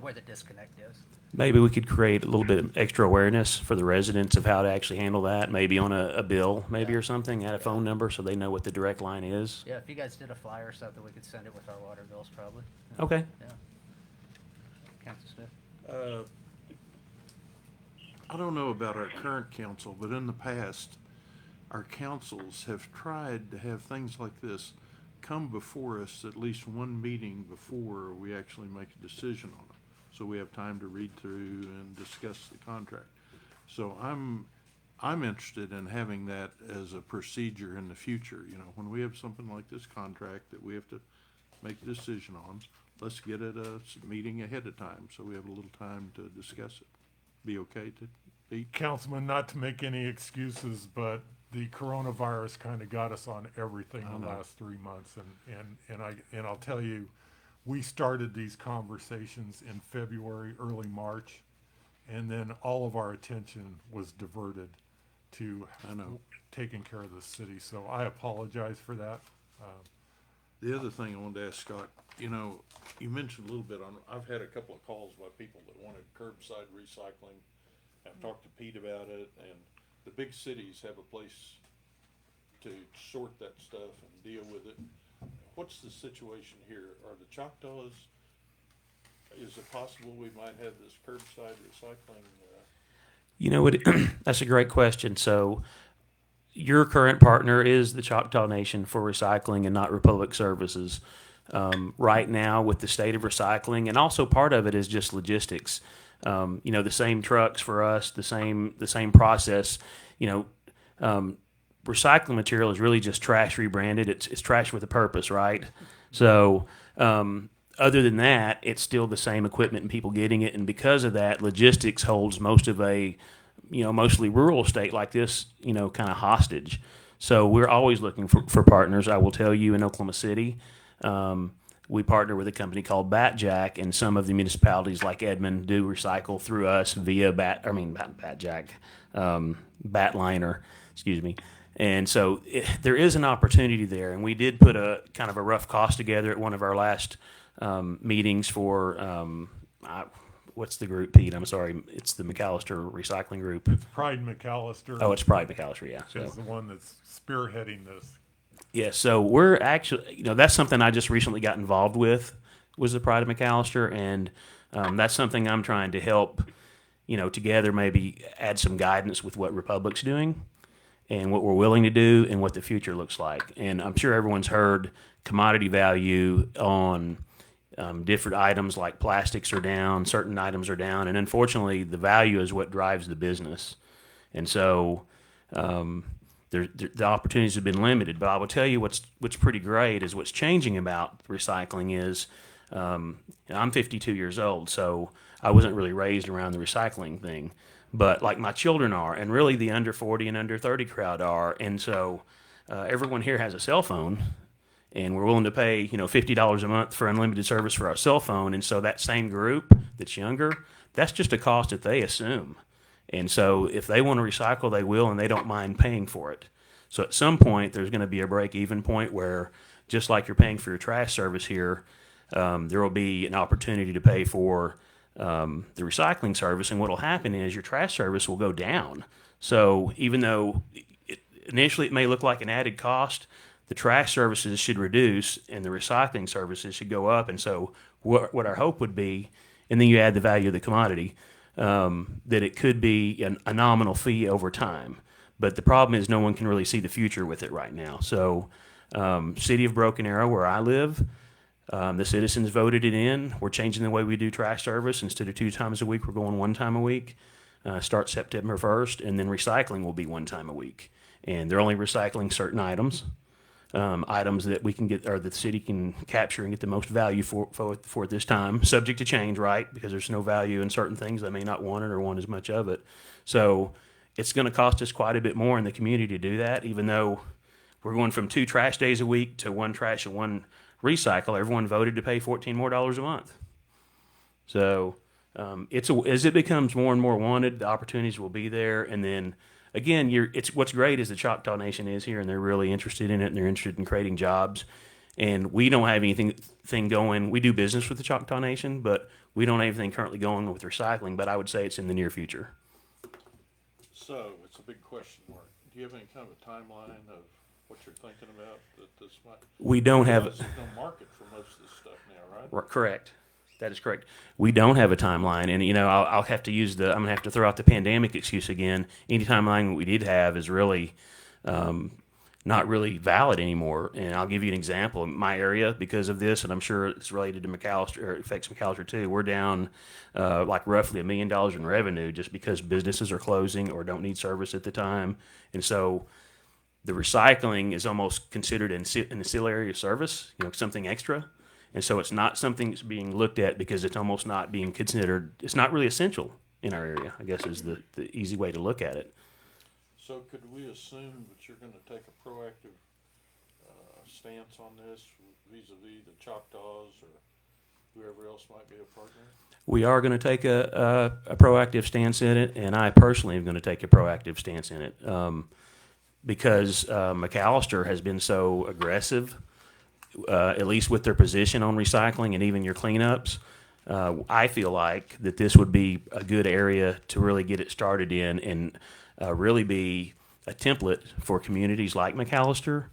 Speaker 1: where the disconnect is.
Speaker 14: Maybe we could create a little bit of extra awareness for the residents of how to actually handle that, maybe on a bill, maybe, or something, add a phone number so they know what the direct line is.
Speaker 1: Yeah, if you guys did a flyer or something, we could send it with our water bills probably.
Speaker 14: Okay.
Speaker 1: Yeah. Councilor Smith?
Speaker 8: I don't know about our current council, but in the past, our councils have tried to have things like this come before us at least one meeting before we actually make a decision on it. So we have time to read through and discuss the contract. So I'm interested in having that as a procedure in the future. You know, when we have something like this contract that we have to make a decision on, let's get it a meeting ahead of time so we have a little time to discuss it. Be okay to be?
Speaker 5: Councilman, not to make any excuses, but the coronavirus kind of got us on everything the last 3 months, and I'll tell you, we started these conversations in February, early March, and then all of our attention was diverted to taking care of the city. So I apologize for that.
Speaker 8: The other thing I wanted to ask Scott, you know, you mentioned a little bit on, I've had a couple of calls by people that wanted curbside recycling. I've talked to Pete about it, and the big cities have a place to sort that stuff and deal with it. What's the situation here? Are the Choctaws, is it possible we might have this curbside recycling?
Speaker 14: You know what? That's a great question. So your current partner is the Choctaw Nation for recycling and not Republic Services. Right now with the state of recycling, and also part of it is just logistics. You know, the same trucks for us, the same process. You know, recycling material is really just trash rebranded. It's trash with a purpose, right? So other than that, it's still the same equipment and people getting it. And because of that, logistics holds most of a, you know, mostly rural state like this, you know, kind of hostage. So we're always looking for partners. I will tell you, in Oklahoma City, we partner with a company called Batjack, and some of the municipalities like Edmond do recycle through us via Batliner, excuse me. And so there is an opportunity there, and we did put a kind of a rough cost together at one of our last meetings for, what's the group, Pete? I'm sorry. It's the McAllister Recycling Group.
Speaker 5: It's Pride McAllister.
Speaker 14: Oh, it's Pride McAllister, yeah. So.
Speaker 5: Is the one that's spearheading this.
Speaker 14: Yeah, so we're actually, you know, that's something I just recently got involved with, was the Pride of McAllister, and that's something I'm trying to help, you know, together maybe add some guidance with what Republic's doing and what we're willing to do and what the future looks like. And I'm sure everyone's heard commodity value on different items like plastics are down, certain items are down, and unfortunately the value is what drives the business. And so the opportunities have been limited, but I will tell you what's pretty great is what's changing about recycling is I'm 52 years old, so I wasn't really raised around the recycling thing, but like my children are, and really the under 40 and under 30 crowd are, and so everyone here has a cell phone, and we're willing to pay, you know, $50 a month for unlimited service for our cell phone, and so that same group that's younger, that's just a cost that they assume. And so if they want to recycle, they will, and they don't mind paying for it. So at some point, there's going to be a break-even point where, just like you're paying for your trash service here, there will be an opportunity to pay for the recycling service, and what will happen is your trash service will go down. So even though initially it may look like an added cost, the trash services should reduce and the recycling services should go up. And so what our hope would be, and then you add the value of the commodity, that it could be a nominal fee over time. But the problem is no one can really see the future with it right now. So City of Broken Arrow, where I live, the citizens voted it in. We're changing the way we do trash service. Instead of 2 times a week, we're going 1 time a week. Start September 1st, and then recycling will be 1 time a week. And they're only recycling certain items, items that we can get, or the city can capture and get the most value for at this time, subject to change, right? Because there's no value in certain things. They may not want it or want as much of it. So it's going to cost us quite a bit more in the community to do that, even though we're going from 2 trash days a week to 1 trash and 1 recycle. Everyone voted to pay $14 more a month. So as it becomes more and more wanted, the opportunities will be there. And then again, what's great is the Choctaw Nation is here, and they're really interested in it, and they're interested in creating jobs. And we don't have anything going. We do business with the Choctaw Nation, but we don't have anything currently going with recycling. But I would say it's in the near future.
Speaker 8: So it's a big question mark. Do you have any kind of a timeline of what you're thinking about that this might?
Speaker 14: We don't have.
Speaker 8: There's no market for most of this stuff now, right?
Speaker 14: Correct. That is correct. We don't have a timeline, and I'll have to use I'm gonna have to throw out the pandemic excuse again. Any timeline we did have is really not really valid anymore. And I'll give you an example. In my area, because of this, and I'm sure it's related to McAllister, or it affects McAllister too. We're down like roughly $1 million in revenue just because businesses are closing or don't need service at the time, and so the recycling is almost considered an ancillary service, something extra. And so it's not something that's being looked at because it's almost not being considered. It's not really essential in our area, I guess, is the easy way to look at it.
Speaker 8: So could we assume that you're going to take a proactive stance on this vis-a-vis the Choctaws or whoever else might be a partner?
Speaker 14: We are going to take a proactive stance in it, and I personally am going to take a proactive stance in it because McAllister has been so aggressive. At least with their position on recycling and even your cleanups, I feel like that this would be a good area to really get it started in and really be a template for communities like McAllister.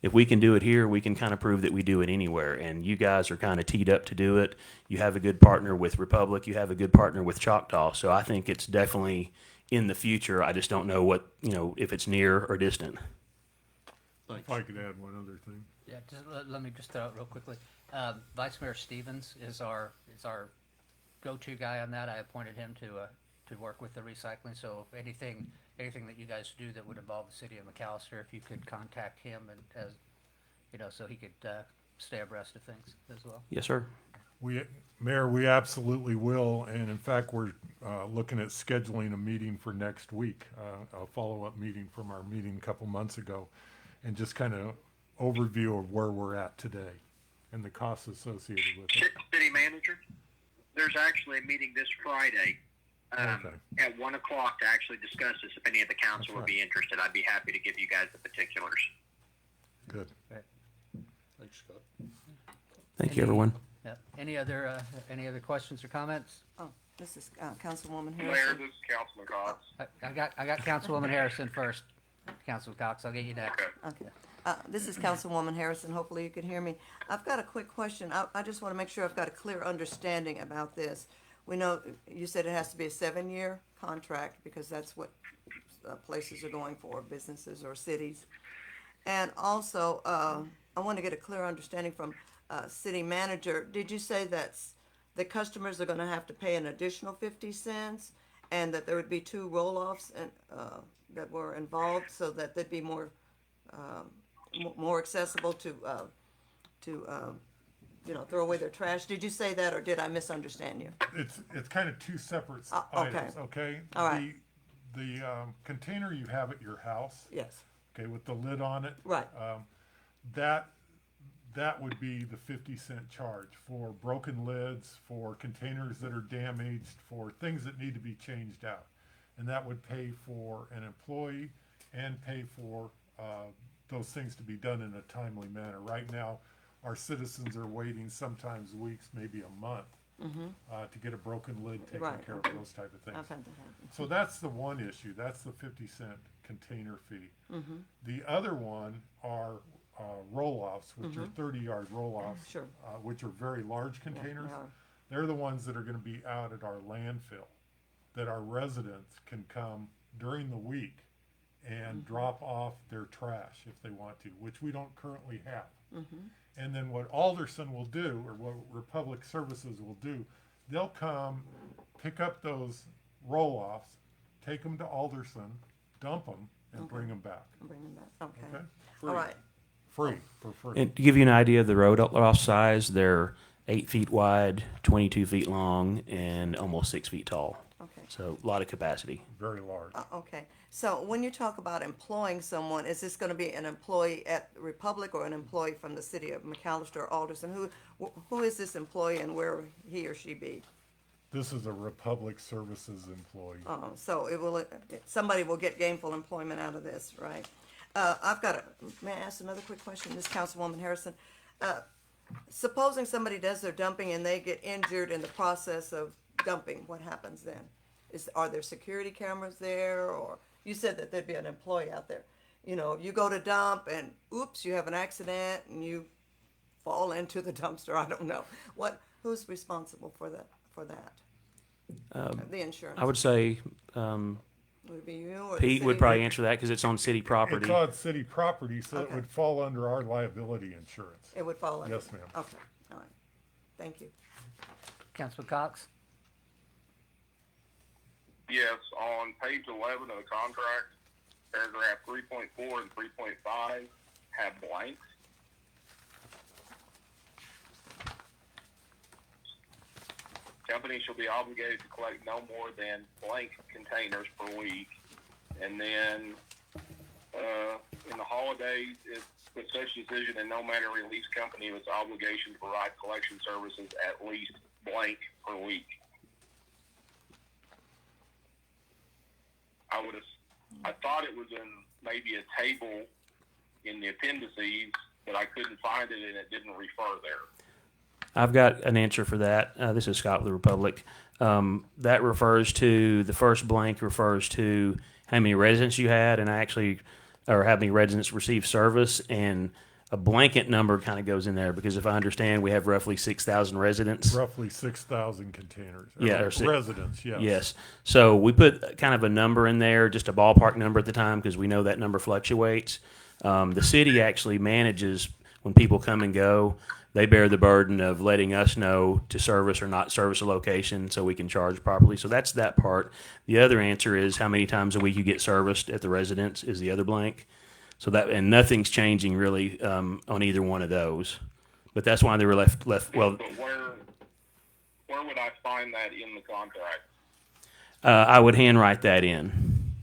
Speaker 14: If we can do it here, we can kind of prove that we do it anywhere. And you guys are kind of teed up to do it. You have a good partner with Republic. You have a good partner with Choctaw. So I think it's definitely in the future. I just don't know if it's near or distant.
Speaker 5: If I could add one other thing.
Speaker 1: Yeah, let me just throw out real quickly. Vice Mayor Stevens is our go-to guy on that. I appointed him to work with the recycling. So if anything that you guys do that would involve the city of McAllister, if you could contact him and so he could stay abreast of things as well.
Speaker 14: Yes, sir.
Speaker 5: Mayor, we absolutely will, and in fact, we're looking at scheduling a meeting for next week, a follow-up meeting from our meeting a couple months ago, and just kind of overview of where we're at today and the costs associated with it.
Speaker 12: City manager, there's actually a meeting this Friday at 1 o'clock to actually discuss this. If any of the council would be interested, I'd be happy to give you guys the particulars.
Speaker 5: Good.
Speaker 8: Thanks, Scott.
Speaker 14: Thank you, everyone.
Speaker 1: Yeah. Any other questions or comments?
Speaker 6: Oh, this is Councilwoman
Speaker 10: Mayor,
Speaker 6: Harrison.
Speaker 10: this is Councilman Cox.
Speaker 1: I got Councilwoman Harrison first. Councilman Cox, I'll get you next.
Speaker 6: Okay. This is Councilwoman Harrison. Hopefully you can hear me. I've got a quick question. I just want to make sure I've got a clear understanding about this. We know you said it has to be a 7-year contract because that's what places are going for, businesses or cities. And also, I want to get a clear understanding from city manager. Did you say that the customers are going to have to pay an additional 50 cents and that there would be 2 roll-offs and that were involved so that they'd be more accessible to throw away their trash? Did you say that, or did I misunderstand you?
Speaker 5: It's kind of 2 separate
Speaker 6: okay.
Speaker 5: items, okay?
Speaker 6: All right.
Speaker 5: The container you have at your house.
Speaker 6: Yes.
Speaker 5: Okay, with the lid on it.
Speaker 6: Right.
Speaker 5: That would be the 50-cent charge for broken lids, for containers that are damaged, for things that need to be changed out. And that would pay for an employee and pay for those things to be done in a timely manner. Right now, our citizens are waiting sometimes weeks, maybe a month, to get a broken lid taken
Speaker 6: Right,
Speaker 5: care
Speaker 6: okay.
Speaker 5: of, those type of things.
Speaker 6: I've had that happen.
Speaker 5: So that's the one issue, that's the 50-cent container fee. The other one are roll-offs, which are 30-yard roll-offs.
Speaker 6: Sure.
Speaker 5: Which are very large containers.
Speaker 6: they are.
Speaker 5: They're the ones that are gonna be out at our landfill, that our residents can come during the week and drop off their trash if they want to, which we don't currently have. And then what Alderson will do, or what Republic Services will do, they'll come, pick up those roll-offs, take them to Alderson, dump them, and bring them back.
Speaker 6: Bring them back, okay.
Speaker 5: Okay?
Speaker 6: All right,
Speaker 5: Free, for free.
Speaker 14: And to give you an idea of the road off size, they're 8 feet wide, 22 feet long, and almost 6 feet tall.
Speaker 6: okay.
Speaker 14: So a lot of capacity.
Speaker 5: Very large.
Speaker 6: Okay, so when you talk about employing someone, is this gonna be an employee at Republic or an employee from the city of McAllister or Alderson? Who is this employee and where will he or she be?
Speaker 5: This is a Republic Services employee.
Speaker 6: So somebody will get gainful employment out of this, right? May I ask another quick question, Ms. Councilwoman Harrison? Supposing somebody does their dumping and they get injured in the process of dumping, what happens then? Are there security cameras there, or, you said that there'd be an employee out there. You know, you go to dump and oops, you have an accident and you fall into the dumpster, I don't know. Who's responsible for that? The insurance?
Speaker 14: I would say
Speaker 6: Would it be you or the
Speaker 14: Pete would
Speaker 6: city?
Speaker 14: probably answer that because it's on city property.
Speaker 5: It's on city property, so it
Speaker 6: Okay.
Speaker 5: would fall under our liability insurance.
Speaker 6: It would fall under?
Speaker 5: Yes, ma'am.
Speaker 6: Okay, all right. Thank you.
Speaker 1: Councilman Cox?
Speaker 10: Yes, on page 11 of the contract, paragraph 3.4 and 3.5 have blanks. Company shall be obligated to collect no more than blank containers per week. And then in the holidays, it's with such decision in no manner release company of its obligation to provide collection services at least blank per week. I thought it was in maybe a table in the appendices, but I couldn't find it and it didn't refer there.
Speaker 14: I've got an answer for that. This is Scott with the Republic. That refers to, the first blank refers to how many residents you had and or how many residents received service, and a blanket number kind of goes in there because if I understand, we have roughly 6,000 residents.
Speaker 5: Roughly 6,000 containers.
Speaker 14: Yeah, or
Speaker 5: residents, yes.
Speaker 14: Yes. So we put kind of a number in there, just a ballpark number at the time, because we know that number fluctuates. The city actually manages when people come and go. They bear the burden of letting us know to service or not service a location so we can charge properly. So that's that part. The other answer is how many times a week you get serviced at the residence is the other blank. So that, and nothing's changing really on either one of those. But that's why they were left well.
Speaker 10: But where would I find that in the contract?
Speaker 14: I would handwrite that in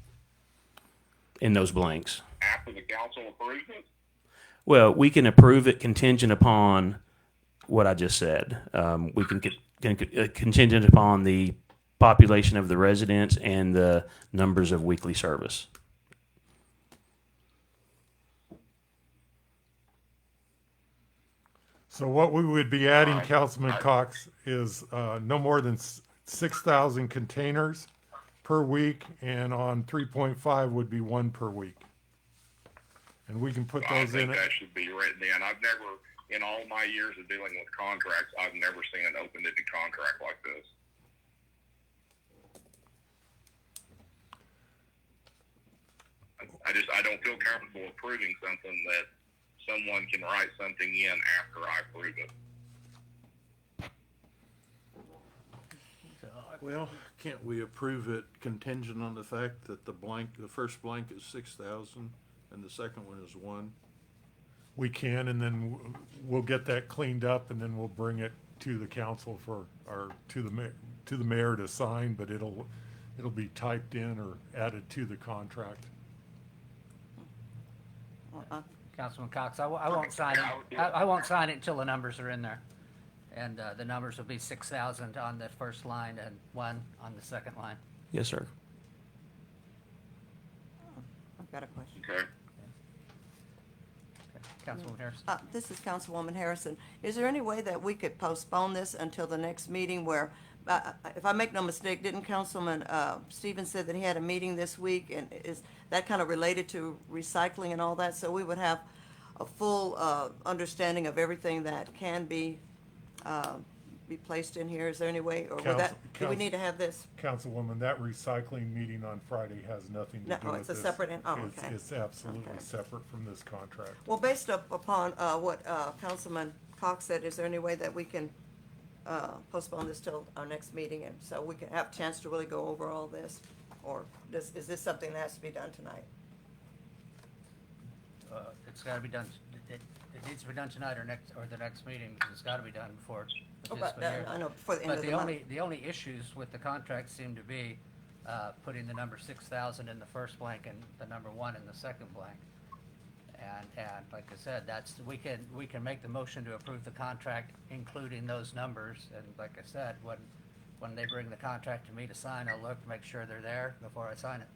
Speaker 14: those blanks.
Speaker 10: After the council approves it?
Speaker 14: Well, we can approve it contingent upon what I just said. We can contingent upon the population of the residents and the numbers of weekly service.
Speaker 5: So what we would be adding, Councilman Cox, is no more than 6,000 containers per week, and on 3.5 would be one per week. And we can put
Speaker 10: I
Speaker 5: those in
Speaker 10: think
Speaker 5: it.
Speaker 10: that should be written in. I've never, in all my years of dealing with contracts, I've never seen an open-ended contract like this. I don't feel comfortable approving something that someone can write something in after I approve it.
Speaker 8: Well, can't we approve it contingent on the fact that the first blank is 6,000 and the second one is 1?
Speaker 5: We can, and then we'll get that cleaned up, and then we'll bring it to the council to the mayor to sign, but it'll be typed in or added to the contract.
Speaker 1: Councilman Cox, I won't sign it. I won't sign it until the numbers are in there. And the numbers will be 6,000 on the first line and 1 on the second line.
Speaker 14: Yes, sir.
Speaker 6: I've got a question.
Speaker 10: Okay.
Speaker 1: Councilwoman Harrison.
Speaker 6: This is Councilwoman Harrison. Is there any way that we could postpone this until the next meeting where, if I make no mistake, didn't Councilman Stevens said that he had a meeting this week, and is that kind of related to recycling and all that? So we would have a full understanding of everything that can be placed in here. Is there any way, or would that, do we need to have this?
Speaker 5: Councilwoman, that recycling meeting on Friday has nothing to
Speaker 6: No,
Speaker 5: do with
Speaker 6: it's
Speaker 5: this.
Speaker 6: a separate,
Speaker 5: It's-
Speaker 6: okay.
Speaker 5: It's absolutely
Speaker 6: Okay.
Speaker 5: separate from this contract.
Speaker 6: Well, based upon what Councilman Cox said, is there any way that we can postpone this till our next meeting, and so we can have a chance to really go over all this? Or is this something that has to be done tonight?
Speaker 1: It's gotta be done, it needs to be done tonight or the next meeting, because it's gotta be done before the
Speaker 6: Oh, but,
Speaker 1: fiscal year.
Speaker 6: I know, before the end
Speaker 1: But
Speaker 6: of the month.
Speaker 1: the only issues with the contract seem to be, putting the number 6,000 in the first blank and the number 1 in the second blank. And like I said, we can make the motion to approve the contract, including those numbers, and like I said, when they bring the contract to me to sign, I'll look to make sure they're there before I sign it.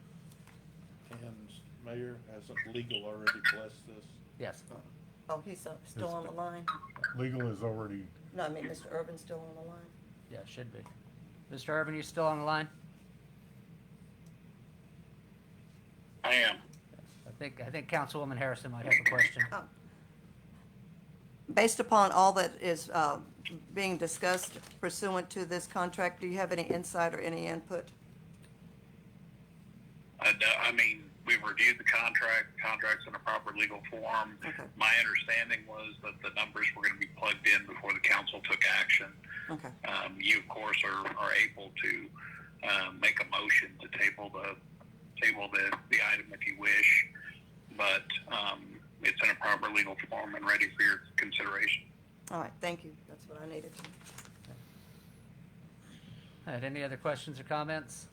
Speaker 8: And Mayor, hasn't legal already blessed this?
Speaker 1: Yes.
Speaker 6: Oh, he's still on the line?
Speaker 5: Legal is already,
Speaker 6: No, I mean, Mr. Urban's still on the line?
Speaker 1: Yeah, it should be. Mr. Urban, you still on the line?
Speaker 3: I am.
Speaker 1: I think Councilwoman Harrison might have a question.
Speaker 6: Based upon all that is being discussed pursuant to this contract, do you have any insight or any input?
Speaker 3: I mean, we've reviewed the contract's in a proper legal form.
Speaker 6: Okay.
Speaker 3: My understanding was that the numbers were going to be plugged in before the council took action.
Speaker 6: Okay.
Speaker 3: You, of course, are able to make a motion to table the item if you wish, but it's in a proper legal form and ready for your consideration.
Speaker 6: All right, thank you. That's what I needed.
Speaker 1: All right, any other questions or comments?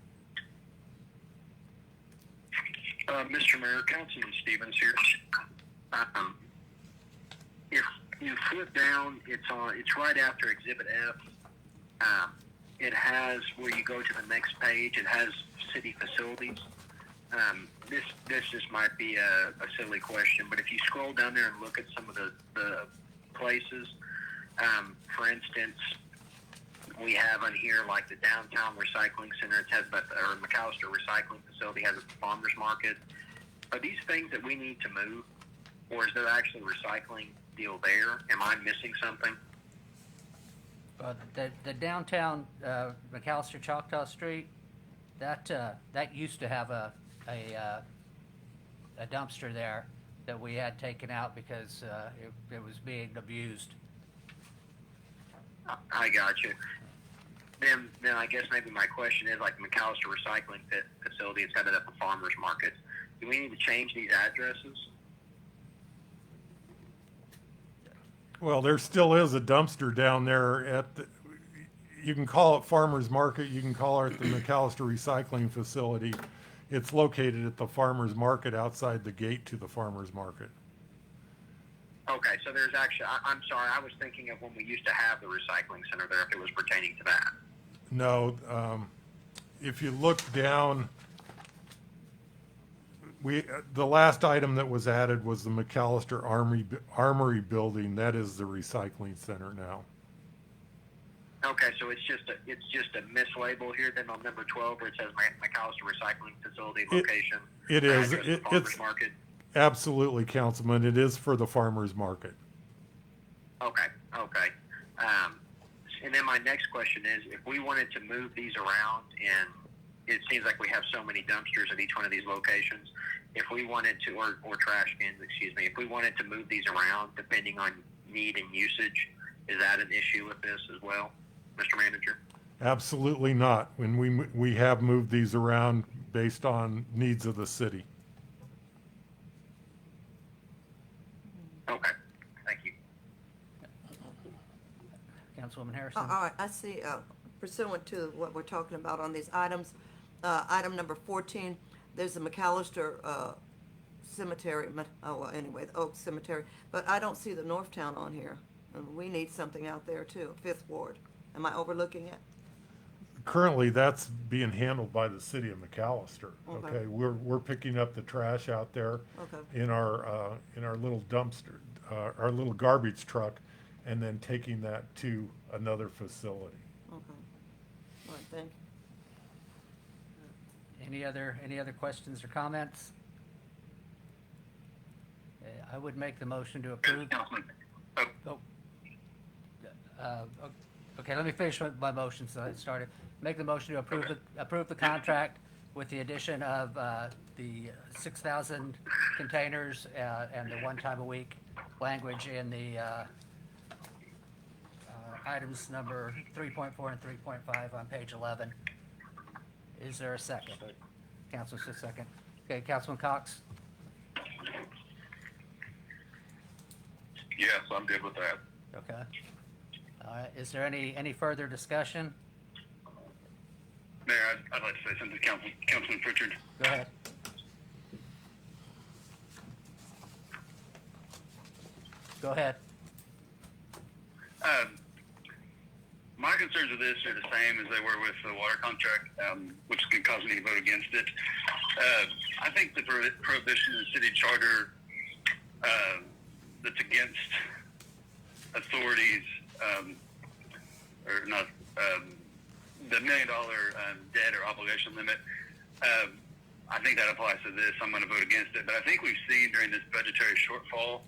Speaker 12: Mr. Mayor, Councilman Stevens here. If you flip down, it's right after Exhibit F. It has, where you go to the next page, it has city facilities. This just might be a silly question, but if you scroll down there and look at some of the places, for instance, we have on here like the downtown recycling center. It has or McAllister recycling facility has a farmers market. Are these things that we need to move, or is there actually a recycling deal there? Am I missing something?
Speaker 1: The downtown McAllister Choctaw Street, that used to have a dumpster there that we had taken out because it was being abused.
Speaker 12: I got you. Then I guess maybe my question is like McAllister recycling facility. It's headed up a farmers market. Do we need to change these addresses?
Speaker 5: well, there still is a dumpster down there at the, you can call it Farmers Market, you can call it the McAllister Recycling Facility. It's located at the Farmers Market outside the gate to the Farmers Market.
Speaker 12: Okay, so there's actually, I'm sorry, I was thinking of when we used to have the recycling center there, if it was pertaining to that.
Speaker 5: No, if you look down, the last item that was added was the McAllister Armory Building. That is the recycling center now.
Speaker 12: Okay, so it's just a mislabel here then on number 12 where it says McAllister Recycling Facility location.
Speaker 5: It is.
Speaker 12: address, the Farmers Market.
Speaker 5: Absolutely, Councilman. It is for the farmers market.
Speaker 12: Okay. And then my next question is, if we wanted to move these around, and it seems like we have so many dumpsters at each one of these locations, if we wanted to, or trash cans, excuse me, if we wanted to move these around depending on need and usage, is that an issue with this as well, Mr. Manager?
Speaker 5: Absolutely not. When we have moved these around based on needs of the city.
Speaker 12: Okay, thank you.
Speaker 1: Councilwoman Harrison?
Speaker 6: All right, I see, pursuant to what we're talking about on these items, item number 14, there's the McAllister Cemetery, the Oak Cemetery, but I don't see the Northtown on here. And we need something out there too, Fifth Ward. Am I overlooking it?
Speaker 5: Currently, that's being handled by the city of McAllister.
Speaker 6: Okay.
Speaker 5: Okay, we're picking up the trash out there
Speaker 6: Okay.
Speaker 5: in our little dumpster our little garbage truck and then taking that to another facility.
Speaker 6: Okay. All right, thank you.
Speaker 1: Any other questions or comments? I would make the motion to approve.
Speaker 10: Councilman.
Speaker 1: Oh. Okay, let me finish with my motion, so I started. Make the motion to approve the contract with the addition of the 6,000 containers and the one time a week language in the items number 3.4 and 3.5 on page 11. Is there a second? Councilman, just a second. Okay, Councilman Cox?
Speaker 10: Yes, I'm good with that.
Speaker 1: Okay. All right, is there any further discussion?
Speaker 10: Mayor, I'd like to say something to Councilman Pritchard.
Speaker 1: Go ahead. Go ahead.
Speaker 10: My concerns with this are the same as they were with the water contract, which could cause me to vote against it. I think the prohibition in the city charter that's against authorities, or not, the $1 million debt or obligation limit, I think that applies to this. I'm going to vote against it. But I think we've seen during this budgetary shortfall,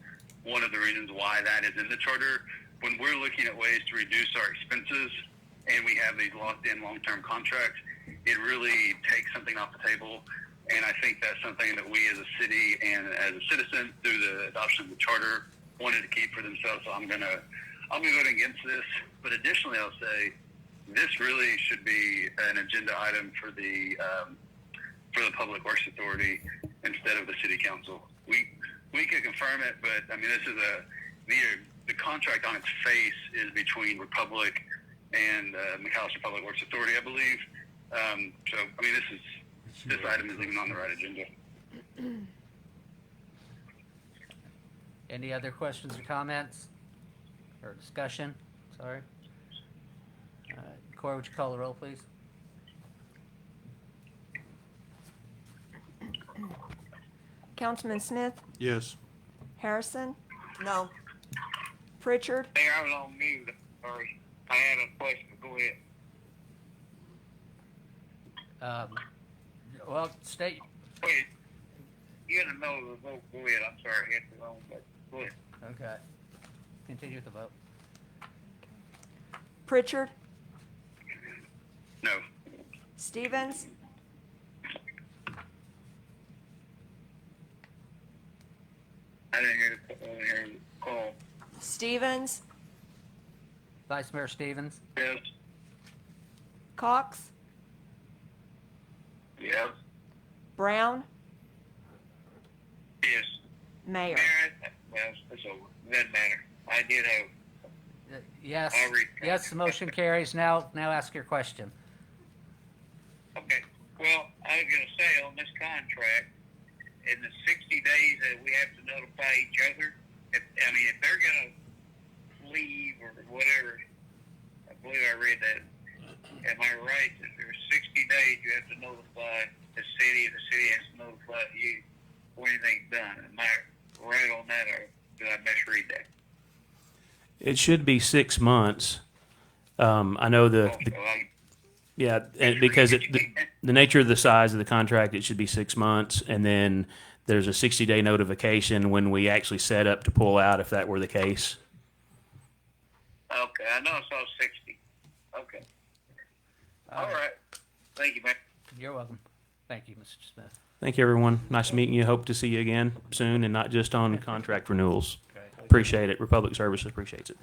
Speaker 10: one of the reasons why that is in the charter, when we're looking at ways to reduce our expenses and we have these locked-in long-term contracts, it really takes something off the table. And I think that's something that we as a city and as a citizen, through the adoption of the charter, wanted to keep for themselves. So I'll be voting against this. But additionally, I'll say this really should be an agenda item for the Public Works Authority instead of the City Council. We could confirm it, but I mean, this is the contract on its face is between Republic and McAllister Public Works Authority, I believe. So I mean, this item isn't even on the right agenda.
Speaker 1: Any other questions or comments? Or discussion? Sorry. Cora, would you call the roll, please?
Speaker 4: Councilman Smith,
Speaker 8: Yes.
Speaker 4: Harrison,
Speaker 6: No,
Speaker 3: Pritchard? Mayor, I was on mute. Sorry. I had a question. Go ahead.
Speaker 1: Well, state.
Speaker 3: Wait. You're in the middle of the vote. Go ahead. I'm sorry. I hit the wrong button. Go ahead.
Speaker 1: Okay. Continue with the vote.
Speaker 4: Pritchard,
Speaker 3: No.
Speaker 4: Stevens,
Speaker 3: I didn't hear the call.
Speaker 4: Stevens,
Speaker 1: Vice Mayor Stevens?
Speaker 3: Yes.
Speaker 4: Cox,
Speaker 3: Yes.
Speaker 4: Brown,
Speaker 3: Yes.
Speaker 4: Mayor.
Speaker 3: Well, it's over. Doesn't matter. I did have.
Speaker 1: Yes.
Speaker 3: I'll read.
Speaker 1: Yes, the motion carries. Now ask your question.
Speaker 3: Okay. Well, I was going to say on this contract, in the 60 days that we have to notify each other, if they're going to leave or whatever, I believe I read that. Am I right that there's 60 days you have to notify the city has to notify you before anything's done? Am I right on that, or did I misread that?
Speaker 14: It should be 6 months. I know yeah, and because the nature of the size of the contract, it should be 6 months, and then there's a 60-day notification when we actually set up to pull out, if that were the case.
Speaker 3: Okay, I know I saw 60. Okay. All right. Thank you, man.
Speaker 1: You're welcome. Thank you, Mr. Smith.
Speaker 14: Thank you, everyone. Nice meeting you. Hope to see you again soon, and not just on contract renewals. Appreciate it. Republic Services appreciates it.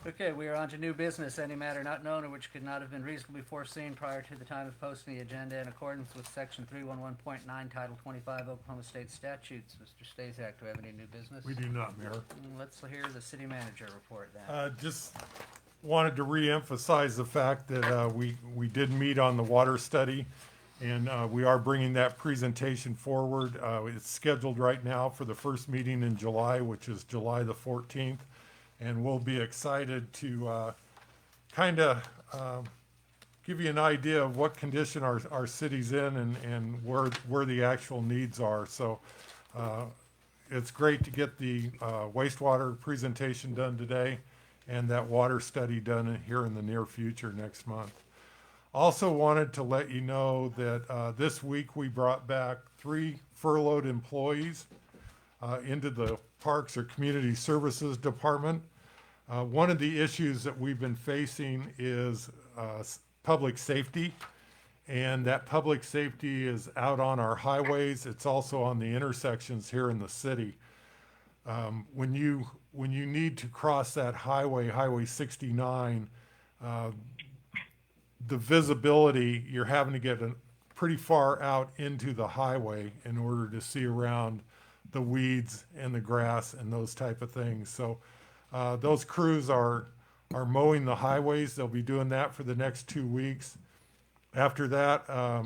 Speaker 1: Okay, we are on to new business. Any matter not known or which could not have been reasonably foreseen prior to the time of posting the agenda in accordance with Section 311.9, Title 25 Oklahoma State Statutes. Mr. Stasiak, do we have any new business?
Speaker 5: We do not, Mayor.
Speaker 1: Let's hear the city manager report then.
Speaker 5: Just wanted to reemphasize the fact that we did meet on the water study, and we are bringing that presentation forward. It's scheduled right now for the first meeting in July, which is July the 14th. And we'll be excited to kind of give you an idea of what condition our city's in and where the actual needs are. So it's great to get the wastewater presentation done today and that water study done here in the near future next month. Also wanted to let you know that this week we brought back 3 furloughed employees into the Parks or Community Services Department. One of the issues that we've been facing is public safety, and that public safety is out on our highways. It's also on the intersections here in the city. When you need to cross that highway, Highway 69, the visibility, you're having to get pretty far out into the highway in order to see around the weeds and the grass and those type of things. So those crews are mowing the highways. They'll be doing that for the next 2 weeks. After that,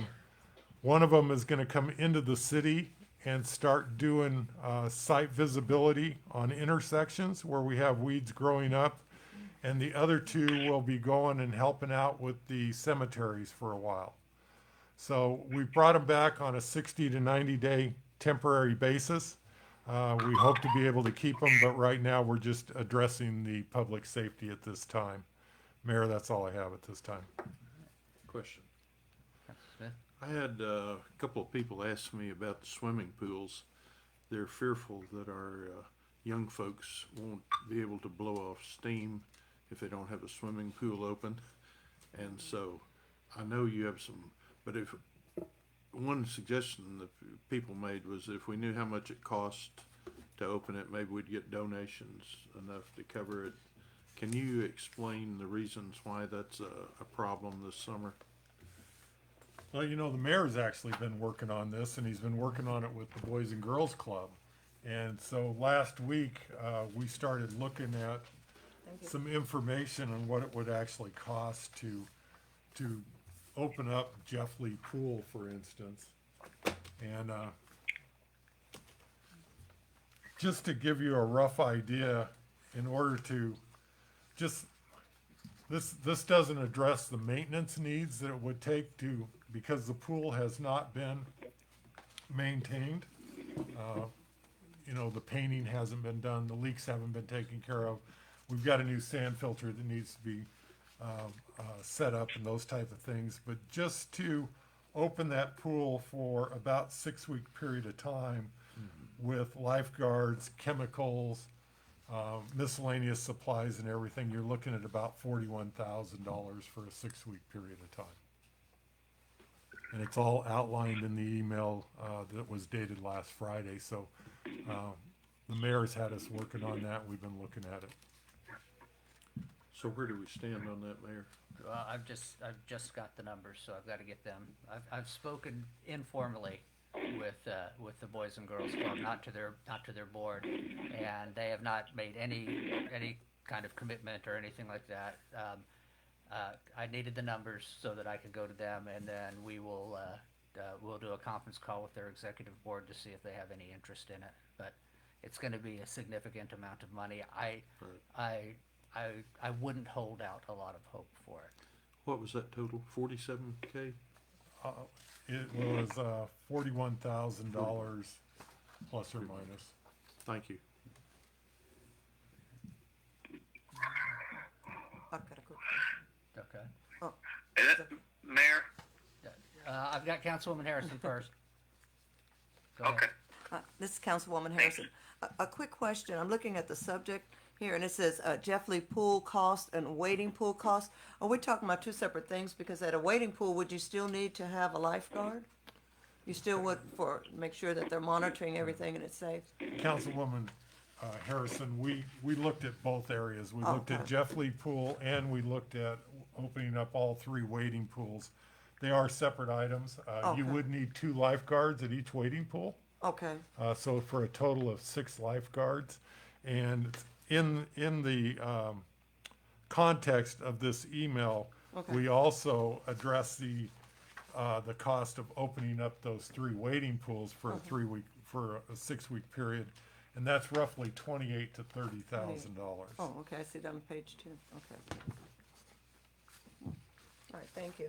Speaker 5: one of them is going to come into the city and start doing site visibility on intersections where we have weeds growing up. And the other 2 will be going and helping out with the cemeteries for a while. So we brought them back on a 60 to 90 day temporary basis. We hope to be able to keep them, but right now we're just addressing the public safety at this time. Mayor, that's all I have at this time.
Speaker 8: Question.
Speaker 1: Councilman Smith?
Speaker 8: I had a couple of people ask me about the swimming pools. They're fearful that our young folks won't be able to blow off steam if they don't have a swimming pool open. And so I know you have some, but if one suggestion that people made was if we knew how much it cost to open it, maybe we'd get donations enough to cover it. Can you explain the reasons why that's a problem this summer?
Speaker 5: Well, you know, the mayor's actually been working on this, and he's been working on it with the Boys and Girls Club. And so last week, we started looking at some information on what it would actually cost to open up Jeff Lee Pool, for instance. And just to give you a rough idea, in order to just, this doesn't address the maintenance needs that it would take to, because the pool has not been maintained. You know, the painting hasn't been done, the leaks haven't been taken care of. We've got a new sand filter that needs to be set up and those type of things. But just to open that pool for about 6-week period of time with lifeguards, chemicals, miscellaneous supplies and everything, you're looking at about $41,000 for a 6-week period of time. And it's all outlined in the email that was dated last Friday. So the mayor's had us working on that. We've been looking at it.
Speaker 8: So where do we stand on that, Mayor?
Speaker 1: I've just got the numbers, so I've got to get them. I've spoken informally with the Boys and Girls Club, not to their board, and they have not made any kind of commitment or anything like that. I needed the numbers so that I could go to them, and then we'll do a conference call with their executive board to see if they have any interest in it. But it's going to be a significant amount of money. I wouldn't hold out a lot of hope for it.
Speaker 8: What was that total? 47K?
Speaker 5: It was $41,000 plus or minus.
Speaker 8: Thank you.
Speaker 6: I've got a quick
Speaker 1: Okay.
Speaker 6: Oh,
Speaker 3: Is it, Mayor?
Speaker 1: I've got Councilwoman Harrison first. Go ahead.
Speaker 3: Okay.
Speaker 6: this is Councilwoman Harrison. A quick question. I'm looking at the subject here, and it says Jeff Lee pool cost and wading pool cost. Are we talking about 2 separate things? Because at a wading pool, would you still need to have a lifeguard? You still would, for make sure that they're monitoring everything and it's safe?
Speaker 5: Councilwoman Harrison, we looked at both areas. We looked at
Speaker 6: Okay.
Speaker 5: Jeff Lee Pool and we looked at opening up all 3 wading pools. They are separate items. You
Speaker 6: Okay.
Speaker 5: would need 2 lifeguards at each wading pool.
Speaker 6: Okay,
Speaker 5: So for a total of 6 lifeguards. And in the context of this email,
Speaker 6: Okay.
Speaker 5: we also address the cost of opening up those 3 wading pools for a 6-week period, and that's roughly $28,000 to $30,000.
Speaker 6: oh, okay, I see that on page 2, okay. All right, thank you.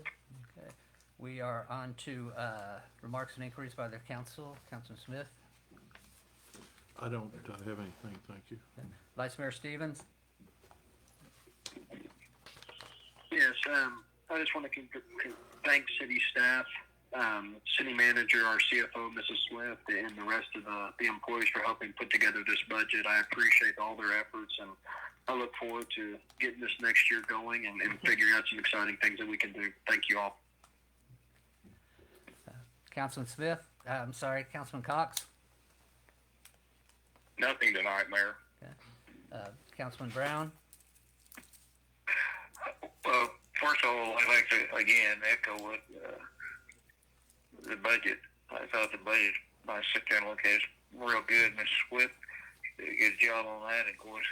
Speaker 1: Okay. We are on to remarks and inquiries by the council. Councilman Smith.
Speaker 8: I don't have anything, thank you.
Speaker 1: Vice Mayor Stevens?
Speaker 12: Yes, I just want to thank city staff, city manager, our CFO, Mrs. Swift, and the rest of the employees for helping put together this budget. I appreciate all their efforts, and I look forward to getting this next year going and figuring out some exciting things that we can do. Thank you all.
Speaker 1: Councilman Smith? I'm sorry, Councilman Cox?
Speaker 10: Nothing tonight, Mayor.
Speaker 1: Councilman Brown?
Speaker 3: Well, first of all, I'd like to again echo what the budget. I thought the budget, I sit there and look at it, real good. Ms. Swift did a good job on that. And of course,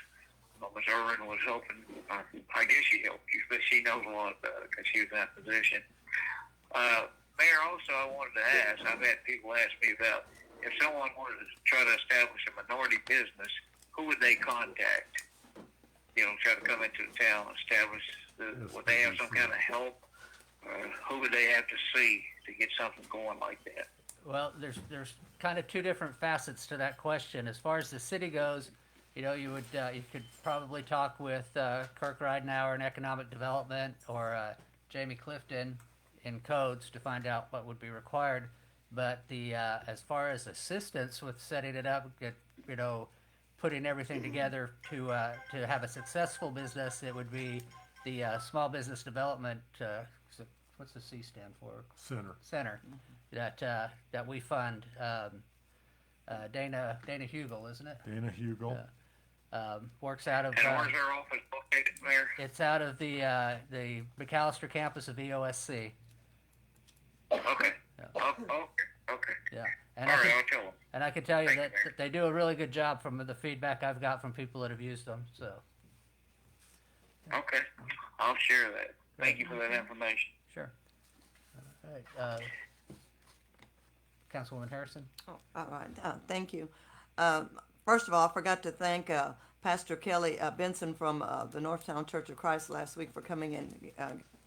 Speaker 3: Ms. Irvin was helping. I guess she helped you, but she knows a lot about it because she was in that position. Mayor, also, I wanted to ask, I've had people ask me about if someone wanted to try to establish a minority business, who would they contact? You know, try to come into the town, establish, would they have some kind of help? Who would they have to see to get something going like that?
Speaker 1: Well, there's kind of two different facets to that question. As far as the city goes, you know, you could probably talk with Kirk Ridenauer in economic development or Jamie Clifton in codes to find out what would be required. But as far as assistance with setting it up, you know, putting everything together to have a successful business, it would be the Small Business Development. What's the C stand for? Center. That we fund. Dana Hugel, isn't it?
Speaker 5: Dana Hugel.
Speaker 1: Works out of.
Speaker 3: And where's their office located, Mayor?
Speaker 1: It's out of the McAllister campus of EOSC.
Speaker 3: Okay.
Speaker 1: Yeah.
Speaker 3: Okay.
Speaker 1: Yeah.
Speaker 3: All right, I'll tell them.
Speaker 1: And I can tell you
Speaker 3: Thank
Speaker 1: that
Speaker 3: you,
Speaker 1: they do a really good job from the feedback I've got from people that have used them. So.
Speaker 3: Okay. I'll share that. Thank you for that information.
Speaker 1: Sure. All right. Councilwoman Harrison?
Speaker 6: Oh, all right, thank you. First of all, I forgot to thank Pastor Kelly Benson from the Northtown Church of Christ last week for coming in,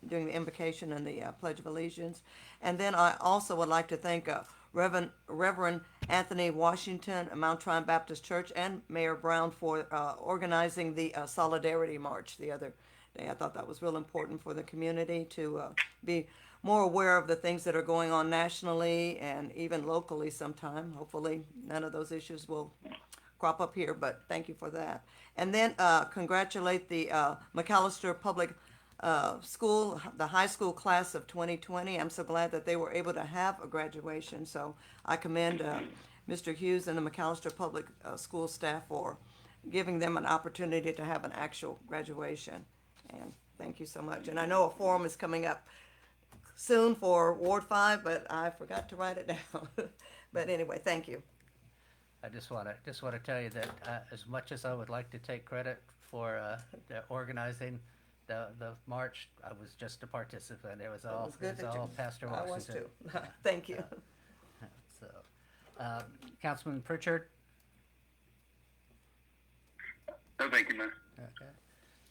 Speaker 6: doing the invocation and the Pledge of Allegiance. And then I also would like to thank Reverend Anthony Washington, Mount Tryon Baptist Church, and Mayor Brown for organizing the Solidarity March the other day. I thought that was real important for the community to be more aware of the things that are going on nationally and even locally sometime. Hopefully none of those issues will crop up here, but thank you for that. And then congratulate the McAllister Public School, the high school class of 2020. I'm so glad that they were able to have a graduation. So I commend Mr. Hughes and the McAllister Public School staff for giving them an opportunity to have an actual graduation. And thank you so much. And I know a forum is coming up soon for Ward 5, but I forgot to write it down. But anyway, thank you.
Speaker 1: I just want to tell you that as much as I would like to take credit for organizing the march, I was just a participant. It was all Pastor Washington.
Speaker 6: I was too. Thank you.
Speaker 1: So, Councilman Pritchard.
Speaker 10: No, thank you, Mayor.
Speaker 1: Okay.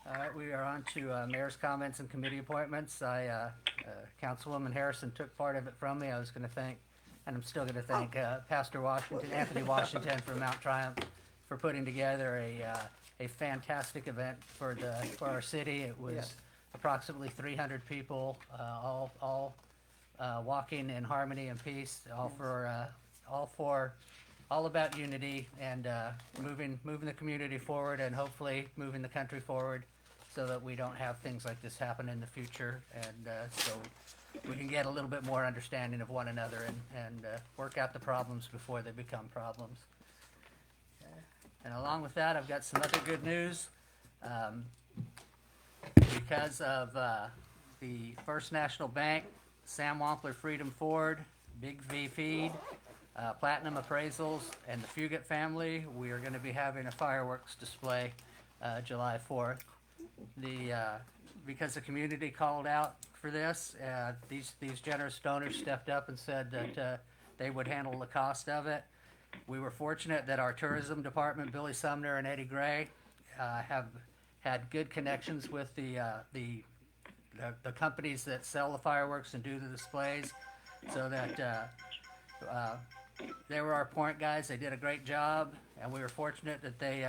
Speaker 1: All right, we are on to mayor's comments and committee appointments. Councilwoman Harrison took part of it from me. I was going to thank, and I'm still going to thank Pastor Washington, Anthony Washington from Mount Triumph, for putting together a fantastic event for our city. It was approximately 300 people, all walking in harmony and peace, all about unity and moving the community forward and hopefully moving the country forward, so that we don't have things like this happen in the future, and so we can get a little bit more understanding of one another and work out the problems before they become problems. Okay. And along with that, I've got some other good news. Because of the First National Bank, Sam Wampler Freedom Ford, Big V Feed, Platinum Appraisals, and the Fugit family, we are going to be having a fireworks display July 4th. Because the community called out for this, these generous donors stepped up and said that they would handle the cost of it. We were fortunate that our tourism department, Billy Sumner and Eddie Gray, have had good connections with the companies that sell the fireworks and do the displays, so that they were our point guys. They did a great job, and we were fortunate that they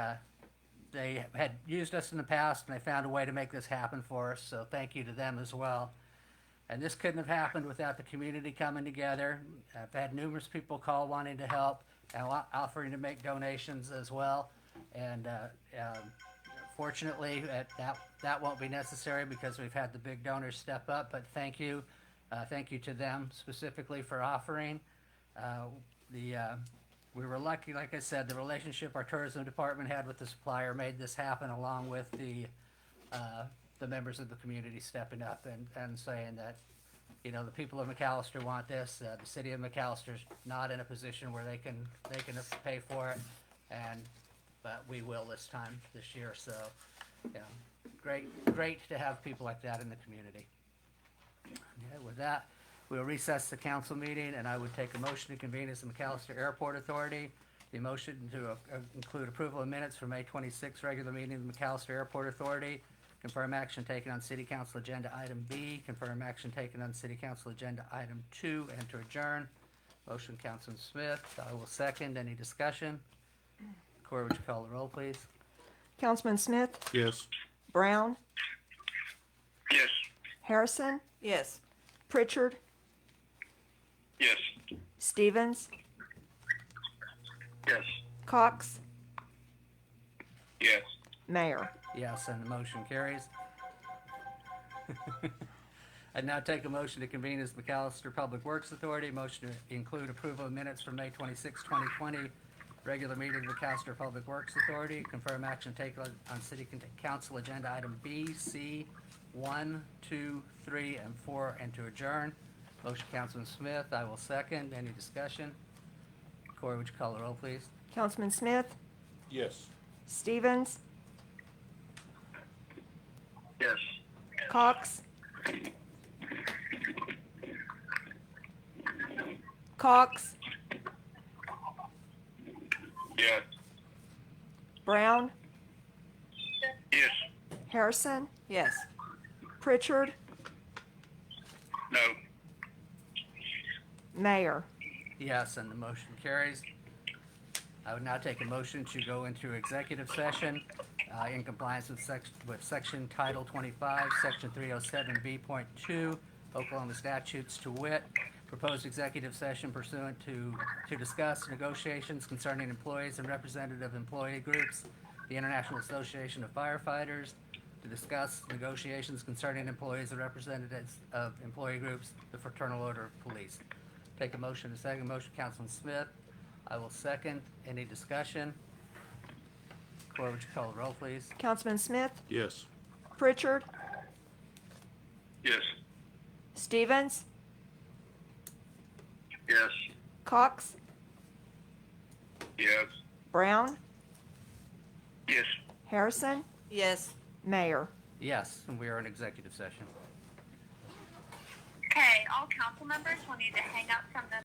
Speaker 1: had used us in the past, and they found a way to make this happen for us. So thank you to them as well. And this couldn't have happened without the community coming together. I've had numerous people call wanting to help and offering to make donations as well. And fortunately, that won't be necessary because we've had the big donors step up. But thank you to them specifically for offering. We were lucky, like I said, the relationship our tourism department had with the supplier made this happen, along with the members of the community stepping up and saying that, you know, the people of McAllister want this. The city of McAllister's not in a position where they can pay for it, but we will this year. So, yeah, great to have people like that in the community. Okay, with that, we'll recess the council meeting, and I would take a motion to convene as the McAllister Airport Authority. The motion to include approval of minutes for May 26th regular meeting of the McAllister Airport Authority. Confirm action taken on City Council Agenda Item B. Confirm action taken on City Council Agenda Item 2, and to adjourn. Motion, Councilman Smith. I will second. Any discussion? Corey, would you call the roll, please?
Speaker 4: Councilman Smith,
Speaker 8: Yes.
Speaker 4: Brown,
Speaker 3: Yes.
Speaker 4: Harrison,
Speaker 6: Yes.
Speaker 4: Pritchard,
Speaker 10: Yes.
Speaker 4: Stevens,
Speaker 10: Yes.
Speaker 4: Cox,
Speaker 10: Yes.
Speaker 4: Mayor.
Speaker 1: Yes, and the motion carries. I'd now take a motion to convene as McAllister Public Works Authority. Motion to include approval of minutes for May 26, 2020, regular meeting of the McAllister Public Works Authority. Confirm action taken on City Council Agenda Item B, C, 1, 2, 3, and 4, and to adjourn. Motion, Councilman Smith. I will second. Any discussion? Corey, would you call the roll, please?
Speaker 4: Councilman Smith,
Speaker 8: Yes.
Speaker 4: Stevens,
Speaker 10: Yes.
Speaker 4: Cox, Cox,
Speaker 10: Yes.
Speaker 4: Brown,
Speaker 3: Yes.
Speaker 4: Harrison,
Speaker 6: Yes.
Speaker 4: Pritchard,
Speaker 3: No.
Speaker 4: Mayor.
Speaker 1: Yes, and the motion carries. I would now take a motion to go into executive session in compliance with section Title 25, Section 307B.2 Oklahoma statutes, to wit, proposed executive session pursuant to discuss negotiations concerning employees and representative employee groups, the International Association of Firefighters, to discuss negotiations concerning employees and representatives of employee groups, the Fraternal Order of Police. Take a motion, a second motion, Councilman Smith. I will second. Any discussion? Corey, would you call the roll, please?
Speaker 4: Councilman Smith,
Speaker 8: Yes.
Speaker 4: Pritchard,
Speaker 10: Yes.
Speaker 4: Stevens,
Speaker 10: Yes.
Speaker 4: Cox,
Speaker 10: Yes.
Speaker 4: Brown,
Speaker 3: Yes.
Speaker 4: Harrison,
Speaker 6: Yes.
Speaker 4: Mayor.
Speaker 1: Yes, and we are in executive session.
Speaker 2: Okay, all council members will need to hang up from the